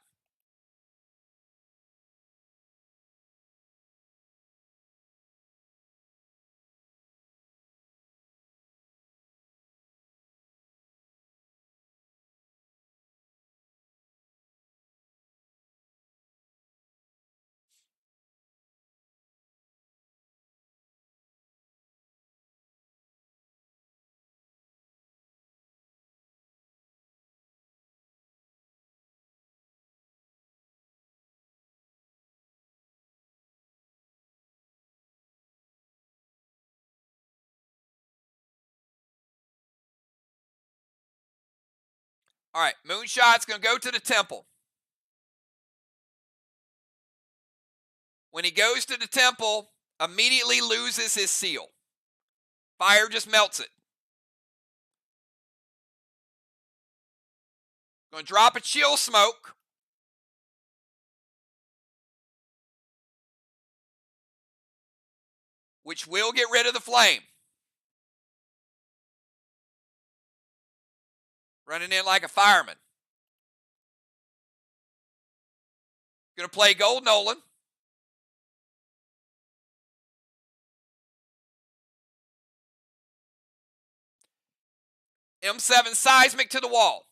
All right, Moonshot's going to go to the temple. when he goes to the temple, immediately loses his seal. Fire just melts it. Going to drop a chill smoke. Which will get rid of the flame. Running in like a fireman. Going to play Gold Nolan. M7 Seismic to the wall.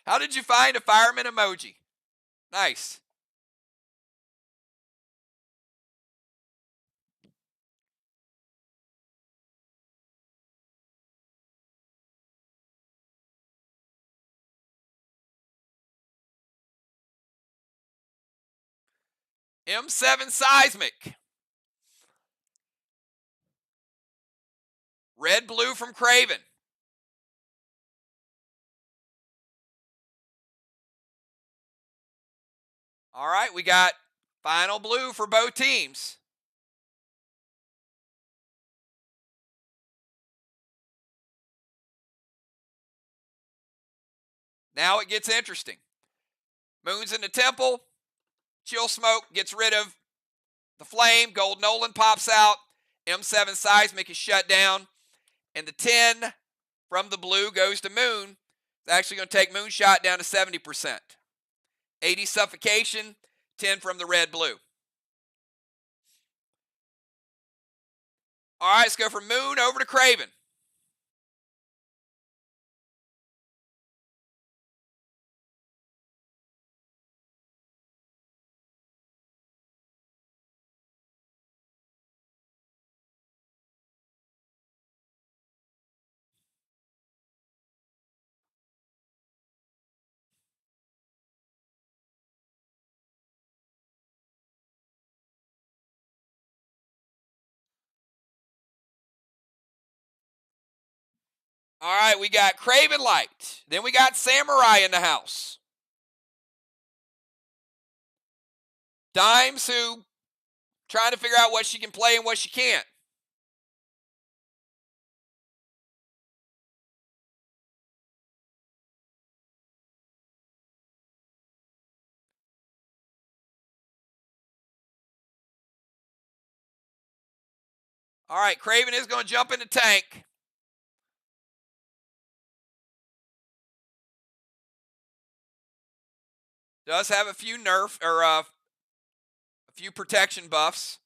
How did you find a fireman emoji? Nice. M7 Seismic. Red blue from Craven. All right, we got final blue for both teams. Now it gets interesting. Moon's in the temple. Chill smoke gets rid of the flame. Gold Nolan pops out. M7 Seismic is shut down. And the 10 from the blue goes to Moon. It's actually going to take Moonshot down to 70%. 80 suffocation, 10 from the red blue. All right, let's go from Moon over to Craven. All right, we got Craven Light. Then we got Samurai in the house. Dimes, who trying to figure out what she can play and what she can't. All right, Craven is going to jump in the tank. Does have a few nerf or a few protection buffs.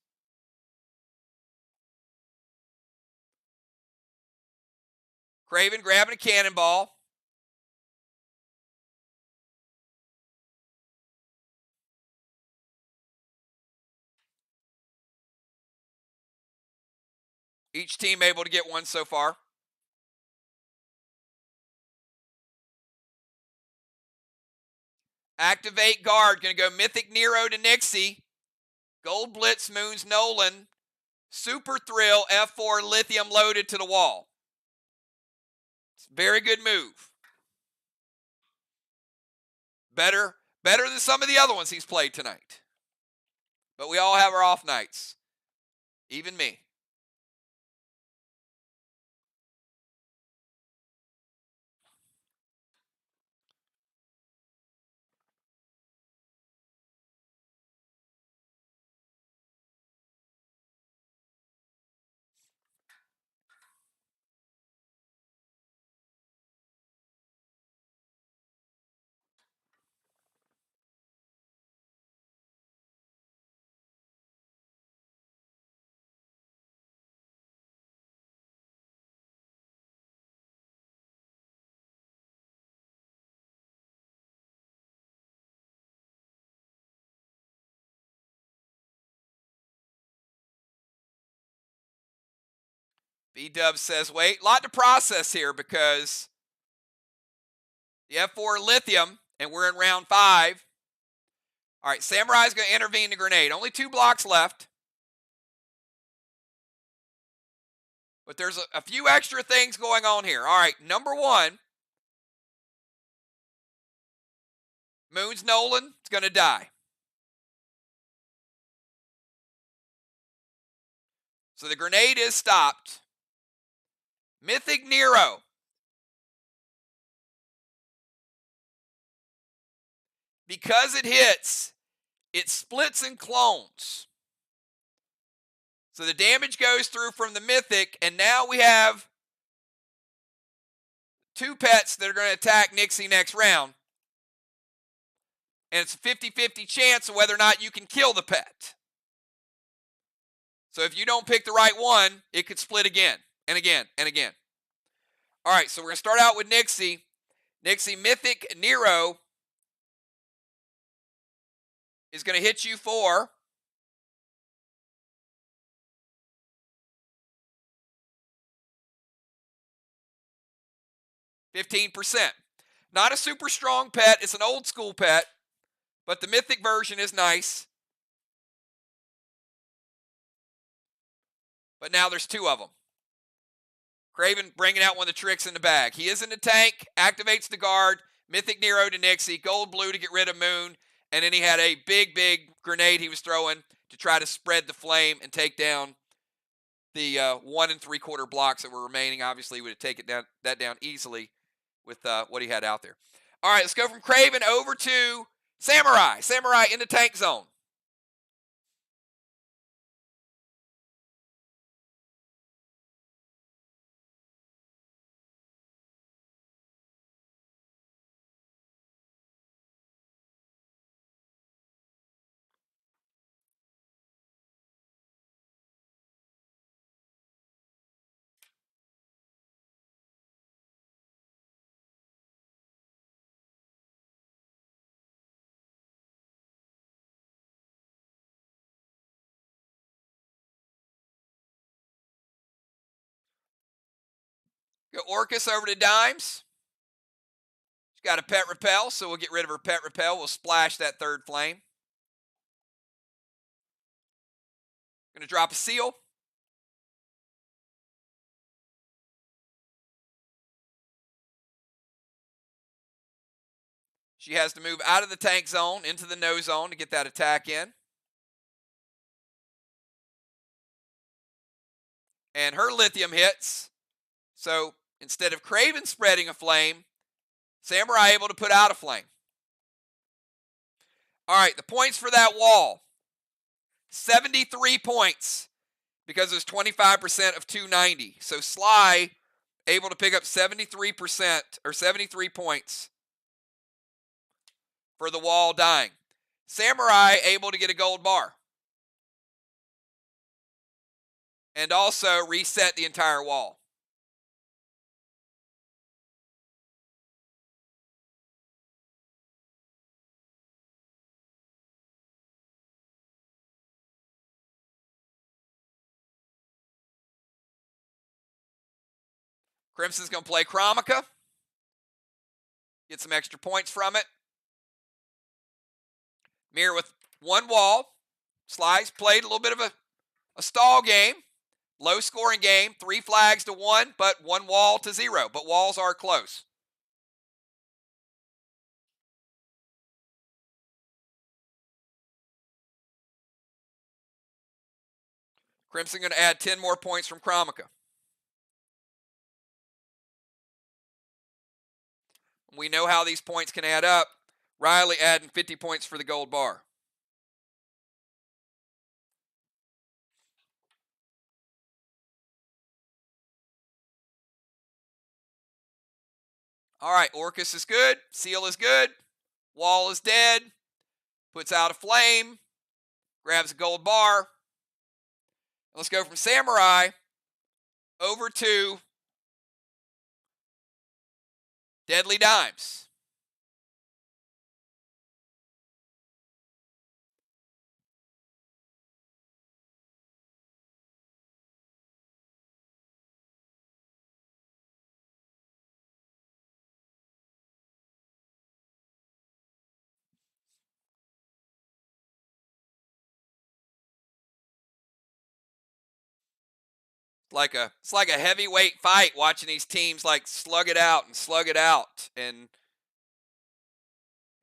Craven grabbing a cannonball. Each team able to get one so far. Activate guard. Going to go Mythic Nero to Nixie. Gold Blitz Moons Nolan. Super Thrill F4 Lithium loaded to the wall. It's a very good move. Better than some of the other ones he's played tonight. But we all have our off nights. Even me. B-Dub says, wait, a lot to process here because the F4 Lithium, and we're in round 5. All right, Samurai's going to intervene the grenade. Only 2 blocks left. But there's a few extra things going on here. All right, number one, Moon's Nolan is going to die. So the grenade is stopped. Mythic Nero. Because it hits, it splits and clones. So the damage goes through from the Mythic, and now we have 2 pets that are going to attack Nixie next round. And it's a 50-50 chance of whether or not you can kill the pet. So if you don't pick the right one, it could split again and again and again. All right, so we're going to start out with Nixie. Nixie Mythic Nero is going to hit you for 15%. Not a super strong pet. It's an old school pet, but the Mythic version is nice. But now there's 2 of them. Craven bringing out one of the tricks in the bag. He is in the tank, activates the guard, Mythic Nero to Nixie, gold blue to get rid of Moon, and then he had a big grenade he was throwing to try to spread the flame and take down the 1 3/4 blocks that were remaining. Obviously, he would have taken that down easily with what he had out there. All right, let's go from Craven over to Samurai. Samurai in the tank zone. Go Orcus over to Dimes. She's got a pet repel, so we'll get rid of her pet repel. We'll splash that 3rd flame. Going to drop a seal. She has to move out of the tank zone into the no zone to get that attack in. And her lithium hits. So instead of Craven spreading a flame, Samurai able to put out a flame. All right, the points for that wall. 73 points because it was 25% of 290. So SLY able to pick up 73% or 73 points for the wall dying. Samurai able to get a gold bar. And also reset the entire wall. Crimson's going to play Chromica. Get some extra points from it. MIR with 1 wall. SLY's played a little bit of a stall game. Low scoring game. 3 flags to 1, but 1 wall to 0. But walls are close. Crimson going to add 10 more points from Chromica. We know how these points can add up. Riley adding 50 points for the gold bar. All right, Orcus is good. Seal is good. Wall is dead. Puts out a flame. Grabs a gold bar. Let's go from Samurai over to Deadly Dimes. It's like a heavyweight fight watching these teams like slug it out, and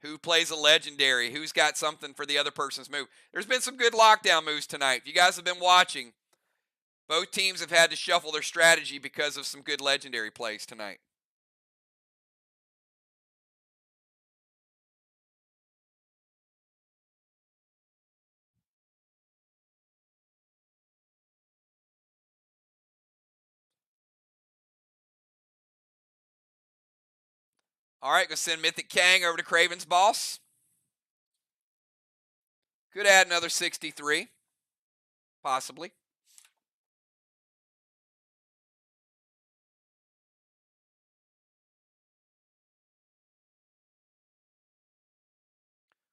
who plays a legendary, who's got something for the other person's move. There's been some good lockdown moves tonight. If you guys have been watching, both teams have had to shuffle their strategy because of some good legendary plays tonight. All right, going to send Mythic Kang over to Craven's boss. Could add another 63, possibly.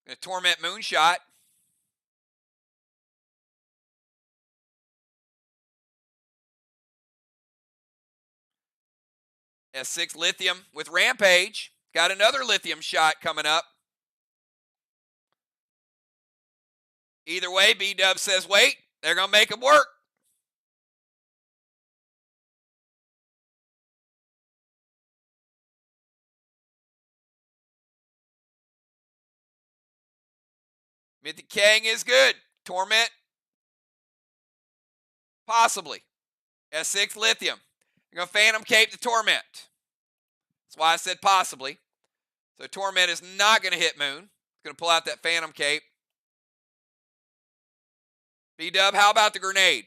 Going to Torment Moonshot. S6 Lithium with Rampage. Got another Lithium shot coming up. Either way, B-Dub says, wait, they're going to make him work. Mythic Kang is good. Torment, possibly. S6 Lithium. They're going to Phantom Cape the Torment. That's why I said possibly. So Torment is not going to hit Moon. It's going to pull out that Phantom Cape. B-Dub, how about the grenade?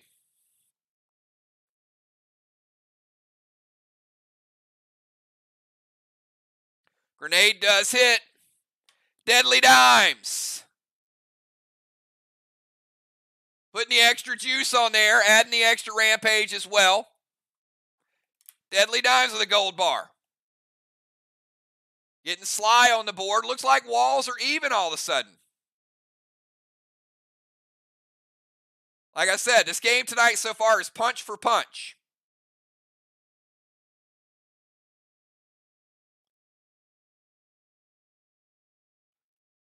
Grenade does hit. Deadly Dimes. Putting the extra juice on there, adding the extra Rampage as well. Deadly Dimes with a gold bar. Getting SLY on the board. Looks like walls are even all of a sudden. Like I said, this game tonight so far is punch for punch.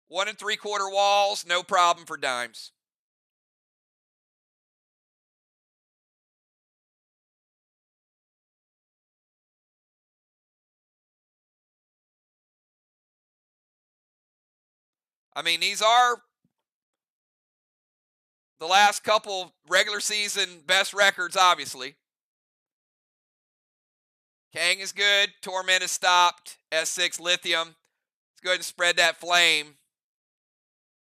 One and 3/4 walls, no problem for Dimes. I mean, these are the last couple regular season best records, obviously. Kang is good. Torment is stopped. S6 Lithium. Let's go ahead and spread that flame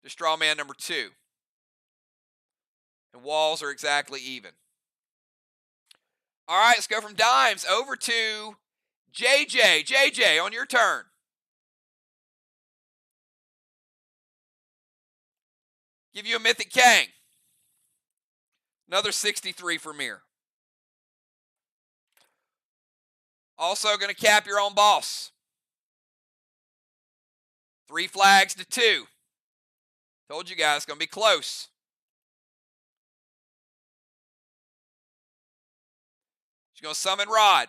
to Strawman number 2. And walls are exactly even. All right, let's go from Dimes over to JJ. JJ, on your turn. Give you a Mythic Kang. Another 63 for MIR. Also going to cap your own boss. 3 flags to 2. Told you guys, it's going to be close. She's going to summon Rod.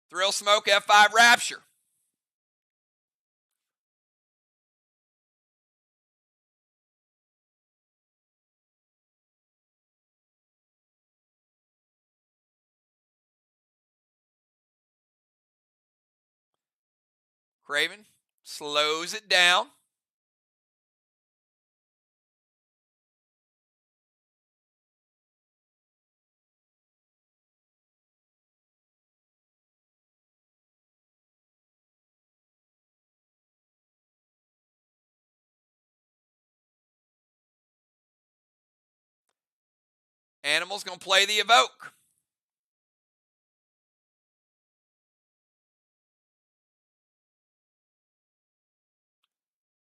Thrill Smoke F5 Rapture. Craven slows it down. Animal's going to play the Evoke.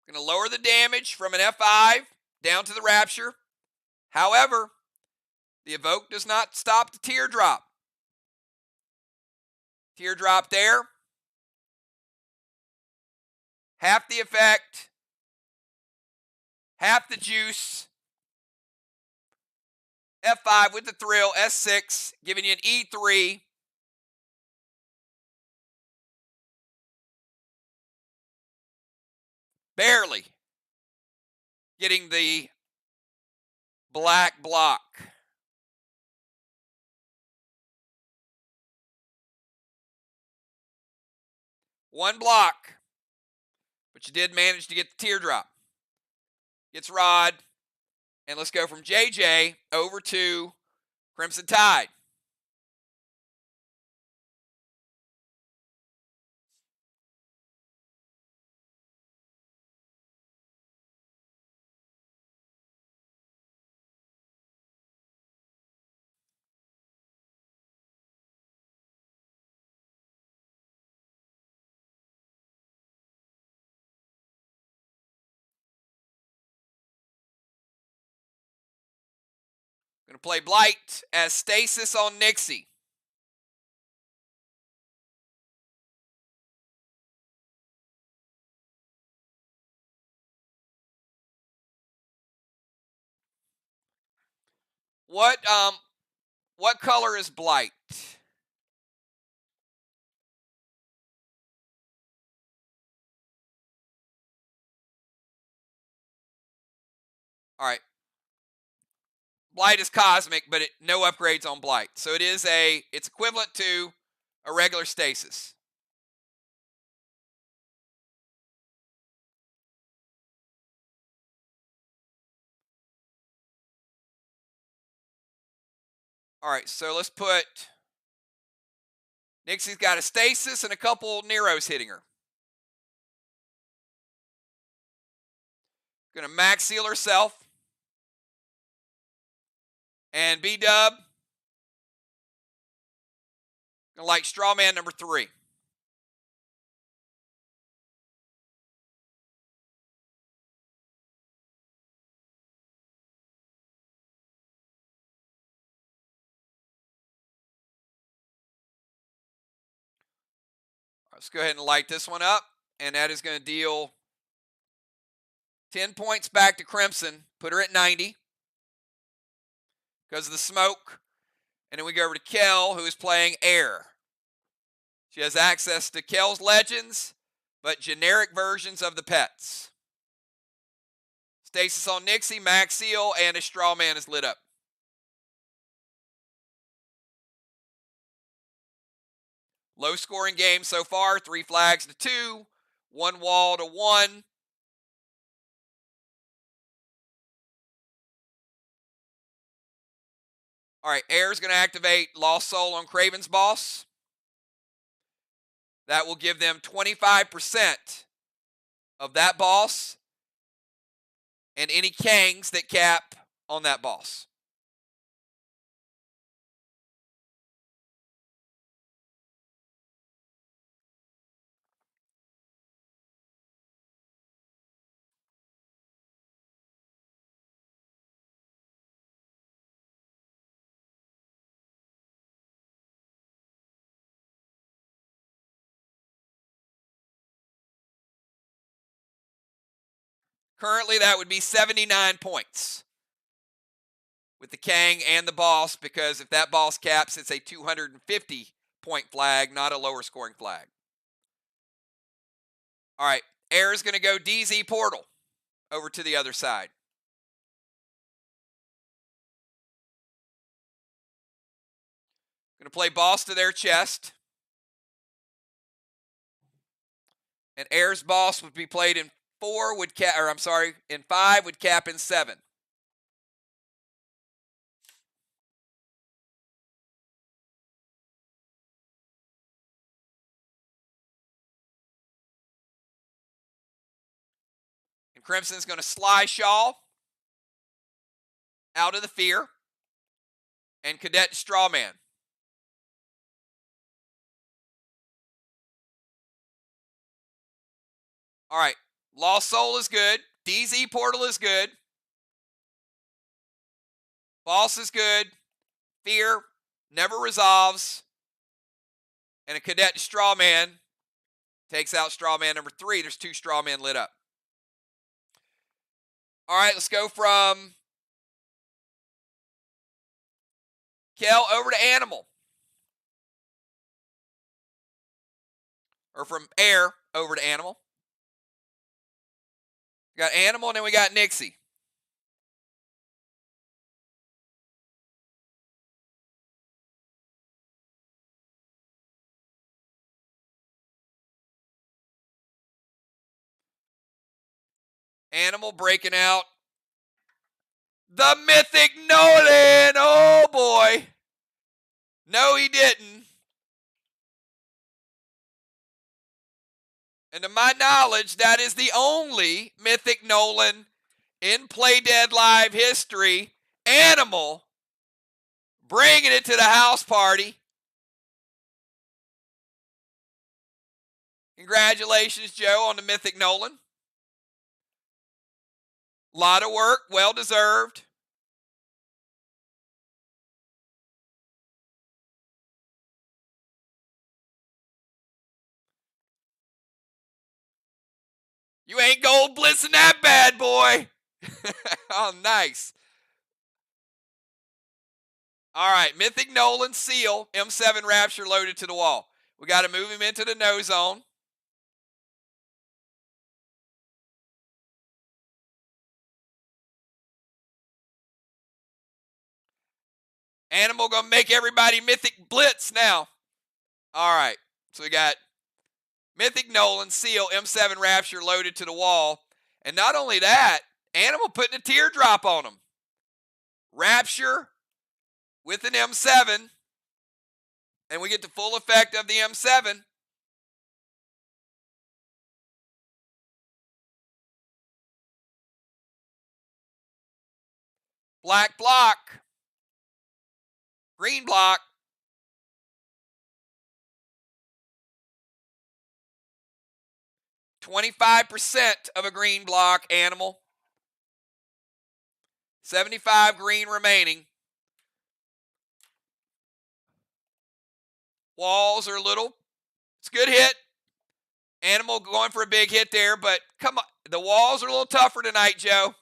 Going to lower the damage from an F5 down to the Rapture. However, the Evoke does not stop the Teardrop. Teardrop there. Half the effect. Half the juice. F5 with the Thrill. S6 giving you an E3. Barely getting the black block. One block, but you did manage to get the teardrop. Gets Rod, and let's go from JJ over to Crimson Tide. Going to play Blight as Stasis on Nixie. What color is Blight? All right. Blight is cosmic, but no upgrades on Blight. So it's equivalent to a regular Stasis. All right, so let's put Nixie's got a Stasis and a couple Neros hitting her. Gonna max seal herself. And B-Dub, gonna like Strawman number 3. Let's go ahead and light this one up, and that is going to deal 10 points back to Crimson, put her at 90 because of the smoke. And then we go over to Kel, who is playing Air. She has access to Kel's Legends, but generic versions of the pets. Stasis on Nixie, max seal, and a Strawman is lit up. Low scoring game so far, 3 flags to 2, 1 wall to 1. All right, Air is going to activate Lost Soul on Craven's boss. That will give them 25% of that boss and any Kangs that cap on that boss. Currently, that would be 79 points with the Kang and the boss, because if that boss caps, it's a 250 point flag, not a lower scoring flag. All right, Air is going to go DZ Portal over to the other side. Going to play boss to their chest. And Air's boss would be played in 5 would cap in 7. And Crimson's going to SLY Shaw out of the Fear and Cadet Strawman. All right, Lost Soul is good. DZ Portal is good. Boss is good. Fear never resolves. And a Cadet Strawman takes out Strawman number 3. There's 2 Strawmen lit up. All right, let's go from Kel over to Animal. Or from Air over to Animal. We got Animal, and then we got Nixie. Animal breaking out. The Mythic Nolan. Oh, boy. No, he didn't. And to my knowledge, that is the only Mythic Nolan in Play Dead Live history. Animal bringing it to the house party. Congratulations, Joe, on the Mythic Nolan. A lot of work, well deserved. You ain't gold blitzing that bad boy. Oh, nice. All right, Mythic Nolan, Seal, M7 Rapture loaded to the wall. We got to move him into the no zone. Animal going to make everybody Mythic Blitz now. All right, so we got Mythic Nolan, Seal, M7 Rapture loaded to the wall. And not only that, Animal putting a teardrop on him. Rapture with an M7. And we get the full effect of the M7. Black block. Green block. $25% of a green block, Animal. 75 green remaining. Walls are a little. It's a good hit. Animal going for a big hit there, but come on. The walls are a little tougher tonight, Joe.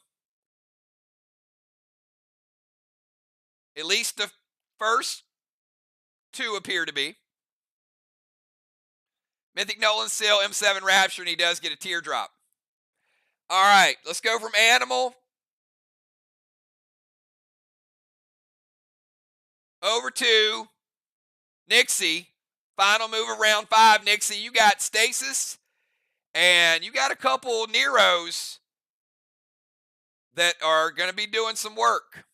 At least the first two appear to be. Mythic Nolan, Seal, M7 Rapture, and he does get a teardrop. All right, let's go from Animal over to Nixie. Final move of round 5, Nixie. You got Stasis, and you got a couple Neros that are going to be doing some work.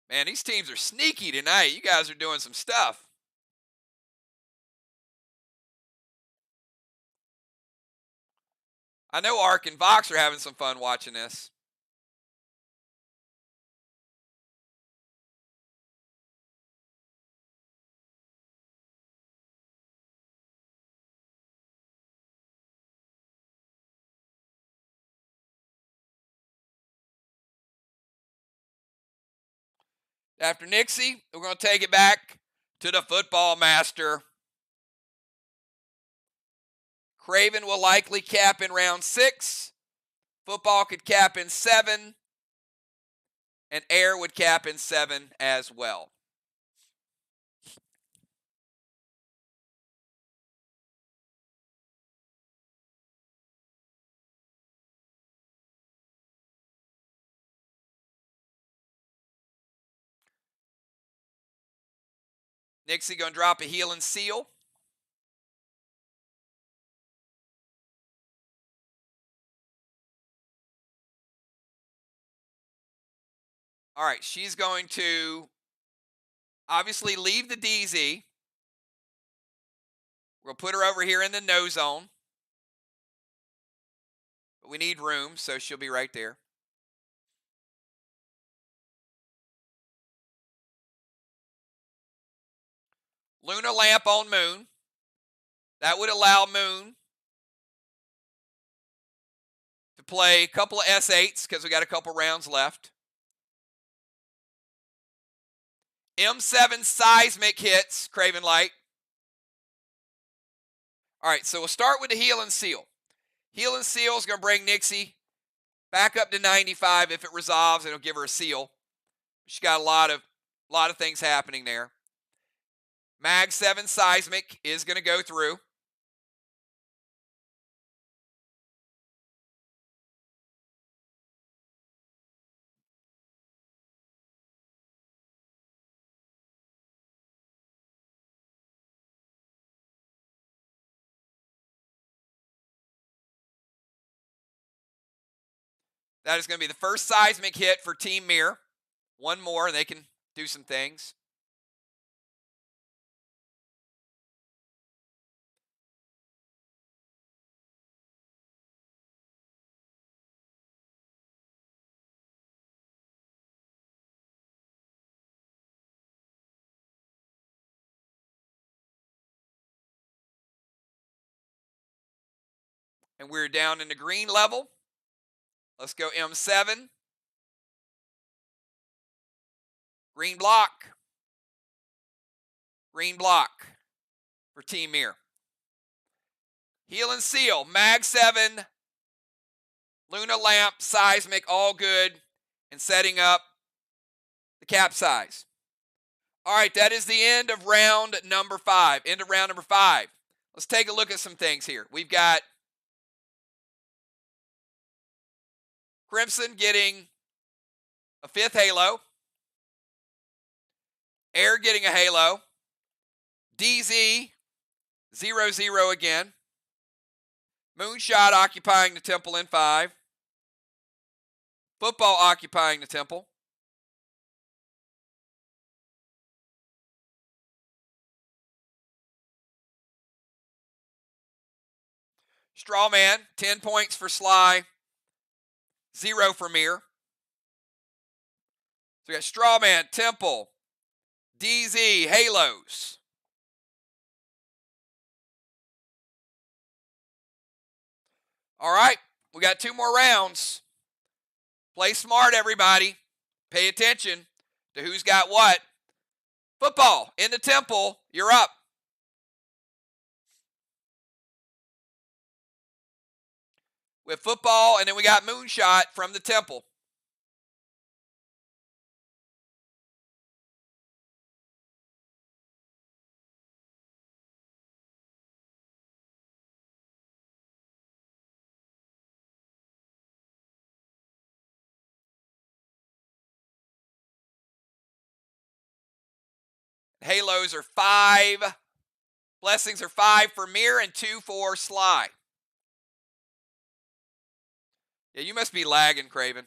Man, these teams are sneaky tonight. You guys are doing some stuff. I know Ark and Vox are having some fun watching this. After Nixie, we're going to take it back to the football master. Craven will likely cap in round 6. Football could cap in 7. And Air would cap in 7 as well. Nixie going to drop a Heal and Seal. All right, she's going to obviously leave the DZ. We'll put her over here in the no zone. But we need room, so she'll be right there. Luna Lamp on Moon. That would allow Moon to play a couple of S8s because we got a couple rounds left. M7 seismic hits Craven Light. All right, so we'll start with the Heal and Seal. Heal and Seal is going to bring Nixie back up to 95 if it resolves, and it'll give her a seal. She's got a lot of things happening there. Mag 7 seismic is going to go through. That is going to be the first seismic hit for Team MIR. One more, and they can do some things. And we're down in the green level. Let's go M7. Green block. Green block for Team MIR. Heal and Seal, Mag 7, Luna Lamp, Seismic, all good, and setting up the capsize. All right, that is the end of round number 5. End of round number 5. Let's take a look at some things here. We've got Crimson getting a 5th halo. Air getting a halo. DZ 0-0 again. Moonshot occupying the temple in 5. Football occupying the temple. Strawman, 10 points for SLY, 0 for MIR. So we got Strawman, Temple, DZ, Halos. All right, we got 2 more rounds. Play smart, everybody. Pay attention to who's got what. Football in the temple, you're up. With football, and then we got Moonshot from the temple. Halos are 5. Blessings are 5 for MIR and 2 for SLY. Yeah, you must be lagging, Craven.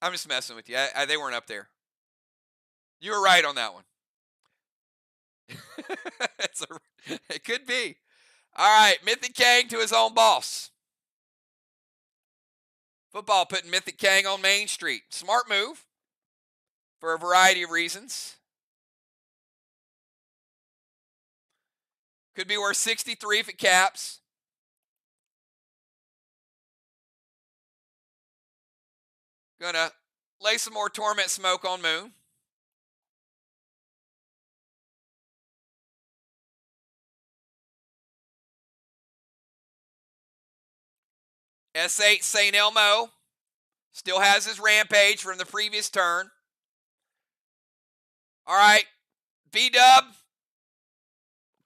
I'm just messing with you. They weren't up there. You were right on that one. It could be. All right, Mythic Kang to his own boss. Football putting Mythic Kang on Main Street. Smart move for a variety of reasons. Could be worth 63 if it caps. Gonna lay some more Torment Smoke on Moon. S8 St. Elmo still has his Rampage from the previous turn. All right, B-Dub.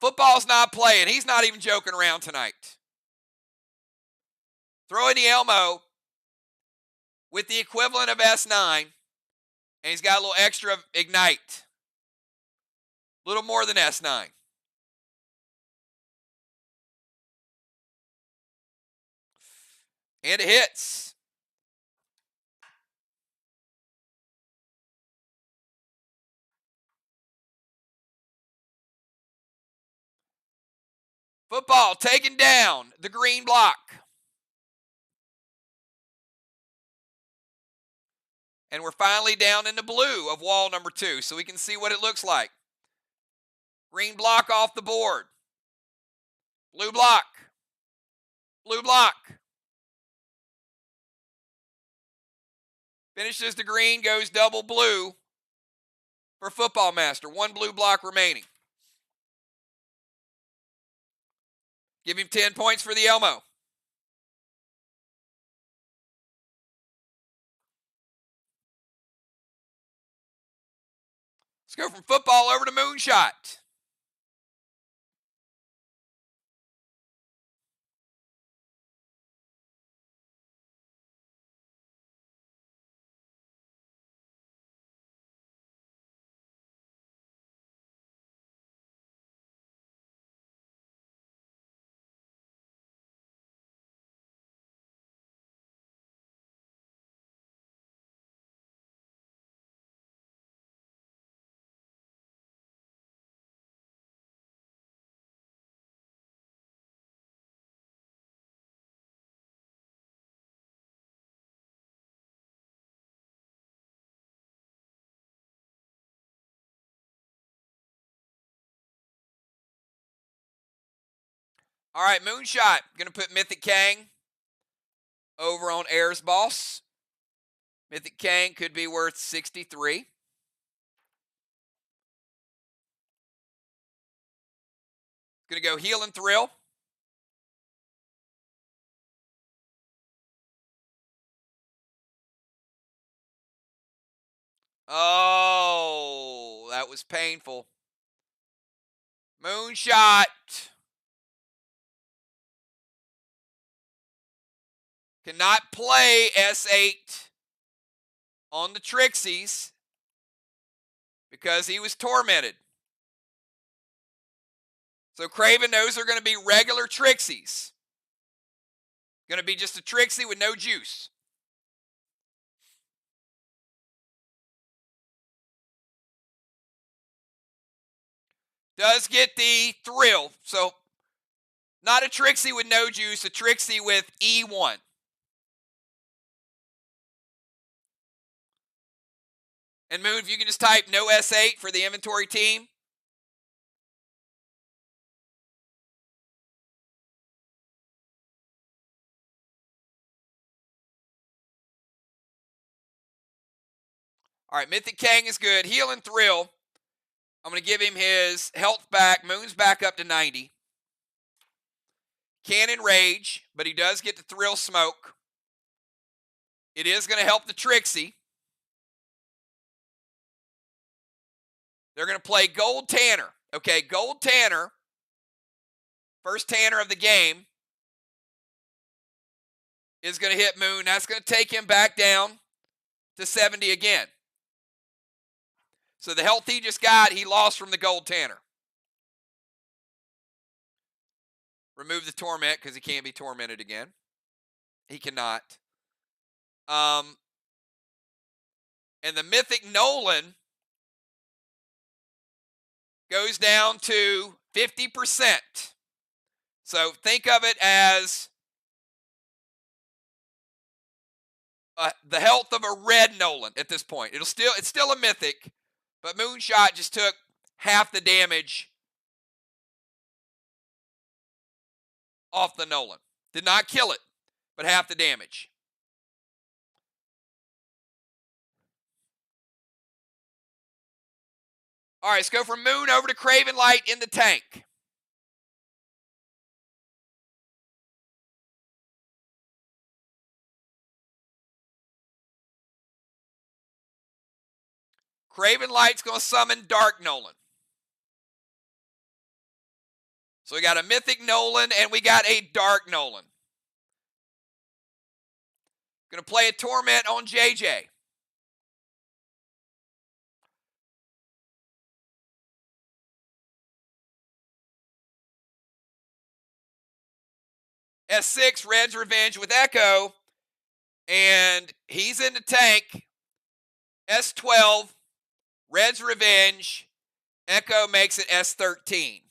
Football's not playing. He's not even joking around tonight. Throw in the Elmo with the equivalent of S9, and he's got a little extra Ignite. A little more than S9. And it hits. Football taking down the green block. And we're finally down in the blue of wall number 2, so we can see what it looks like. Green block off the board. Blue block. Blue block. Finishes the green, goes double blue for Football Master. 1 blue block remaining. Give him 10 points for the Elmo. Let's go from football over to moonshot. All right, moonshot. Going to put Mythic Kang over on Air's Boss. Mythic Kang could be worth 63. Going to go Heal and Thrill. Oh, that was painful. Moonshot cannot play S8 on the Trixies because he was tormented. So Craven, those are going to be regular Trixies. Going to be just a Trixie with no juice. Does get the thrill. So not a Trixie with no juice, a Trixie with E1. And Moon, if you can just type no S8 for the inventory team. All right, Mythic Kang is good. Heal and Thrill. I'm going to give him his health back. Moon's back up to 90. Cannon Rage, but he does get the Thrill Smoke. It is going to help the Trixie. They're going to play Gold Tanner. Okay, Gold Tanner, first Tanner of the game, is going to hit Moon. That's going to take him back down to 70 again. So the health he just got, he lost from the Gold Tanner. Remove the Torment because he can't be tormented again. He cannot. And the Mythic Nolan goes down to 50%. So think of it as the health of a red Nolan at this point. It's still a Mythic, but Moonshot just took half the damage off the Nolan. Did not kill it, but half the damage. All right, let's go from Moon over to Craven Light in the tank. Craven Light's going to summon Dark Nolan. So we got a Mythic Nolan and we got a Dark Nolan. Going to play a Torment on JJ. S6, Red's Revenge with Echo. And he's in the tank. S12, Red's Revenge. Echo makes it S13.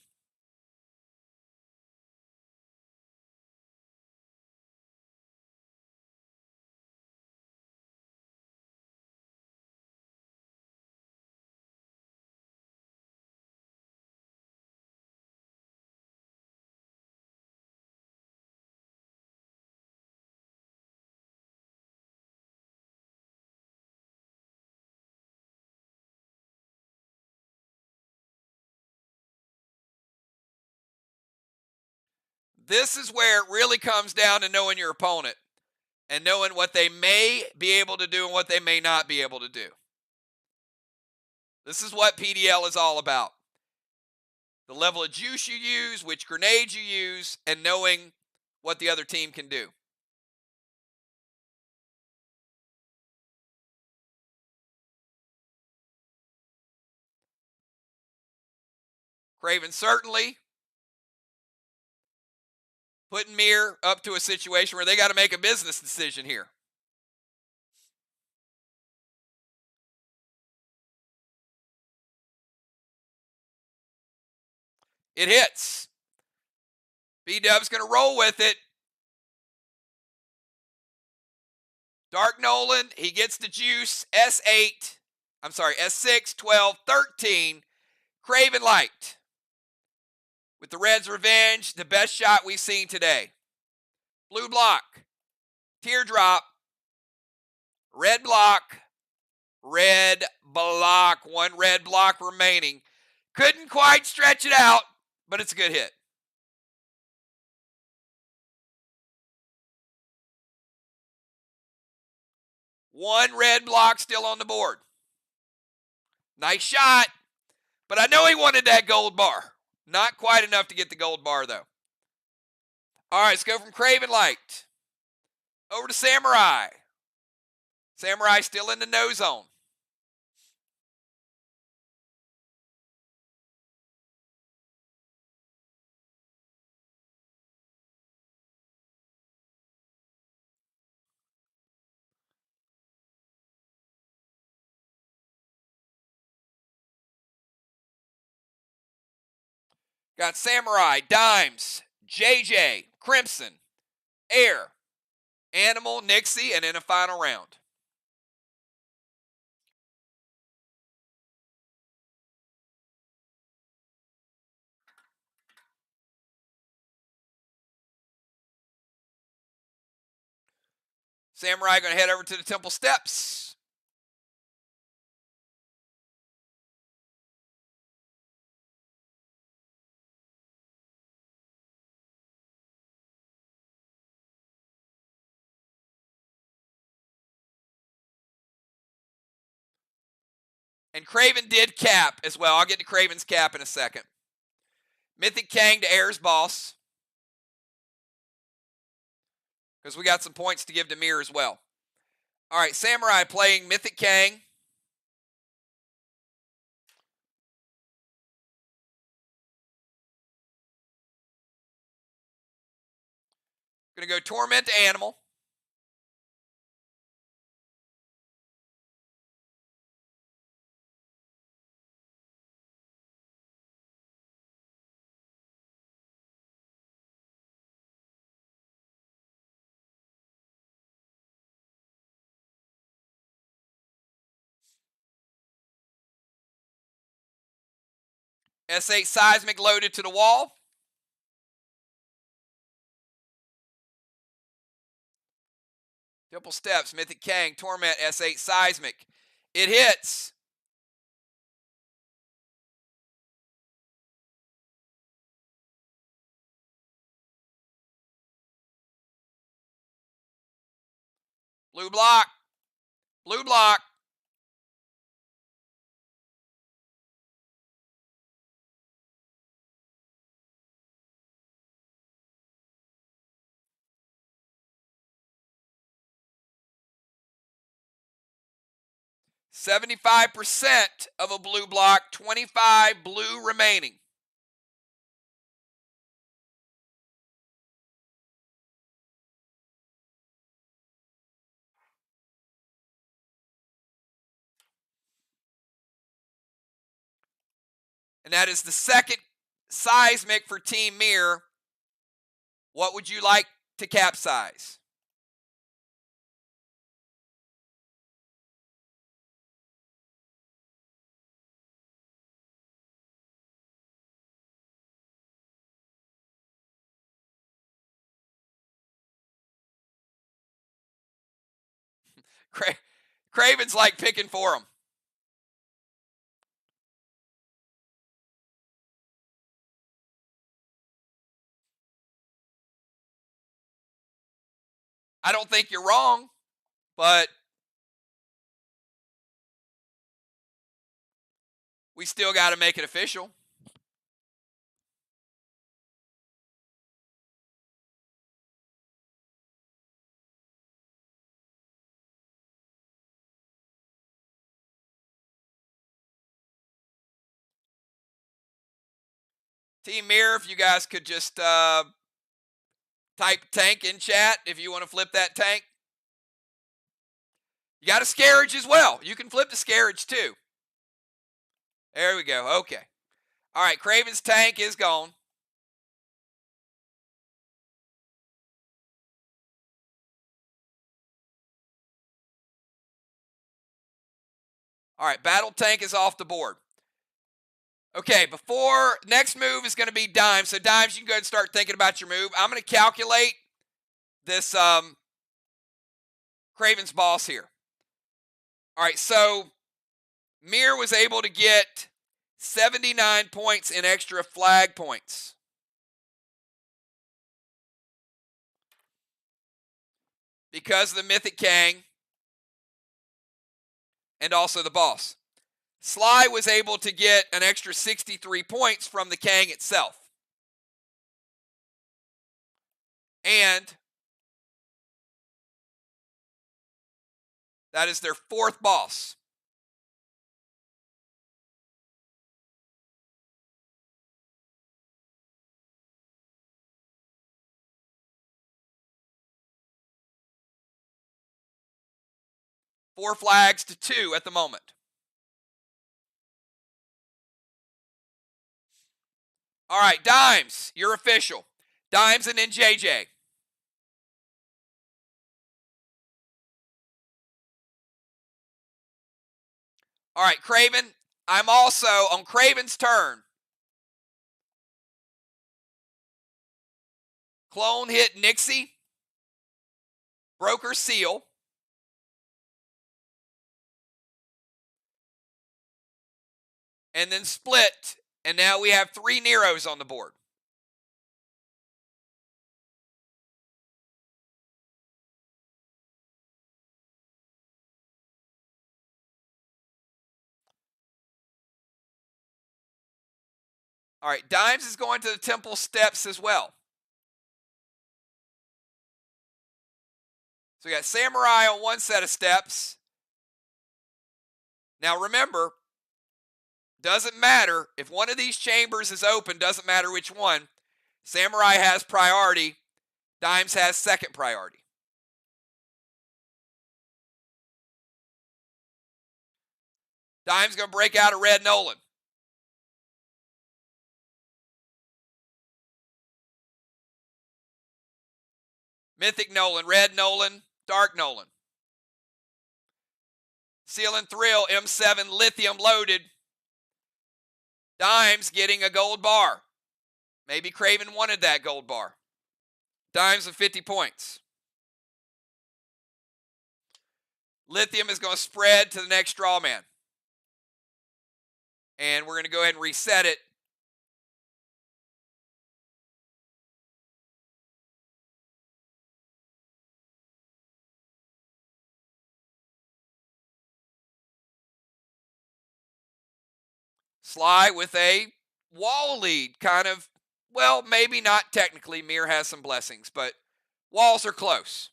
This is where it really comes down to knowing your opponent and knowing what they may be able to do and what they may not be able to do. This is what PDL is all about. The level of juice you use, which grenades you use, and knowing what the other team can do. Craven certainly putting MIR up to a situation where they got to make a business decision here. It hits. B-Dub's going to roll with it. Dark Nolan, he gets the juice. S6, 12, 13. Craven Light. With the Red's Revenge, the best shot we've seen today. Blue block. Teardrop. Red block. Red block. One red block remaining. Couldn't quite stretch it out, but it's a good hit. One red block still on the board. Nice shot, but I know he wanted that gold bar. Not quite enough to get the gold bar, though. All right, let's go from Craven Light over to Samurai. Samurai still in the no zone. Got Samurai, Dimes, JJ, Crimson, Air, Animal, Nixie, and in a final round. Samurai going to head over to the temple steps. And Craven did cap as well. I'll get to Craven's cap in a second. Mythic Kang to Air's boss. Because we got some points to give to MIR as well. All right, Samurai playing Mythic Kang. Going to go Torment to Animal. S8 Seismic loaded to the wall. Temple Steps, Mythic Kang, Torment, S8 Seismic. It hits. Blue block. Blue block. %75 of a blue block, 25 blue remaining. And that is the second seismic for Team MIR. What would you like to capsize? Craven's like picking for him. I don't think you're wrong, but we still got to make it official. Team MIR, if you guys could just type tank in chat if you want to flip that tank. You got a Scarage as well. You can flip the Scarage too. There we go. Okay. All right, Craven's tank is gone. All right, Battle Tank is off the board. Okay, before next move is going to be Dimes. So Dimes, you can go ahead and start thinking about your move. I'm going to calculate this Craven's boss here. All right, so MIR was able to get 79 points in extra flag points. Because of the Mythic Kang and also the boss. SLY was able to get an extra 63 points from the Kang itself. And that is their fourth boss. Four flags to 2 at the moment. All right, Dimes, you're official. Dimes and then JJ. All right, Craven, I'm also on Craven's turn. Clone hit Nixie. Broker Seal. And then split. And now we have 3 Neros on the board. All right, Dimes is going to the Temple Steps as well. So we got Samurai on one set of steps. Now remember, doesn't matter if one of these chambers is open, doesn't matter which one. Samurai has priority. Dimes has second priority. Dimes going to break out a red Nolan. Mythic Nolan, red Nolan, dark Nolan. Seal and Thrill, M7 lithium loaded. Dimes getting a gold bar. Maybe Craven wanted that gold bar. Dimes of 50 points. Lithium is going to spread to the next straw man. And we're going to go ahead and reset it. SLY with a wall lead, kind of, well, maybe not technically. MIR has some blessings, but walls are close.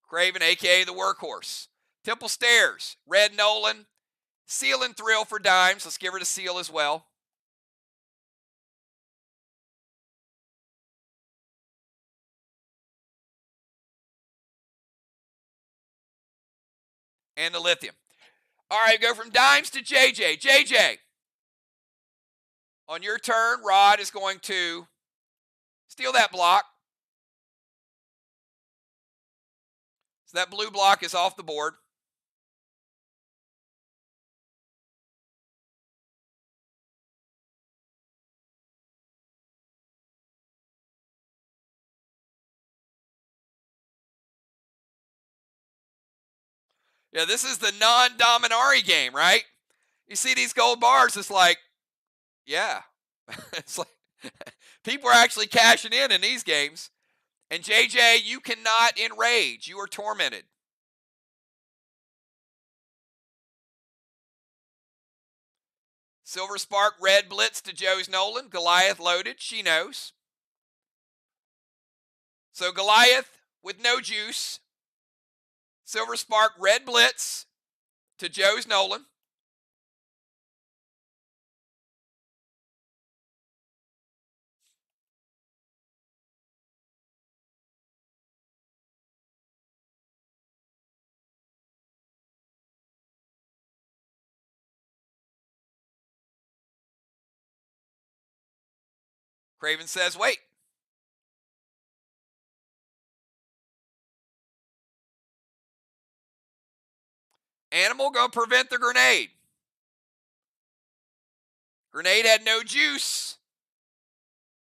Craven, a.k.a. the workhorse. Temple Stairs, red Nolan. Seal and Thrill for Dimes. Let's give her to Seal as well. And the lithium. All right, go from Dimes to JJ. JJ, on your turn, Rod is going to steal that block. So that blue block is off the board. Yeah, this is the non-Dominari game, right? You see these gold bars, it's like, yeah. It's like people are actually cashing in these games. And JJ, you cannot enrage. You are tormented. Silver Spark, red blitz to Joe's Nolan. Goliath loaded. She knows. So Goliath with no juice. Silver Spark, red blitz to Joe's Nolan. Craven says, wait. Animal going to prevent the grenade. Grenade had no juice,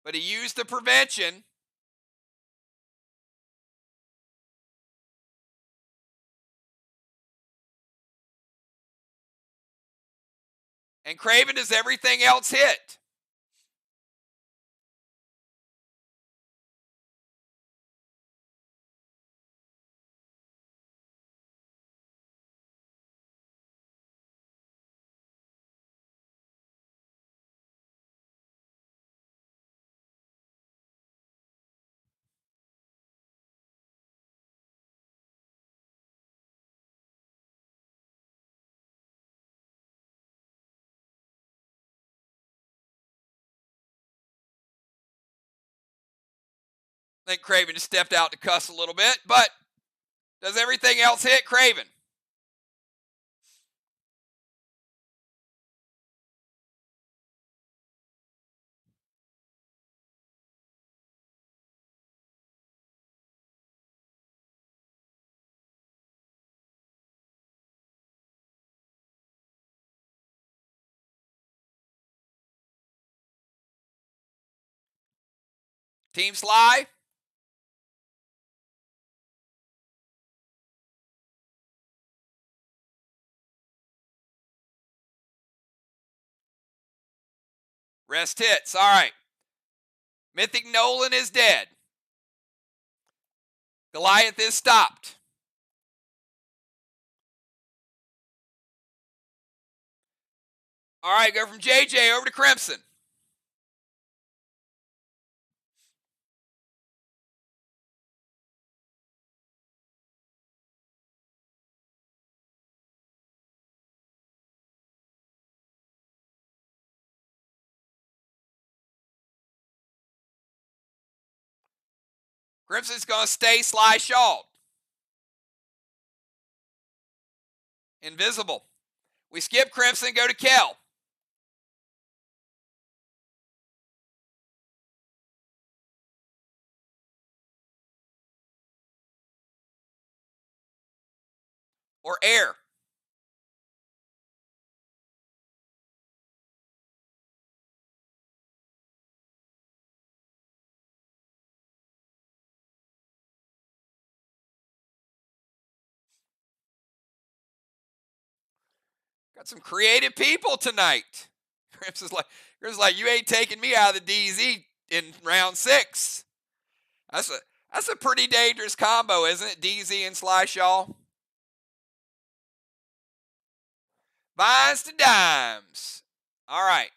but he used the prevention. And Craven, does everything else hit? I think Craven just stepped out to cuss a little bit, but does everything else hit Craven? Team SLY. Rest hits. All right. Mythic Nolan is dead. Goliath is stopped. All right, go from JJ over to Crimson. Crimson's going to stay SLY shawled. Invisible. We skip Crimson, go to Kel. Or Air. Got some creative people tonight. Crimson's like, you ain't taking me out of the DZ in round 6. That's a pretty dangerous combo, isn't it? DZ and SLY Shaw. Vines to dimes. All right.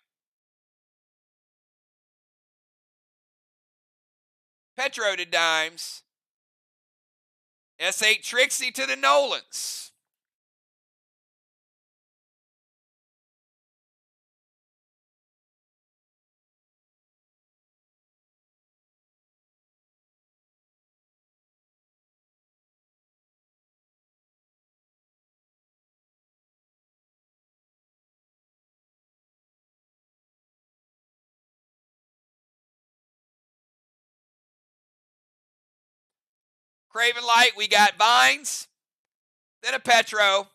Petro to dimes. S8 Trixie to the Nolans. Craven Light, we got Vines, then a Petro,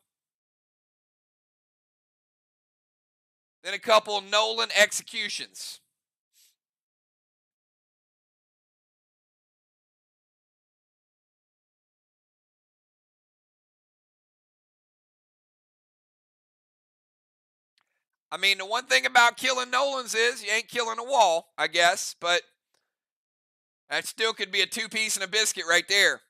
then a couple Nolan executions. I mean, the one thing about killing Nolans is you ain't killing a wall, I guess, but that still could be a 2-piece and a biscuit right there.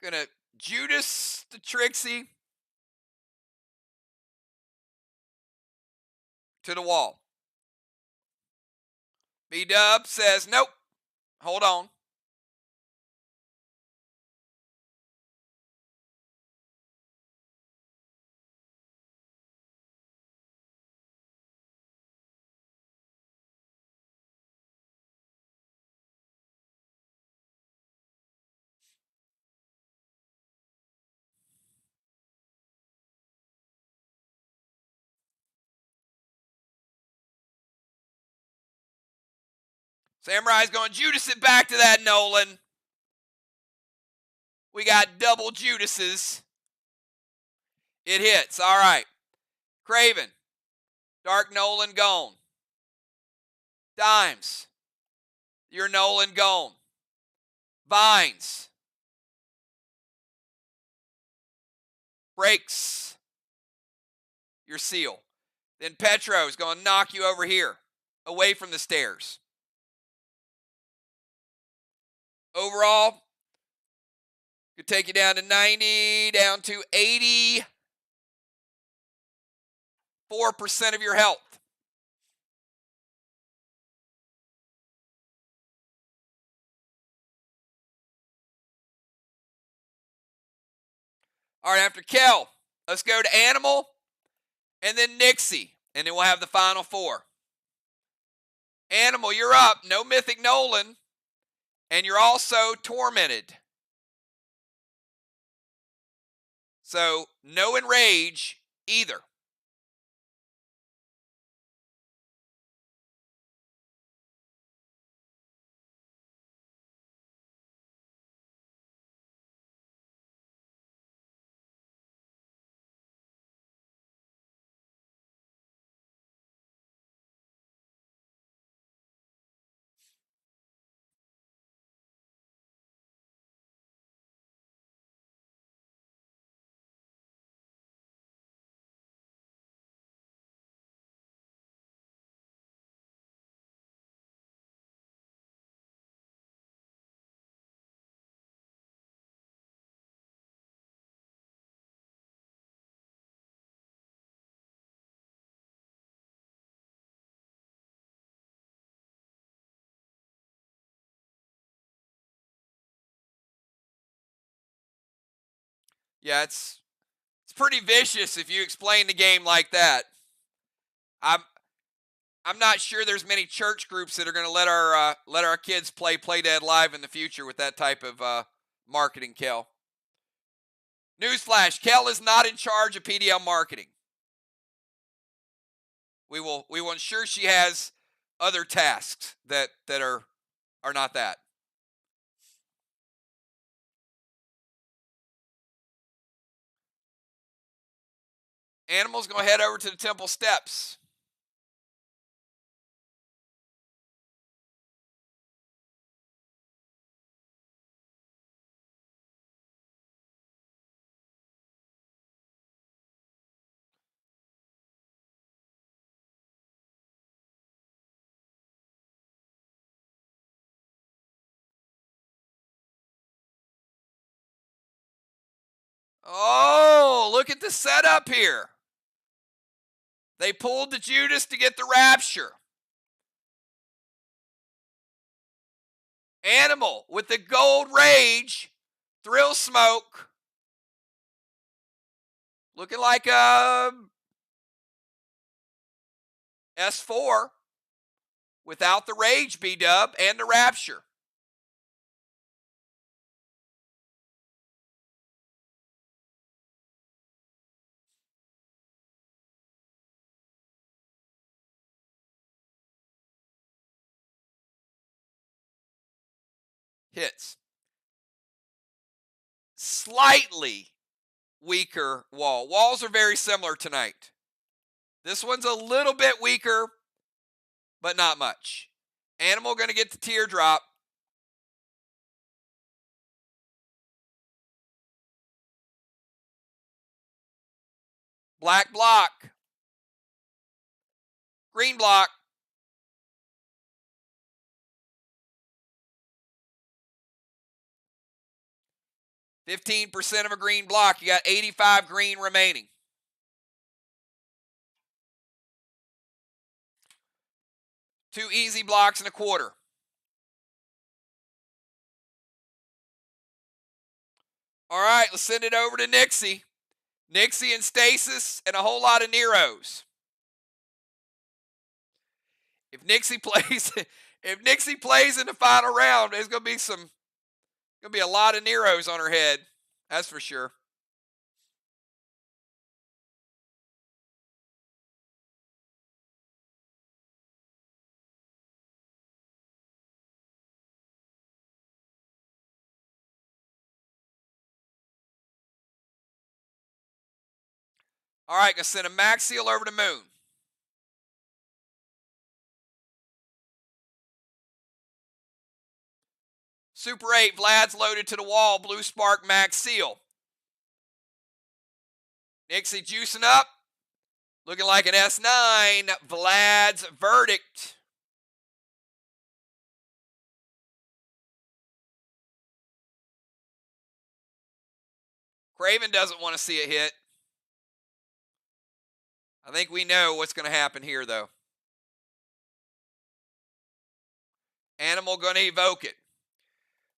Gonna Judas the Trixie to the wall. B-Dub says, nope, hold on. Samurai's going, Judas it back to that Nolan. We got double Judases. It hits. All right. Craven. Dark Nolan gone. Dimes. Your Nolan gone. Vines. Breaks. Your seal. Then Petro's going to knock you over here. Away from the stairs. Overall, could take you down to 90, down to 84% of your health. All right, after Kel, let's go to Animal and then Nixie, and then we'll have the final four. Animal, you're up. No Mythic Nolan, and you're also tormented. So, no Enrage either. Yeah, it's pretty vicious if you explain the game like that. I'm not sure there's many church groups that are going to let our kids play Dead Live in the future with that type of marketing, Kel. Newsflash, Kel is not in charge of PDL marketing. We will ensure she has other tasks that are not that. Animal's going to head over to the temple steps. Oh, look at the setup here. They pulled the Judas to get the Rapture. Animal with the Gold Rage. Thrill Smoke. Looking like a S4 without the Rage B-Dub and the Rapture. Hits. Slightly weaker wall. Walls are very similar tonight. This one's a little bit weaker, but not much. Animal going to get the teardrop. Black block. Green block. %15 of a green block. You got 85 green remaining. Two easy blocks and a quarter. All right, let's send it over to Nixie. Nixie and Stasis and a whole lot of Neros. If Nixie plays in the final round, there's gonna be a lot of Neros on her head. That's for sure. All right, gonna send a Max Seal over to Moon. Super 8, Vlad's loaded to the wall. Blue Spark, Max Seal. Nixie juicing up. Looking like an S9. Vlad's Verdict. Craven doesn't want to see it hit. I think we know what's going to happen here, though. Animal going to evoke it.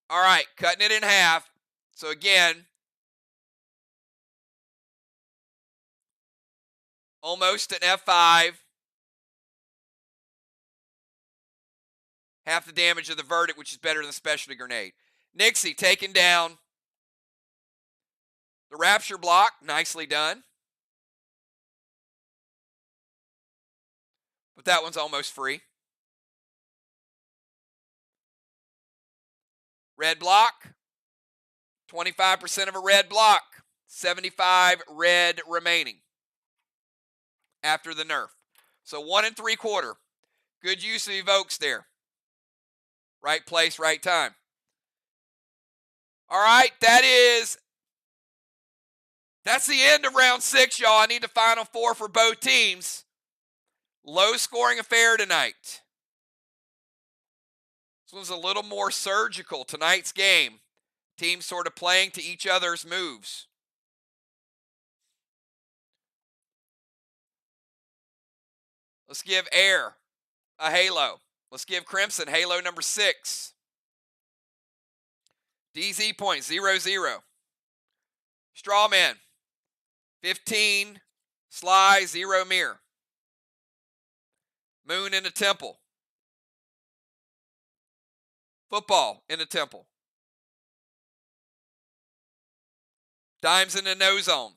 All right, cutting it in half. So again, almost an F5. Half the damage of the Verdict, which is better than Specialty Grenade. Nixie taking down the Rapture block. Nicely done. But that one's almost free. Red block. 25% of a red block. 75 red remaining after the nerf. So 1 3/4. Good use of evokes there. Right place, right time. All right, that's the end of round 6, y'all. I need the final 4 for both teams. Low scoring affair tonight. This was a little more surgical tonight's game. Teams sort of playing to each other's moves. Let's give Air a Halo. Let's give Crimson Halo number 6. DZ point 0-0. Strawman 15. SLY 0 MIR. Moon in the Temple. Football in the Temple. Dimes in the no zone.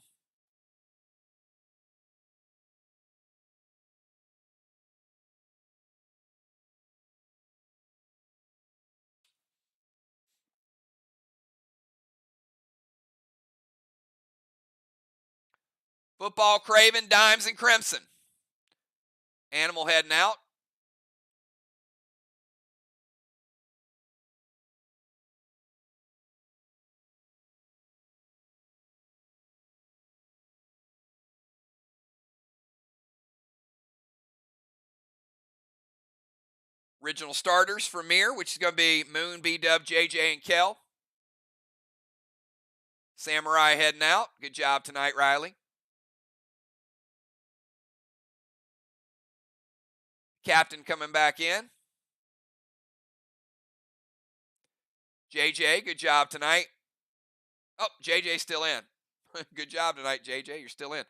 Football Craven, Dimes, and Crimson. Animal heading out. Original starters for MIR, which is going to be Moon, B-Dub, JJ, and Kel. Samurai heading out. Good job tonight, Riley. Captain coming back in. JJ, good job tonight. Oh, JJ's still in. Good job tonight, JJ. You're still in.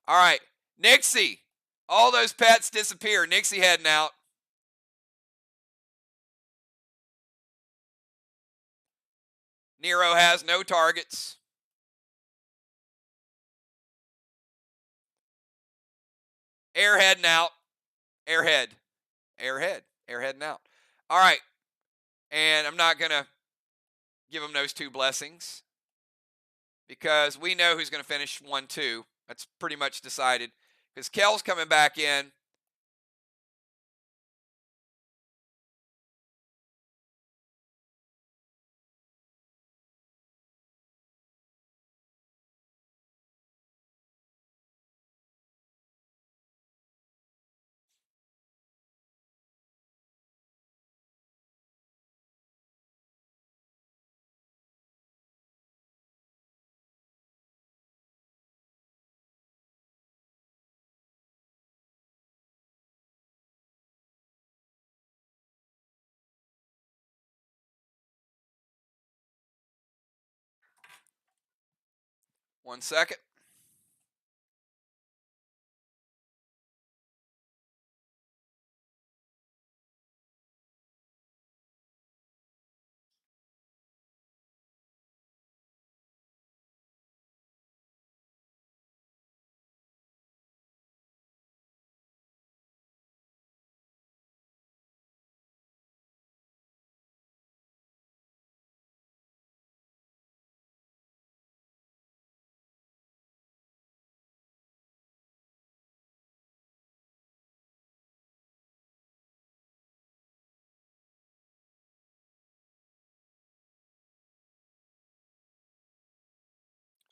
All right. Nixie. All those pets disappear. Nixie heading out. Nero has no targets. Air heading out. Airhead. Airhead. Air heading out. All right. And I'm not going to give him those 2 blessings because we know who's going to finish 1-2. That's pretty much decided because Kell's coming back in. One second.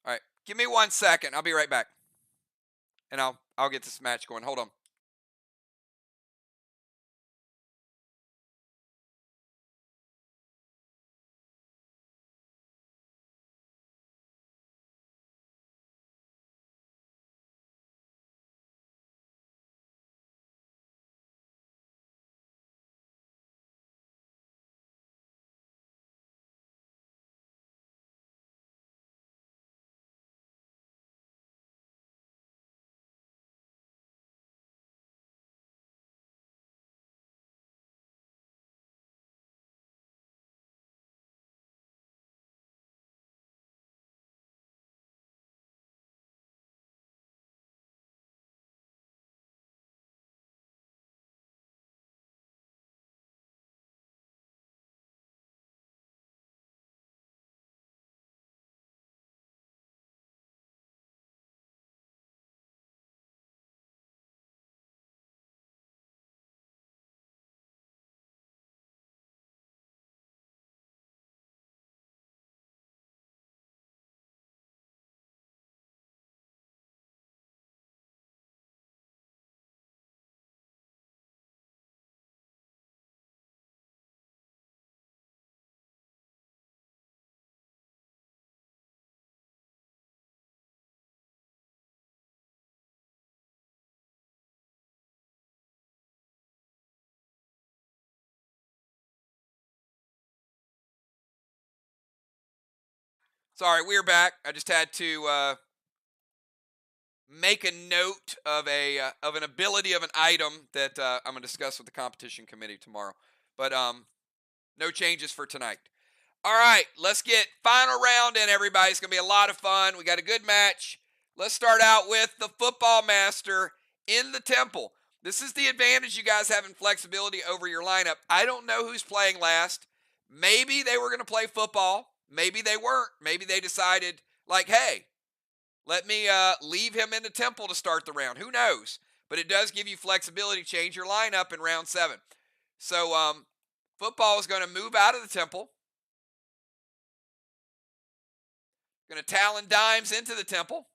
All right. Give me 1 second. I'll be right back. And I'll get this match going. Hold on. Sorry, we're back. I just had to make a note of an ability of an item that I'm going to discuss with the competition committee tomorrow. But no changes for tonight. All right, let's get final round in, everybody. It's going to be a lot of fun. We got a good match. Let's start out with the football master in the temple. This is the advantage you guys having flexibility over your lineup. I don't know who's playing last. Maybe they were going to play football. Maybe they weren't. Maybe they decided, like, hey, let me leave him in the temple to start the round. Who knows? But it does give you flexibility to change your lineup in round 7. So football is going to move out of the temple. Going to Talon Dimes into the temple.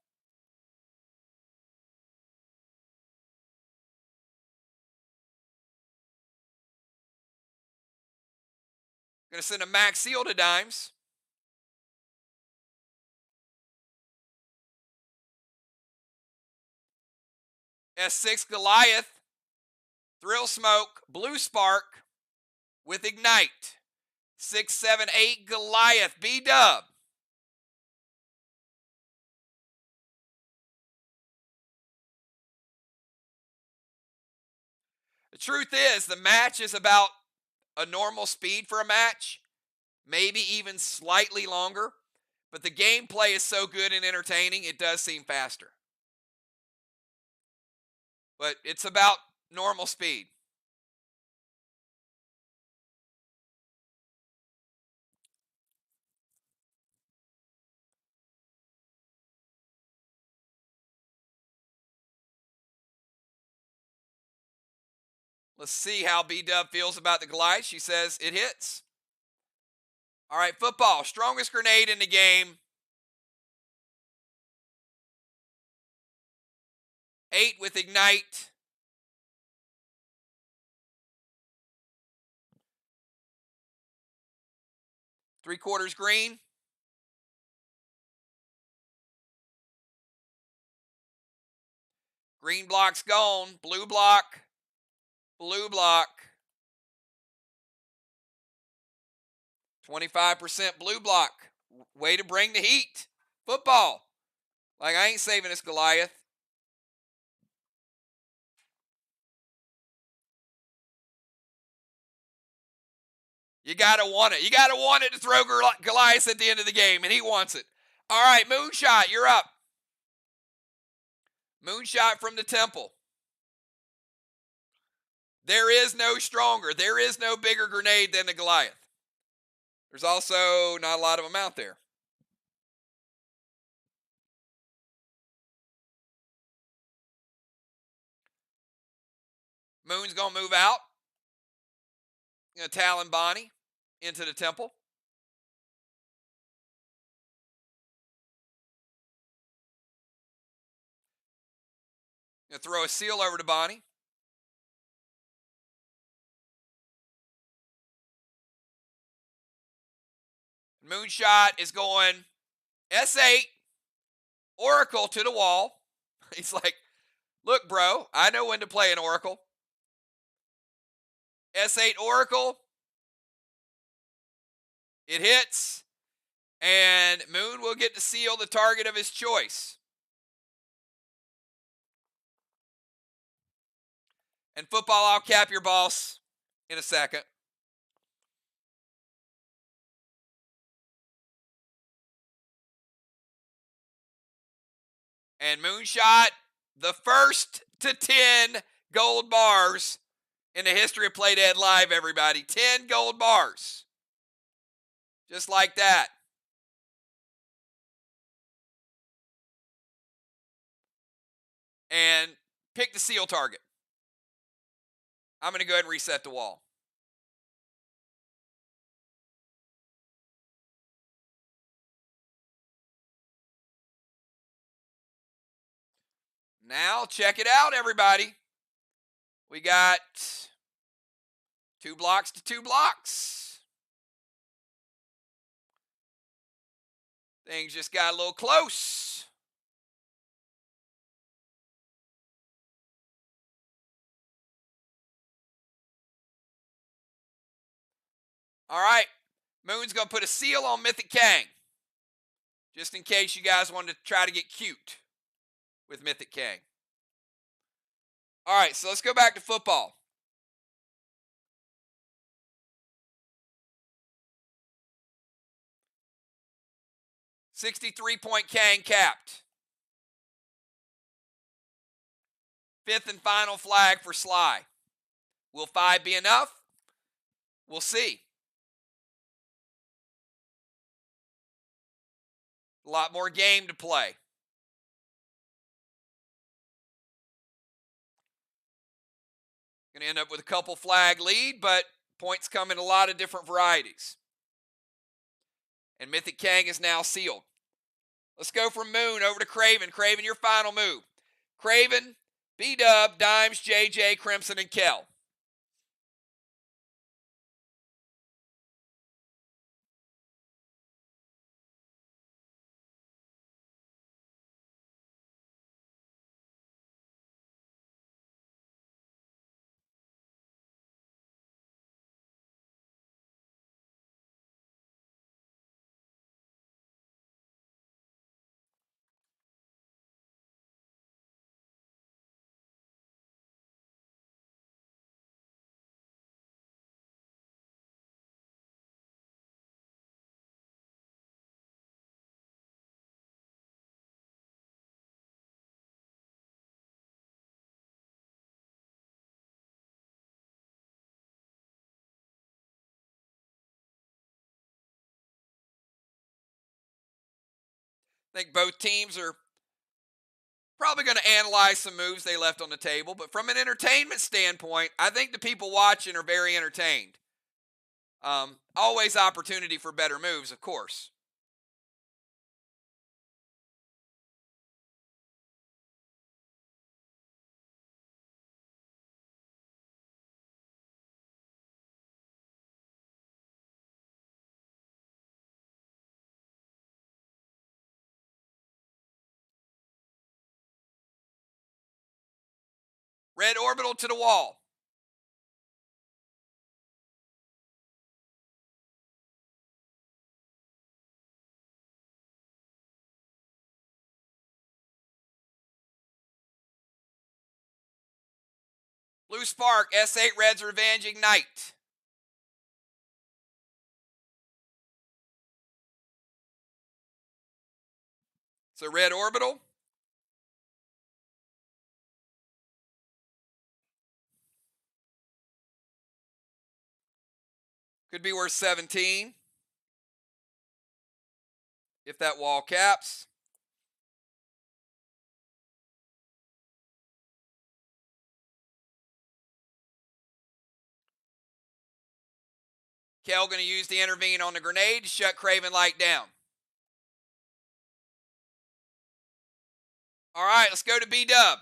Going to send a Max Seal to Dimes. S6 Goliath, Thrill Smoke, Blue Spark with Ignite. 6, 7, 8 Goliath, B-Dub. The truth is, the match is about a normal speed for a match, maybe even slightly longer, but the gameplay is so good and entertaining, it does seem faster. But it's about normal speed. Let's see how B-Dub feels about the Goliath. She says it hits. All right, football. Strongest grenade in the game. 8 with Ignite. Three-quarters green. Green block's gone. Blue block. Blue block. 25% blue block. Way to bring the heat. Football. Like, I ain't saving this Goliath. You got to want it. You got to want it to throw Goliath at the end of the game, and he wants it. All right, Moonshot, you're up. Moonshot from the temple. There is no stronger. There is no bigger grenade than the Goliath. There's also not a lot of them out there. Moon's going to move out. Going to Talon Bonnie into the temple. Going to throw a seal over to Bonnie. Moonshot is going S8, Oracle to the wall. He's like, look, bro, I know when to play an Oracle. S8 Oracle. It hits. And Moon will get to seal the target of his choice. And football, I'll cap your boss in a second. And Moonshot, the first to 10 gold bars in the history of Play Dead Live, everybody. 10 gold bars. Just like that. And pick the seal target. I'm going to go ahead and reset the wall. Now, check it out, everybody. We got 2 blocks to 2 blocks. Things just got a little close. All right. Moon's going to put a seal on Mythic Kang. Just in case you guys wanted to try to get cute with Mythic Kang. All right, so let's go back to football. $63-point Kang capped. 5th and final flag for SLY. Will 5 be enough? We'll see. A lot more game to play. Going to end up with a couple flag lead, but points come in a lot of different varieties. And Mythic Kang is now sealed. Let's go from Moon over to Craven. Craven, your final move. Craven, B-Dub, Dimes, JJ, Crimson, and Kel. I think both teams are probably going to analyze some moves they left on the table, but from an entertainment standpoint, I think the people watching are very entertained. Always opportunity for better moves, of course. Red orbital to the wall. Blue spark, S8 Red's Revenge Ignite. So red orbital. Could be worth 17 if that wall caps. Kel going to use the intervene on the grenade to shut Craven Light down. All right, let's go to B-Dub.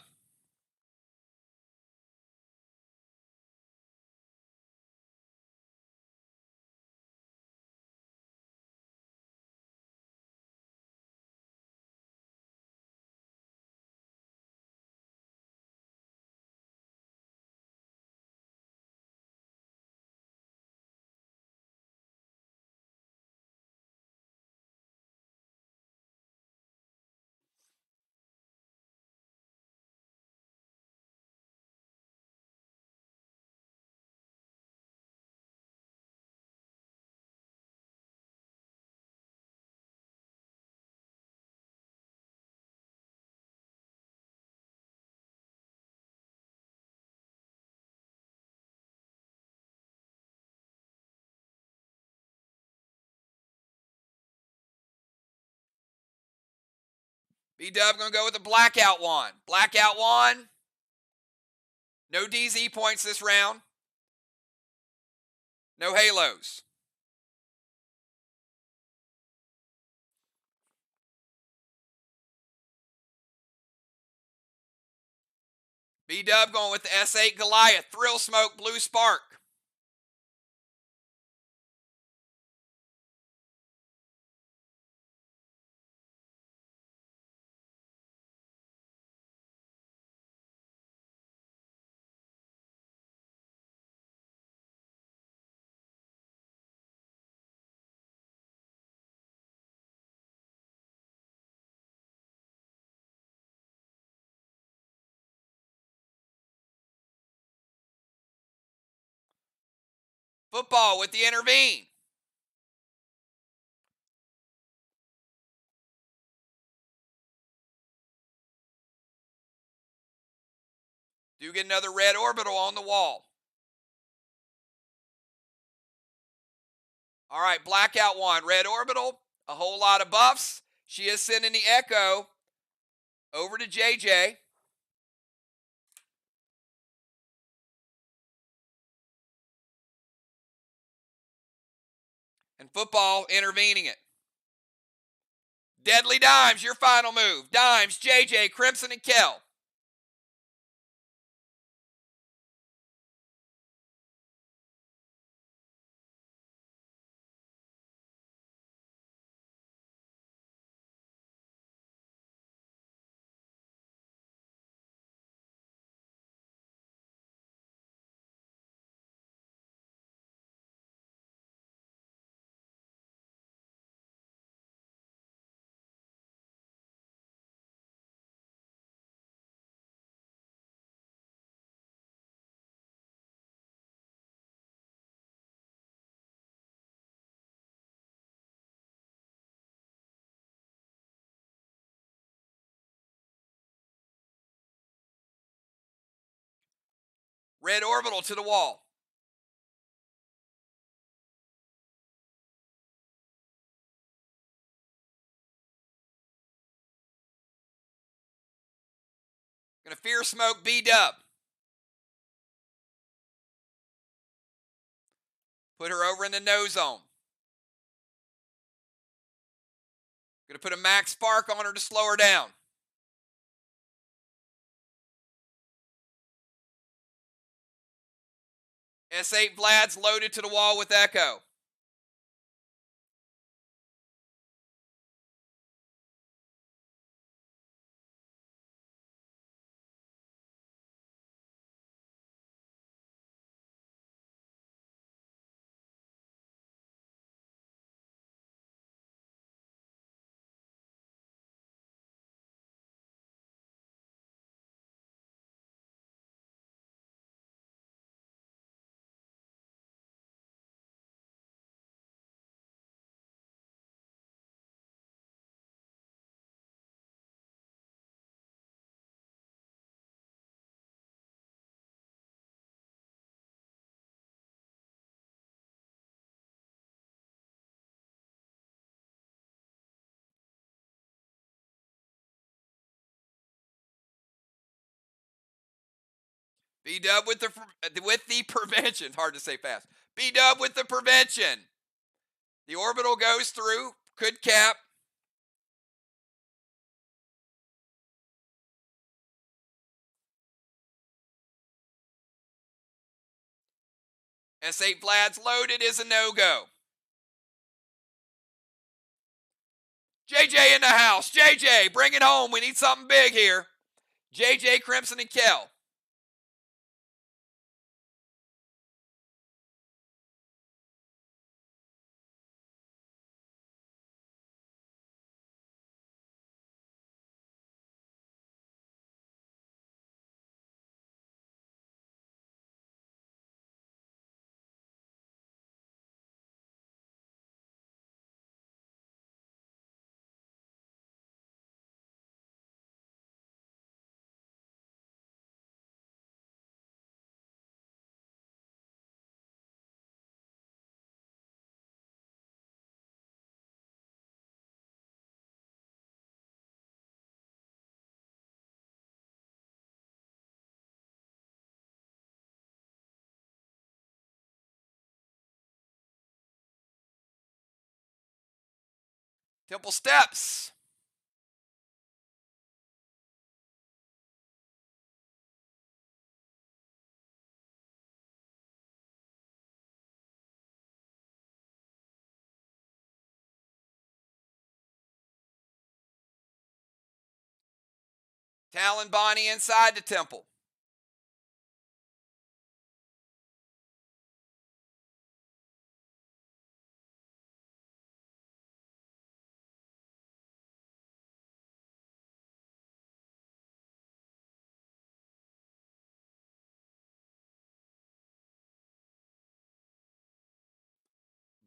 B-Dub going to go with the Blackout Wand. Blackout Wand. No DZ points this round. No halos. B-Dub going with the S8 Goliath. Thrill Smoke, Blue Spark. Football with the intervene. Do get another red orbital on the wall. All right, Blackout Wand, red orbital, a whole lot of buffs. She is sending the Echo over to JJ. And football intervening it. Deadly Dimes, your final move. Dimes, JJ, Crimson, and Kel. Red orbital to the wall. Gonna fear smoke B-dub. Put her over in the no zone. Gonna put a max spark on her to slow her down. S8 Vlad's loaded to the wall with Echo. B-dub with the prevention. Hard to say fast. B-dub with the prevention. The orbital goes through. Could cap. S8 Vlad's loaded is a no-go. JJ in the house. JJ, bring it home. We need something big here. JJ, Crimson, and Kell. Temple steps. Talon Bonnie inside the temple.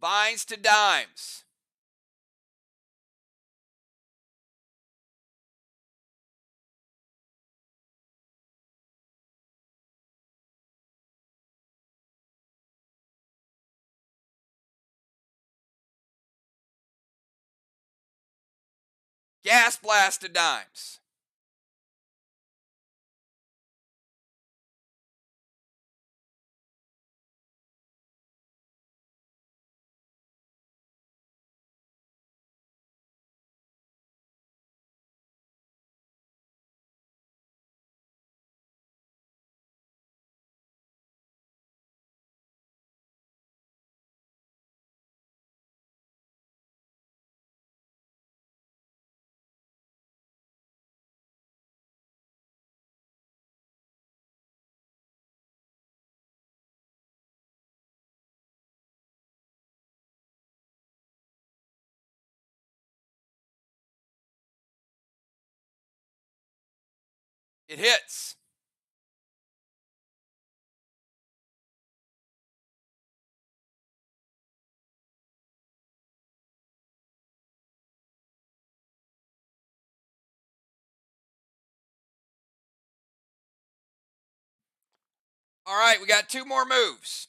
Vines to dimes. Gas blast to dimes. It hits. All right, we got 2 more moves.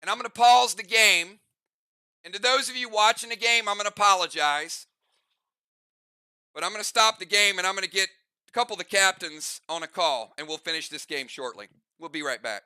And I'm going to pause the game. And to those of you watching the game, I'm going to apologize. But I'm going to stop the game and I'm going to get a couple of the captains on a call, and we'll finish this game shortly. We'll be right back.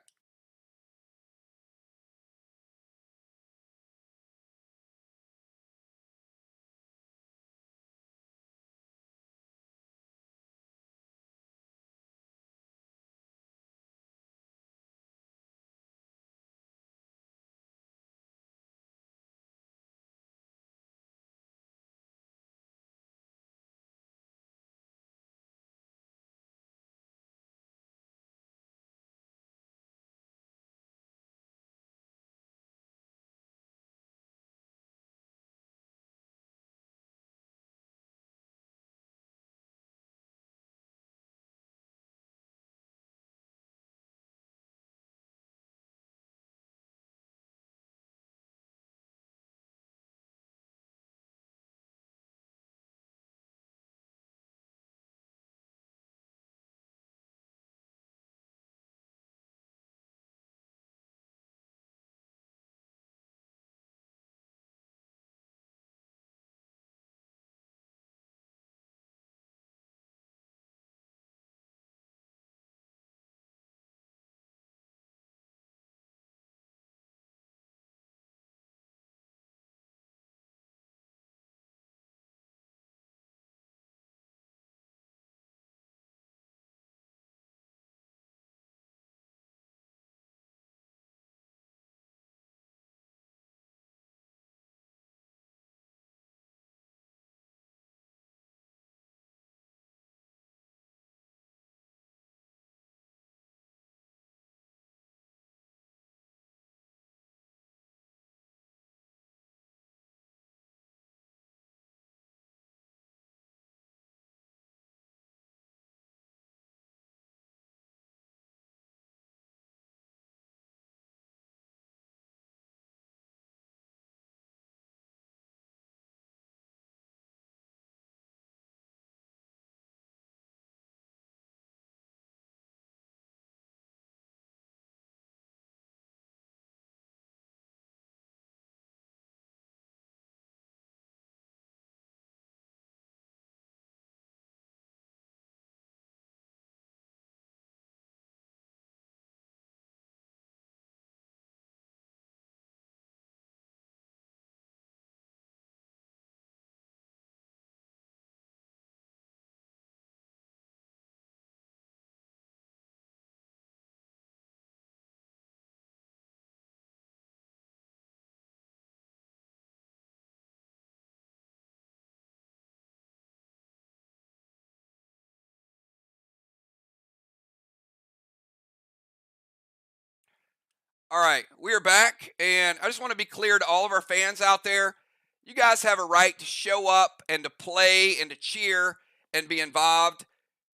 All right, we are back, and I just want to be clear to all of our fans out there. You guys have a right to show up and to play and to cheer and be involved.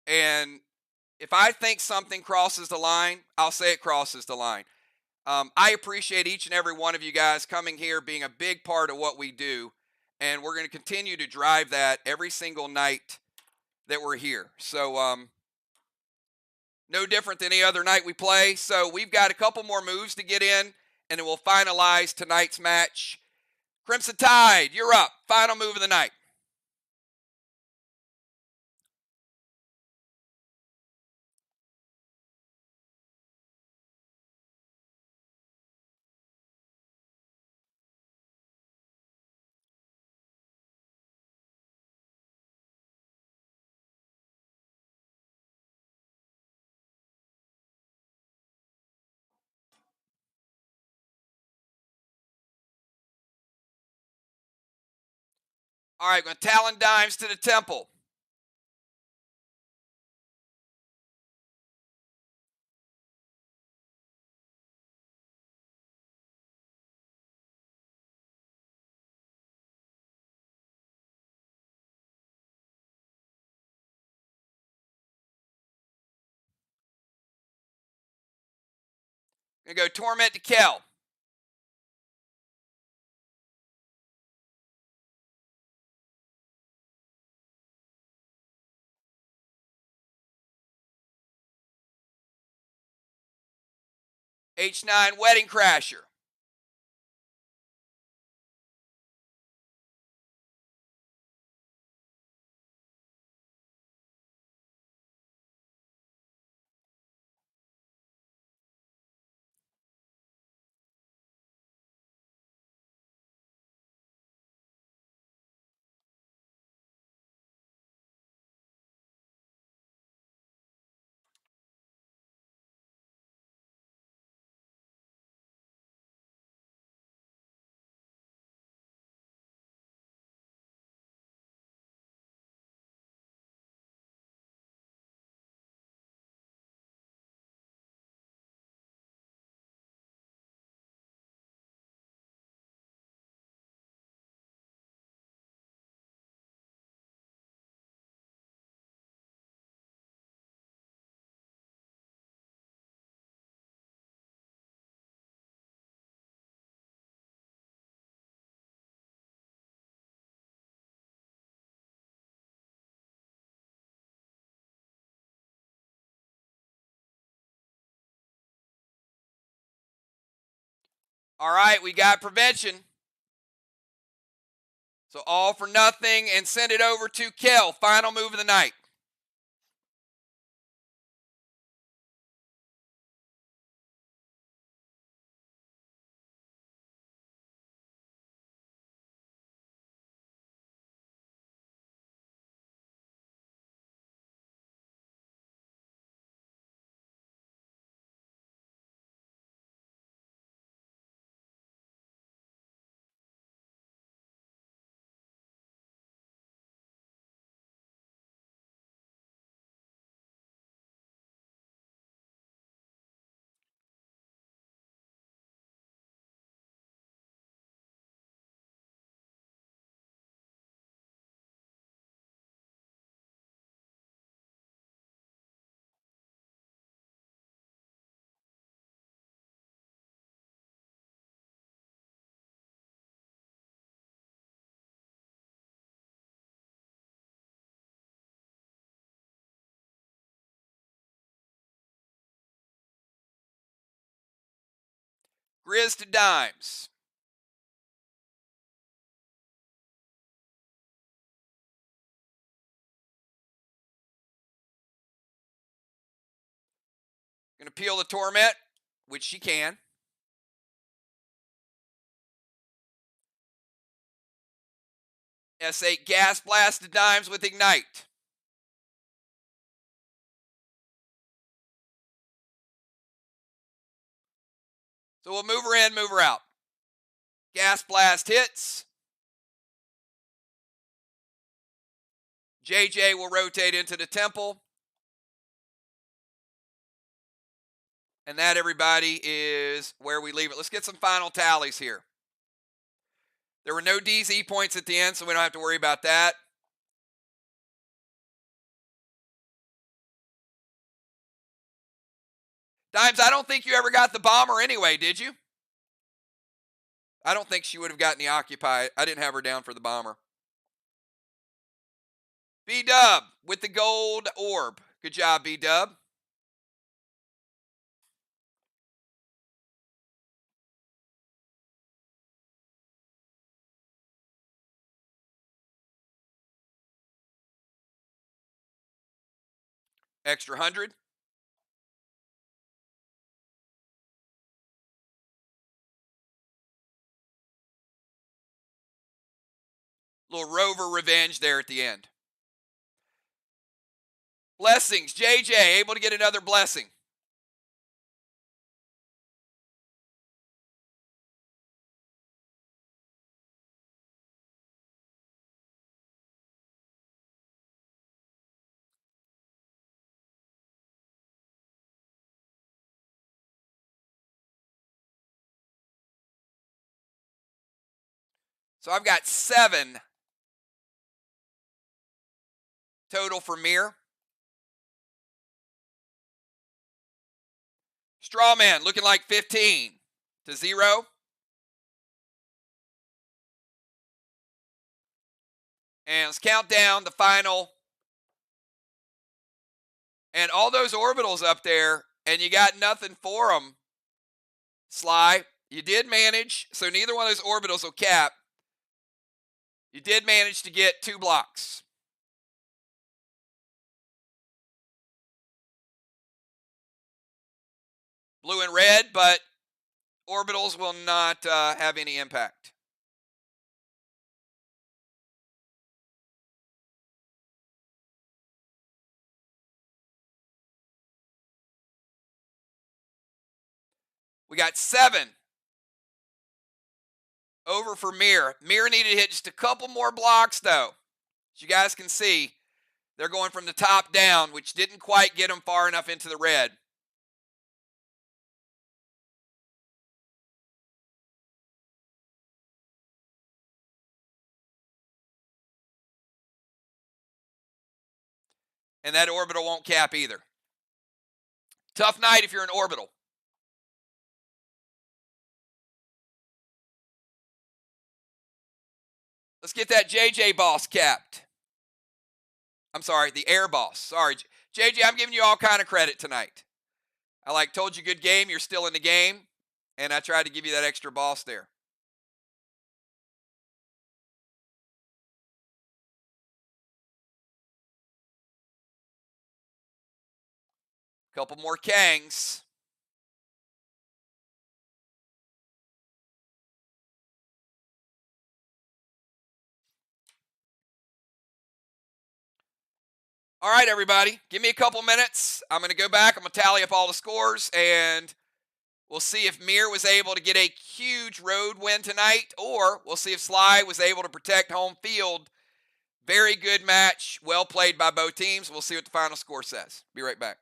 And if I think something crosses the line, I'll say it crosses the line. I appreciate each and every one of you guys coming here, being a big part of what we do. And we're going to continue to drive that every single night that we're here. So, no different than any other night we play. So we've got a couple more moves to get in, and then we'll finalize tonight's match. Crimson Tide, you're up. Final move of the night. All right, we're going to Talon Dimes to the temple. Going to go Torment to Kel. H9 Wedding Crasher. All right, we got prevention. So all for nothing and send it over to Kel. Final move of the night. Grizz to dimes. Going to peel the torment, which she can. S8 gas blast to dimes with ignite. So we'll move her in, move her out. Gas blast hits. JJ will rotate into the temple. And that, everybody, is where we leave it. Let's get some final tallies here. There were no DZ points at the end, so we don't have to worry about that. Dimes, I don't think you ever got the bomber anyway, did you? I don't think she would have gotten the occupy. I didn't have her down for the bomber. B-Dub with the gold orb. Good job, B-Dub. Extra 100. Little rover revenge there at the end. Blessings. JJ able to get another blessing. So I've got 7 total for MIR. Strawman looking like 15 to 0. And let's count down the final. And all those orbitals up there, and you got nothing for them, SLY. You did manage, so neither one of those orbitals will cap. You did manage to get 2 blocks. Blue and red, but orbitals will not have any impact. We got 7 over for MIR. MIR needed to hit just a couple more blocks, though. As you guys can see, they're going from the top down, which didn't quite get them far enough into the red. And that orbital won't cap either. Tough night if you're an orbital. Let's get that JJ boss capped. I'm sorry, the air boss. Sorry, JJ, I'm giving you all kind of credit tonight. I told you good game. You're still in the game. and I tried to give you that extra boss there. Couple more Kangs. All right, everybody, give me a couple minutes. I'm going to go back. I'm going to tally up all the scores, and we'll see if MIR was able to get a huge road win tonight, or we'll see if SLY was able to protect home field. Very good match. Well played by both teams. We'll see what the final score says. Be right back.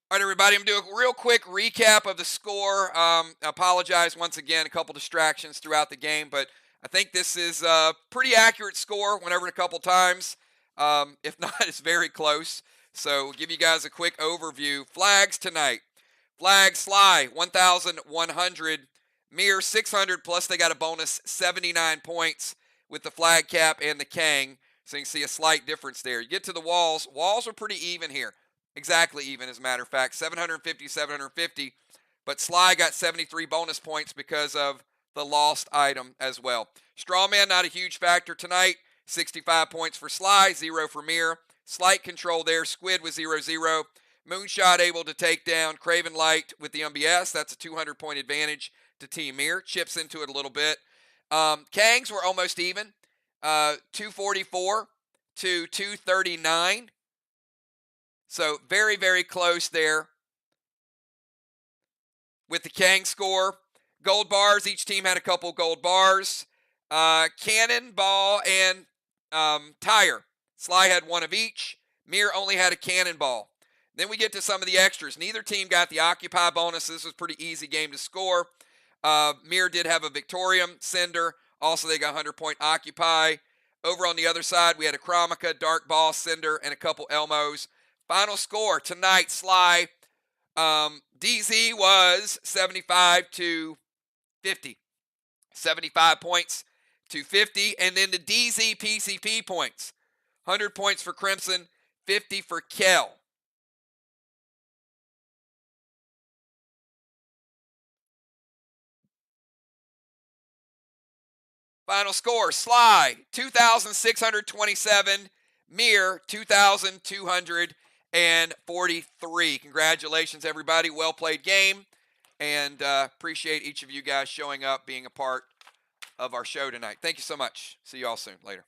All right, everybody, I'm going to do a real quick recap of the score. I apologize once again, a couple distractions throughout the game, but I think this is a pretty accurate score. Went over it a couple times. If not, it's very close. So we'll give you guys a quick overview. Flags tonight. Flag SLY, 1,100. MIR, 600, plus they got a bonus 79 points with the flag cap and the Kang. So you can see a slight difference there. You get to the walls. Walls are pretty even here. Exactly even, as a matter of fact. 750, 750. But SLY got 73 bonus points because of the lost item as well. Strawman, not a huge factor tonight. 65 points for SLY, 0 for MIR. Slight control there. Squid was 0-0. Moonshot able to take down Craven Light with the MBS. That's a 200-point advantage to Team MIR. Chips into it a little bit. Kangs were almost even. 244 to 239. So very, very close there with the Kang score. Gold bars, each team had a couple gold bars. Cannonball and tire. SLY had one of each. MIR only had a cannonball. Then we get to some of the extras. Neither team got the Occupy bonus. This was a pretty easy game to score. MIR did have a Victorium Cinder. Also, they got 100-point Occupy. Over on the other side, we had a Chromica, Dark Ball, Cinder, and a couple Elmos. Final score tonight, SLY. DZ was 75 to 50. 75 points to 50. And then the DZ PCP points. 100 points for Crimson, 50 for Kel. Final score, SLY, 2,627. MIR, 2,243. Congratulations, everybody. Well played game. And appreciate each of you guys showing up, being a part of our show tonight. Thank you so much. See you all soon. Later.